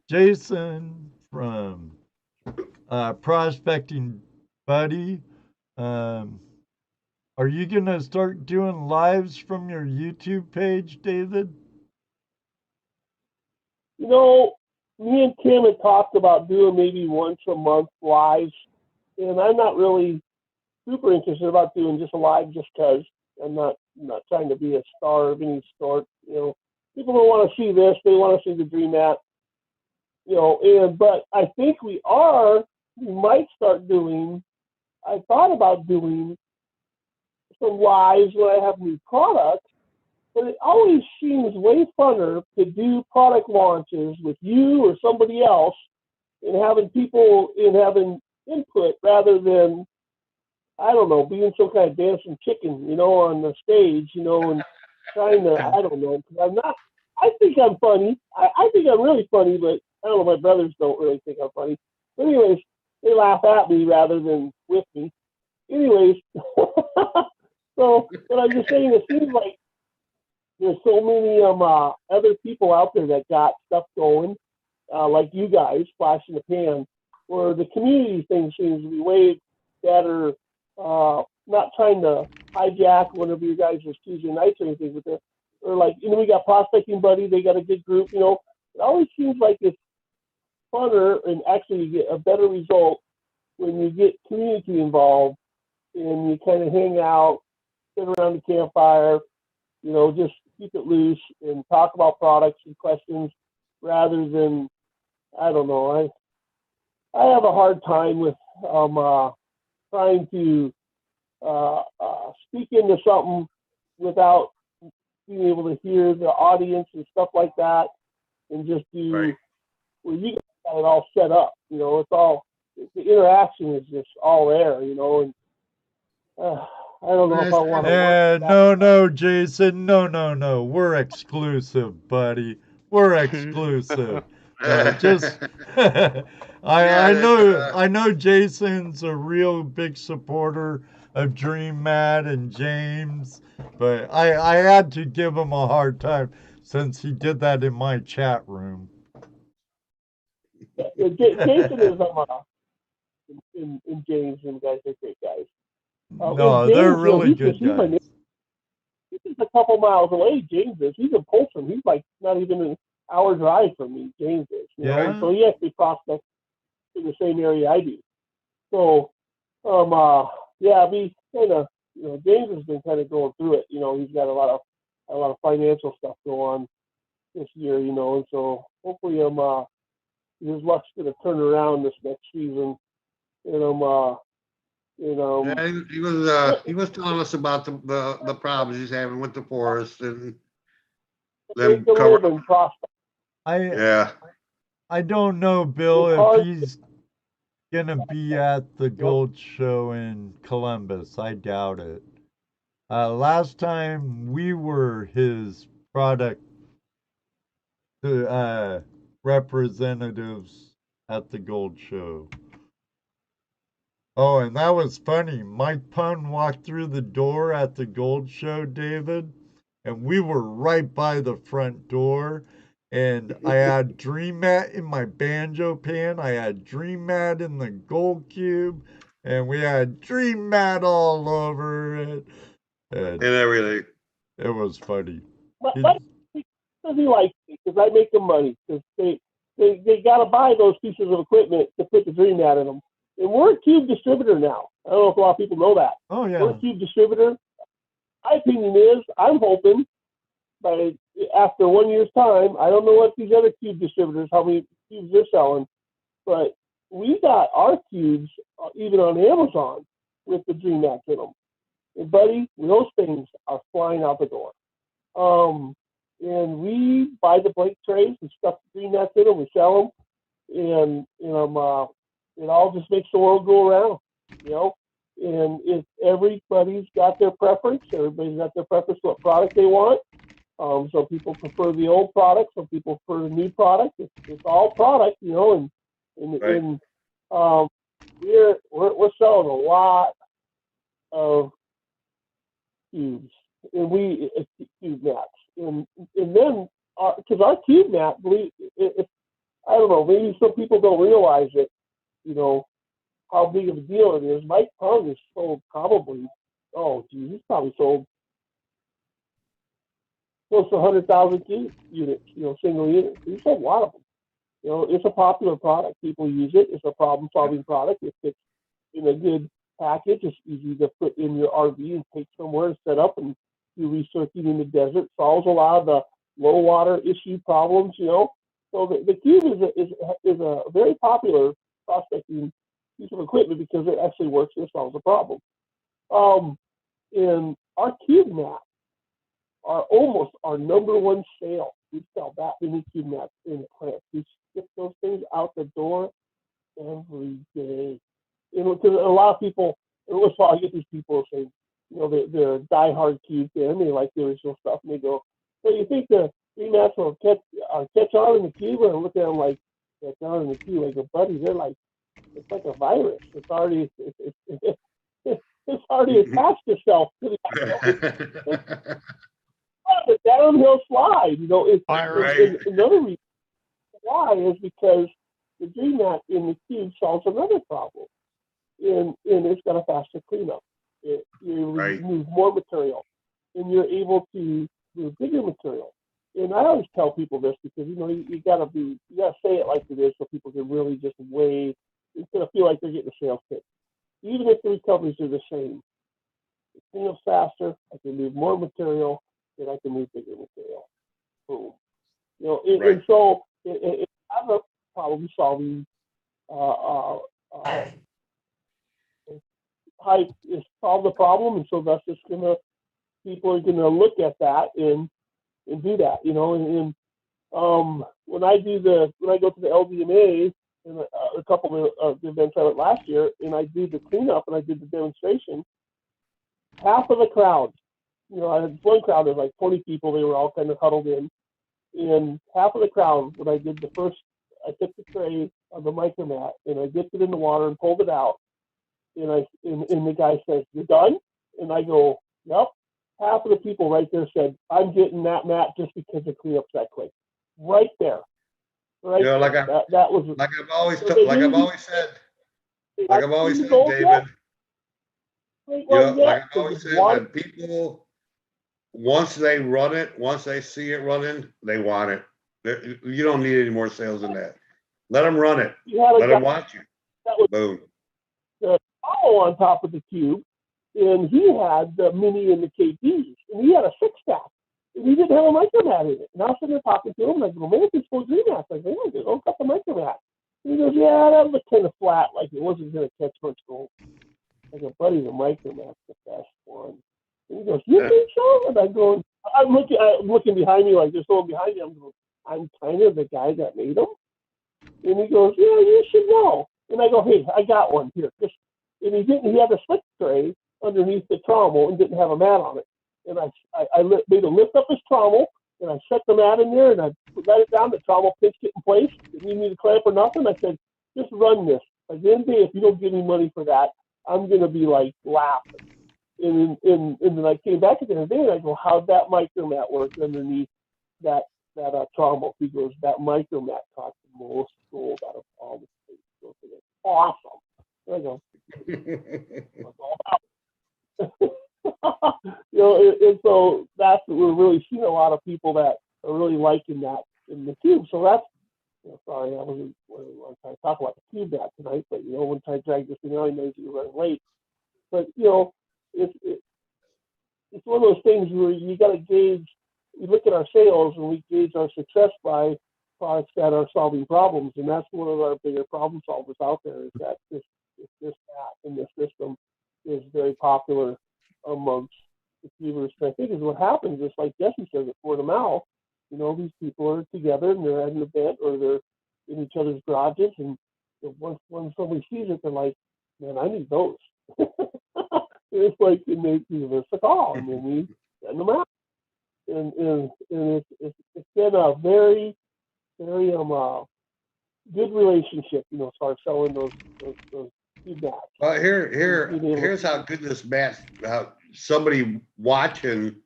Jason from Prospecting Buddy, are you gonna start doing lives from your YouTube page, David? You know, me and Tim had talked about doing maybe once a month lives, and I'm not really super interested about doing just a live just because I'm not trying to be a star of any sort. You know, people don't want to see this; they want to see the Dream Mat. You know, but I think we might start doing. I thought about doing some lives when I have new products, but it always seems way funner to do product launches with you or somebody else and having people and having input rather than, I don't know, being some kind of dancing chicken, you know, on the stage, you know, and trying to, I don't know, because I'm not, I think I'm funny. I think I'm really funny, but I don't know, my brothers don't really think I'm funny. But anyways, they laugh at me rather than with me. Anyways, so, but I'm just saying, it seems like there's so many other people out there that got stuff going, like you guys, flash in the pan, where the community thing seems to be way better. Not trying to hijack one of your guys' Tuesday nights or anything with it, or like, you know, we got Prospecting Buddy, they got a good group, you know. It always seems like it's funner and actually you get a better result when you get community involved and you kind of hang out, sit around the campfire, you know, just keep it loose and talk about products and questions rather than, I don't know, I have a hard time with trying to speak into something without being able to hear the audience and stuff like that, and just do Right. well. You got it all set up, you know. It's all the interaction is just all there, you know. And I don't know if I want to. No, Jason, no. We're exclusive, buddy. We're exclusive. Just I know Jason's a real big supporter of Dream Mat and James, but I had to give him a hard time since he did that in my chat room. Jason is in James, and guys are great guys. No, James, they're really you know, good guys. He's just a couple miles away. James is. He's in Polson. He's like not even an hour drive from me. James is. You know? Yeah. So he actually prospects in the same area I do. So, yeah, we kind of, you know, James has been kind of going through it. You know, he's got a lot of financial stuff going on this year. You know, and so hopefully, his luck's going to turn around this next season. And Yeah, he was telling us about the problems he's having with the forest and them to live in Prospect. I don't know, Bill, It's hard. if he's gonna be at the Gold Show in Columbus. I doubt it. Last time we were his product representatives at the Gold Show. Oh, and that was funny. Mike Pun walked through the door at the Gold Show, David, and we were right by the front door. And I had Dream Mat in my banjo pan. I had Dream Mat in the Gold Cube, and we had Dream Mat all over it. And everything. It was funny. But does he like me? Because I make them money. Because they got to buy those pieces of equipment to put the Dream Mat in them. And we're a Cube distributor now. I don't know if a lot of people know that. Oh, yeah. We're a Cube distributor. My opinion is, I'm hoping by after 1 year's time, I don't know what these other Cube distributors, how many cubes they're selling, but we got our cubes even on Amazon with the Dream Mats in them. And buddy, those things are flying out the door. And we buy the blank trays and stuff the Dream Mats in them, we sell them, and it all just makes the world go around, you know. And if everybody's got their preference, everybody's got their preference what product they want. Some people prefer the old product, some people prefer the new product. It's all product, you know, and we're selling a lot of cubes, and cube mats, and then because our cube mat, I don't know, maybe some people don't realize it, you know, how big of a deal it is. Mike Pung has sold probably, he's probably sold close to 100,000 units, you know, single units. He's sold a lot of them. You know, it's a popular product. People use it. It's a problem-solving product. It fits in a good package. It's easy to put in your RV and take somewhere and set up and do recircuit in the desert. Solves a lot of the low water issue problems, you know. So the Cube is a very popular prospecting piece of equipment because it actually works and solves a problem. And our Cube mats are almost our number one sale. We sell that many Cube mats in the plant. We ship those things out the door every day. You know, because a lot of people, I get these people saying, you know, they're a diehard Cube fan. They like the original stuff, and they go, "Well, you think the Dream Mats will catch on in the Cube?" And I look at them like, "Catch on in the Cube?" Like, buddy, they're like, it's like a virus. It's already it's already attached itself to the downhill slide. You know, it's another reason why is because the Dream Mat in the Cube solves another problem, and it's got a faster cleanup. You remove more material, and you're able to move bigger material. And I always tell people this because, you know, you gotta say it like it is so people can really just weigh, instead of feel like they're getting a sales pitch. Even if the recoveries are the same, it cleans faster, I can move more material, and I can move bigger material. Boom. You know, and so it has a problem solving type is solve the problem, and so that's just people are gonna look at that and do that, you know. And when I go to the LDMA and a couple of the events I went last year, and I did the cleanup and I did the demonstration, half of the crowd, you know, I had one crowd of like 20 people, they were all kind of huddled in, and half of the crowd, when I did I took the tray on the micromat and I dipped it in the water and pulled it out, and the guy says, "You're done?" And I go, "Yep." Half of the people right there said, "I'm getting that mat just because the cleanup's that quick." Right there. Right. You know, that was like I've always said, David. You know, like I've always said, that people, once they see it running, they want it. You don't need any more sales than that. Let them run it. Let them watch you. Boom. The follow on top of the Cube, and he had the Mini and the KPs, and he had a 6-stack, and he didn't have a micromat in it. And I was sitting there talking to him, and I go, "Man, it's full Dream Mats." I go, "Yeah, don't cut the micromat." And he goes, "Yeah, that was kind of flat, like it wasn't going to catch much gold." I go, "Buddy, the micromat's the best one." And he goes, "You think so?" And I go, I'm looking behind me, like there's someone behind me. I'm going, "I'm kind of the guy that made them." And he goes, "Yeah, you should know." And I go, "Hey, I got one here." And he had a slick tray underneath the trommel and didn't have a mat on it. And made him lift up his trommel, and I set the mat in there, and I let it down. The trommel pinched it in place. Didn't need me to clamp or nothing. I said, just run this. At the end of the day, if you don't give me money for that, I'm gonna be like laughing. And then I came back at the end of the day, and I go, how'd that micromat work underneath that trommel? He goes, that micromat cost the most gold out of all the space. So it's awesome. There I go. That's all about. And so that's what we're really seeing, a lot of people that are really liking that in the cube. So that's, sorry, I wasn't trying to talk about the cube that tonight, but once I drag this thing out, I know you're running late. But it's one of those things where you got to gauge. We look at our sales and we gauge our success by products that are solving problems, and that's one of our bigger problem solvers out there. Is that this app and this system is very popular amongst the cubers. And I think is what happens. Just like Jesse says, it's word of mouth. These people are together and they're at an event or they're in each other's garages, and once somebody sees it, they're like, "Man, I need those." It's like, and they give us a call, and then we send them out. And it's been a very, very good relationship, as far as selling those feedbacks. Well, here's how good this mat. How somebody watching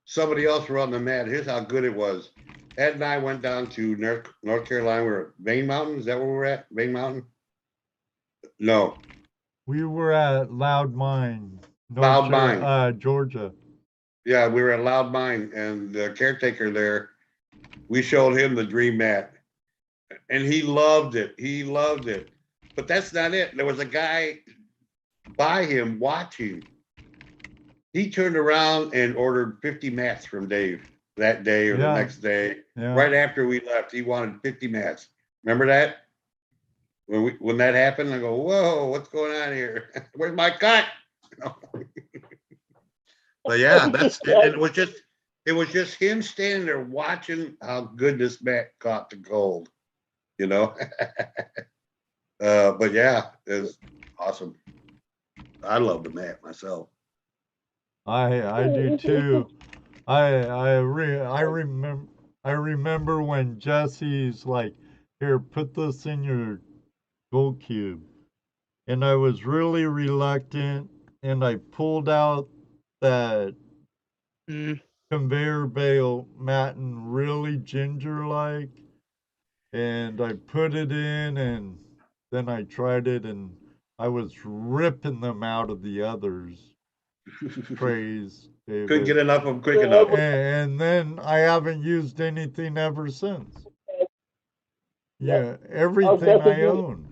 somebody else run the mat. Here's how good it was. Ed and I went down to North Carolina. We're at Vane Mountain. Is that where we're at? Vane Mountain? No. We were at Loud Mine, Georgia. Yeah, we were at Loud Mine, and the caretaker there, we showed him the dream mat, and he loved it. He loved it. But that's not it. There was a guy by him watching. He turned around and ordered 50 mats from Dave that day or the next day. Yeah. Right after we left, he wanted 50 mats. Remember that? When that happened, I go, whoa, what's going on here? Where's my cut? But yeah, it was just him standing there watching how good this mat caught the gold, but yeah, it was awesome. I love the mat myself. I do too. I remember when Jesse's like, here, put this in your gold cube, and I was really reluctant, and I pulled out that conveyor belt matting really ginger like, and I put it in, and then I tried it, and I was ripping them out of the others. Praise David. Couldn't get enough of them quick enough. And then I haven't used anything ever since. Yeah, everything I own.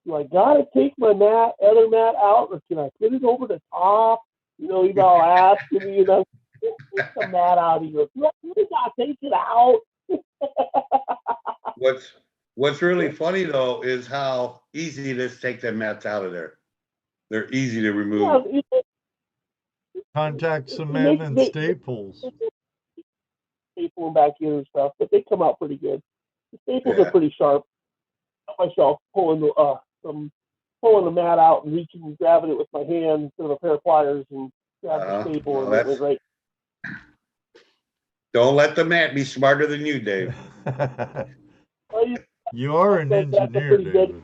Do I gotta take my other mat out, or can I put it over the top? He's all asking me, take the mat out. He goes, you gotta take it out. What's really funny though is how easy it is to take them mats out of there. They're easy to remove. Yeah, contact cement and staples. Staple them back in and stuff, but they come out pretty good. The staples are pretty sharp. I myself pulling the mat out and reaching and grabbing it with my hand instead of a pair of pliers and grab the staple, and it was right. Don't let the mat be smarter than you, Dave. Well, you are an engineer, David.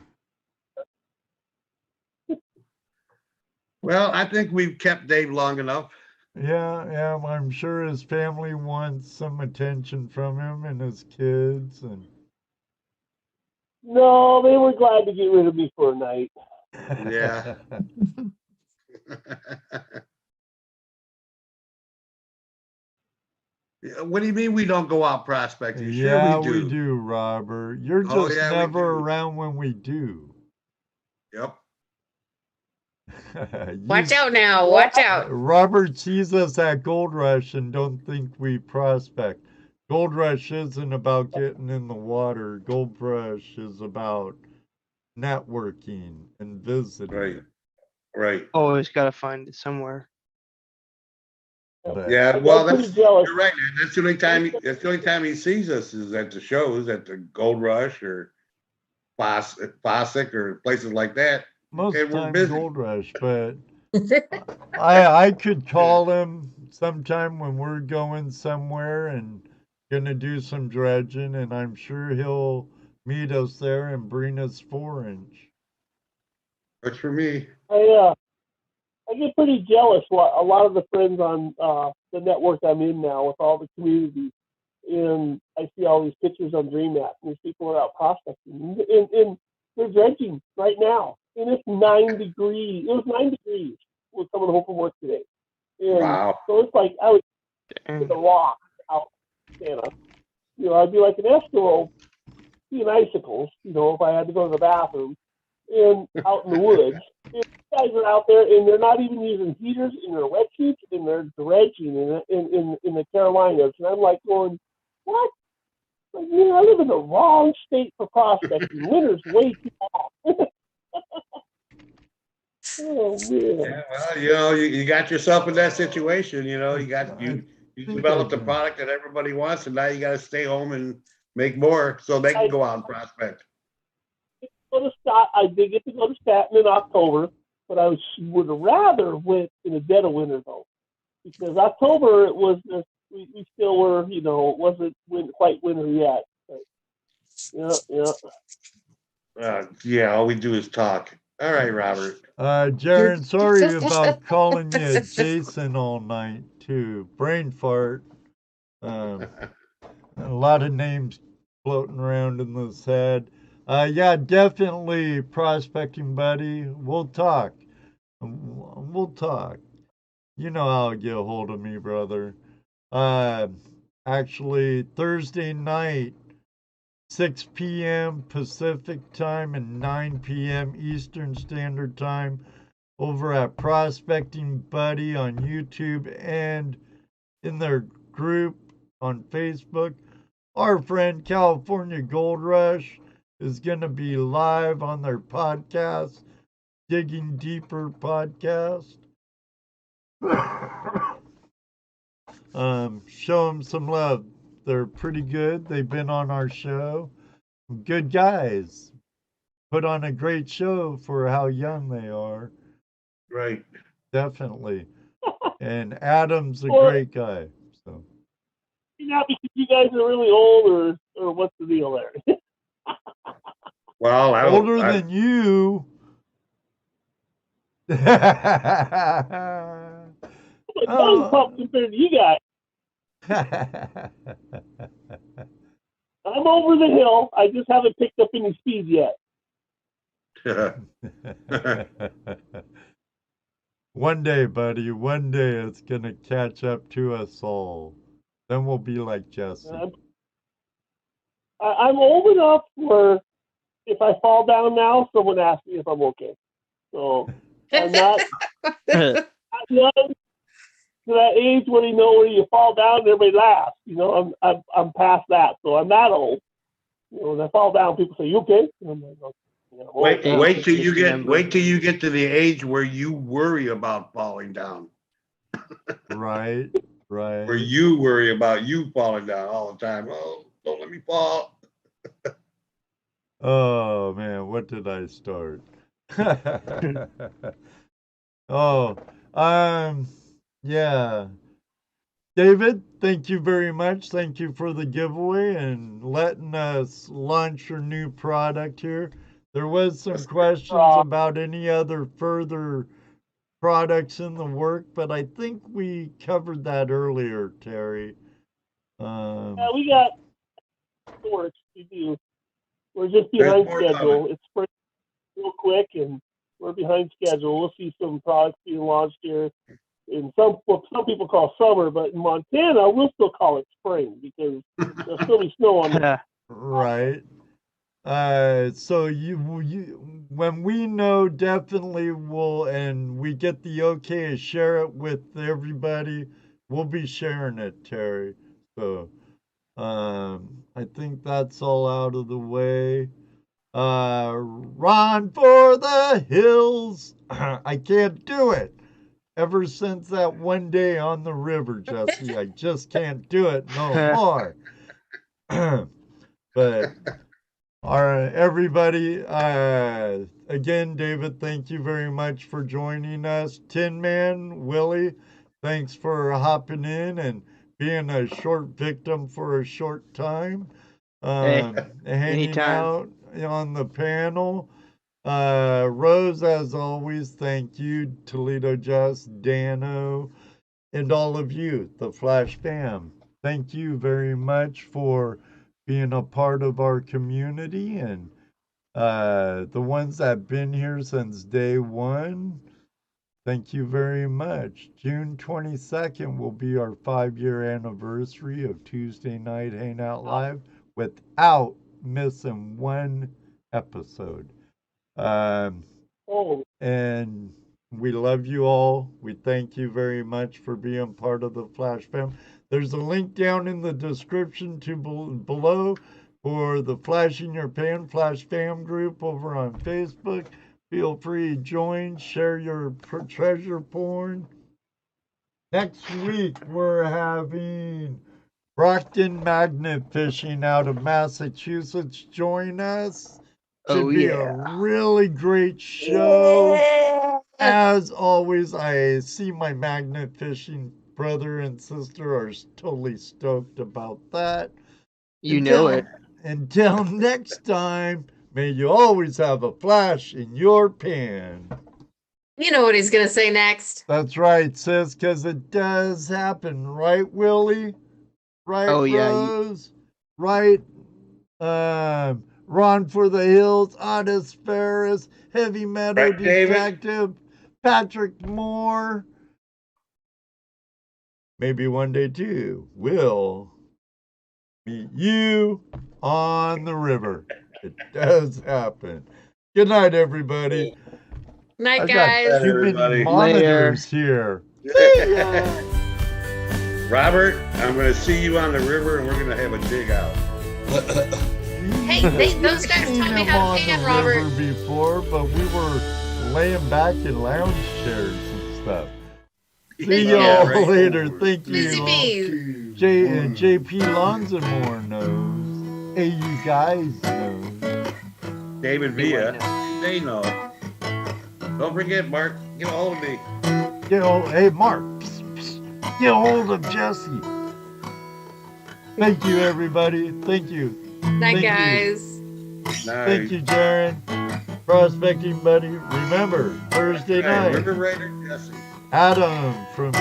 Well, I think we've kept Dave long enough. Yeah, I'm sure his family wants some attention from him and his kids. And no, they were glad to get rid of me for a night. Yeah. What do you mean we don't go out prospecting? Sure, yeah, we do, Robert. You're just never around when we do. Yep. Watch out now. Watch out. Robert sees us at Gold Rush and don't think we prospect. Gold Rush isn't about getting in the water. Gold Rush is about networking and visiting. Right. Always got to find it somewhere. Yeah, well, you're right. That's the only time he sees us is at the shows, at the Gold Rush or Fossick or places like that. most And we're time busy. Gold Rush, but I could call him sometime when we're going somewhere and gonna do some dredging, and I'm sure he'll meet us there and bring us 4-inch. Works for me. I get pretty jealous. A lot of the friends on the network I'm in now with all the communities, and I see all these pictures on DreamMap, and these people are out prospecting, and they're dredging right now, and it's 9 degrees. It was 9 degrees with coming home from work today, and Wow. so it's like I was with the rock out, Santa. I'd be like an Eskimo seeing icicles, if I had to go to the bathroom, and out in the woods. And guys are out there, and they're not even using heaters in their wetsuits, and they're dredging in the Carolinas. And I'm like going, what? Like, I live in the wrong state for prospecting. Winter's way too hot. Oh man. Yeah, well, you got yourself in that situation. You developed a product that everybody wants, and now you got to stay home and make more so they can go out and prospect. I did get to go to Staten in October, but I would have rather went in the dead of winter though, because October it was just, we still were, it wasn't quite winter yet. But, Yeah, all we do is talk. All right, Robert. Jaron, sorry about calling you Jason all night too. Brain fart. A lot of names floating around in this head. Yeah, definitely prospecting, buddy. We'll talk. We'll talk. You know how to get a hold of me, brother. Actually, Thursday night, 6 p.m. Pacific time and 9 p.m. Eastern Standard Time over at Prospecting Buddy on YouTube and in their group on Facebook. Our friend California Gold Rush is going to be live on their podcast, Digging Deeper podcast. Show them some love. They're pretty good. They've been on our show. Good guys. Put on a great show for how young they are. Right. Definitely. And Adam's a great guy. So. Because you guys are really old, or what's the deal there? Well, older than you. Pump compared to you guys. I'm over the hill. I just haven't picked up any speed yet. One day, buddy. One day it's gonna catch up to us all. Then we'll be like Jesse. I'm old enough where if I fall down now, someone asks me if I'm okay. So I'm not to that age where where you fall down and everybody laughs. I'm past that, so I'm not old. When I fall down, people say, "You okay?" And I'm like, okay. Wait till you get to the age where you worry about falling down. Right. Where you worry about you falling down all the time. Oh, don't let me fall. Oh man, what did I start? Oh, yeah. David, thank you very much. Thank you for the giveaway and letting us launch your new product here. There was some questions about any other further products in the work, but I think we covered that earlier, Terry. Yeah, we got works. We do. We're just behind schedule. It's spring real quick, and we're behind schedule. We'll see some products being launched here in some people call summer, but in Montana we'll still call it spring because there'll still be snow on it. Right. So you when we know, definitely will, and we get the okay to share it with everybody, we'll be sharing it, Terry. So I think that's all out of the way. Run for the hills. I can't do it. Ever since that one day on the river, Jesse, I just can't do it no more. But All right, everybody. Again, David, thank you very much for joining us. Tin Man, Willie, thanks for hopping in and being a short victim for a short time. Hey, Hanging anytime. out on the panel. Rose, as always, thank you. ToledoJess, Dano, and all of you, the Flash fam. Thank you very much for being a part of our community, and the ones that have been here since day one. Thank you very much. June 22nd will be our 5-year anniversary of Tuesday Night Hangout Live without missing one episode. Oh, And we love you all. We thank you very much for being part of the Flash Fam. There's a link down in the description to below for the Flash in Your Pan Flash Fam group over on Facebook. Feel free to join, share your treasure porn. Next week, we're having Brockton Magnet Fishing out of Massachusetts join us. Should Oh, be yeah. a really great show. As always, I see my magnet fishing brother and sister are totally stoked about that. You know it. Until next time, may you always have a flash in your pan. You know what he's gonna say next. That's right, sis, because it does happen, right, Willie? Right, Oh, yeah, Rose? Right, Ron for the Hills, Otis Ferris, Heavy Metal Right, David? Detective, Patrick Moore. Maybe one day too, we'll meet you on the river. It does happen. Good night, everybody. Night, I got guys. too many Everybody. monitors here. See ya. Robert, I'm going to see you on the river and we're going to have a dig out. Hey, those guys Seen taught me him how on to pan, the Robert. river before, but we were laying back in lounge chairs and stuff. See Yeah, y'all right. later. Thank Busy you. bees. JP Lonzamore knows. Hey, you guys know. David They Villa, wouldn't know. they know. Don't forget, Mark, get a hold of me. Hey, Mark. Get a hold of Jesse. Thank you, everybody. Thank you. Night, Thank you. guys. Thank you, Jaron. Prospecting buddy. Remember, Thursday night. River Raider Jesse. Adam from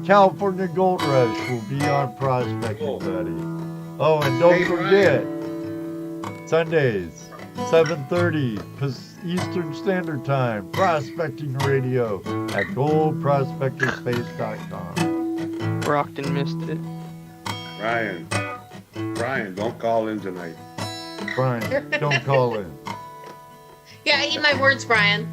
California Gold Rush will be on Prospecting Cool. Buddy. Oh, and don't Hey, forget, Sundays, 7:30 Eastern Standard Time, Prospecting Radio at goldprospectorspace.com. Brockton missed it. Brian, don't call in tonight. Brian, don't call in. Yeah, eat my words, Brian.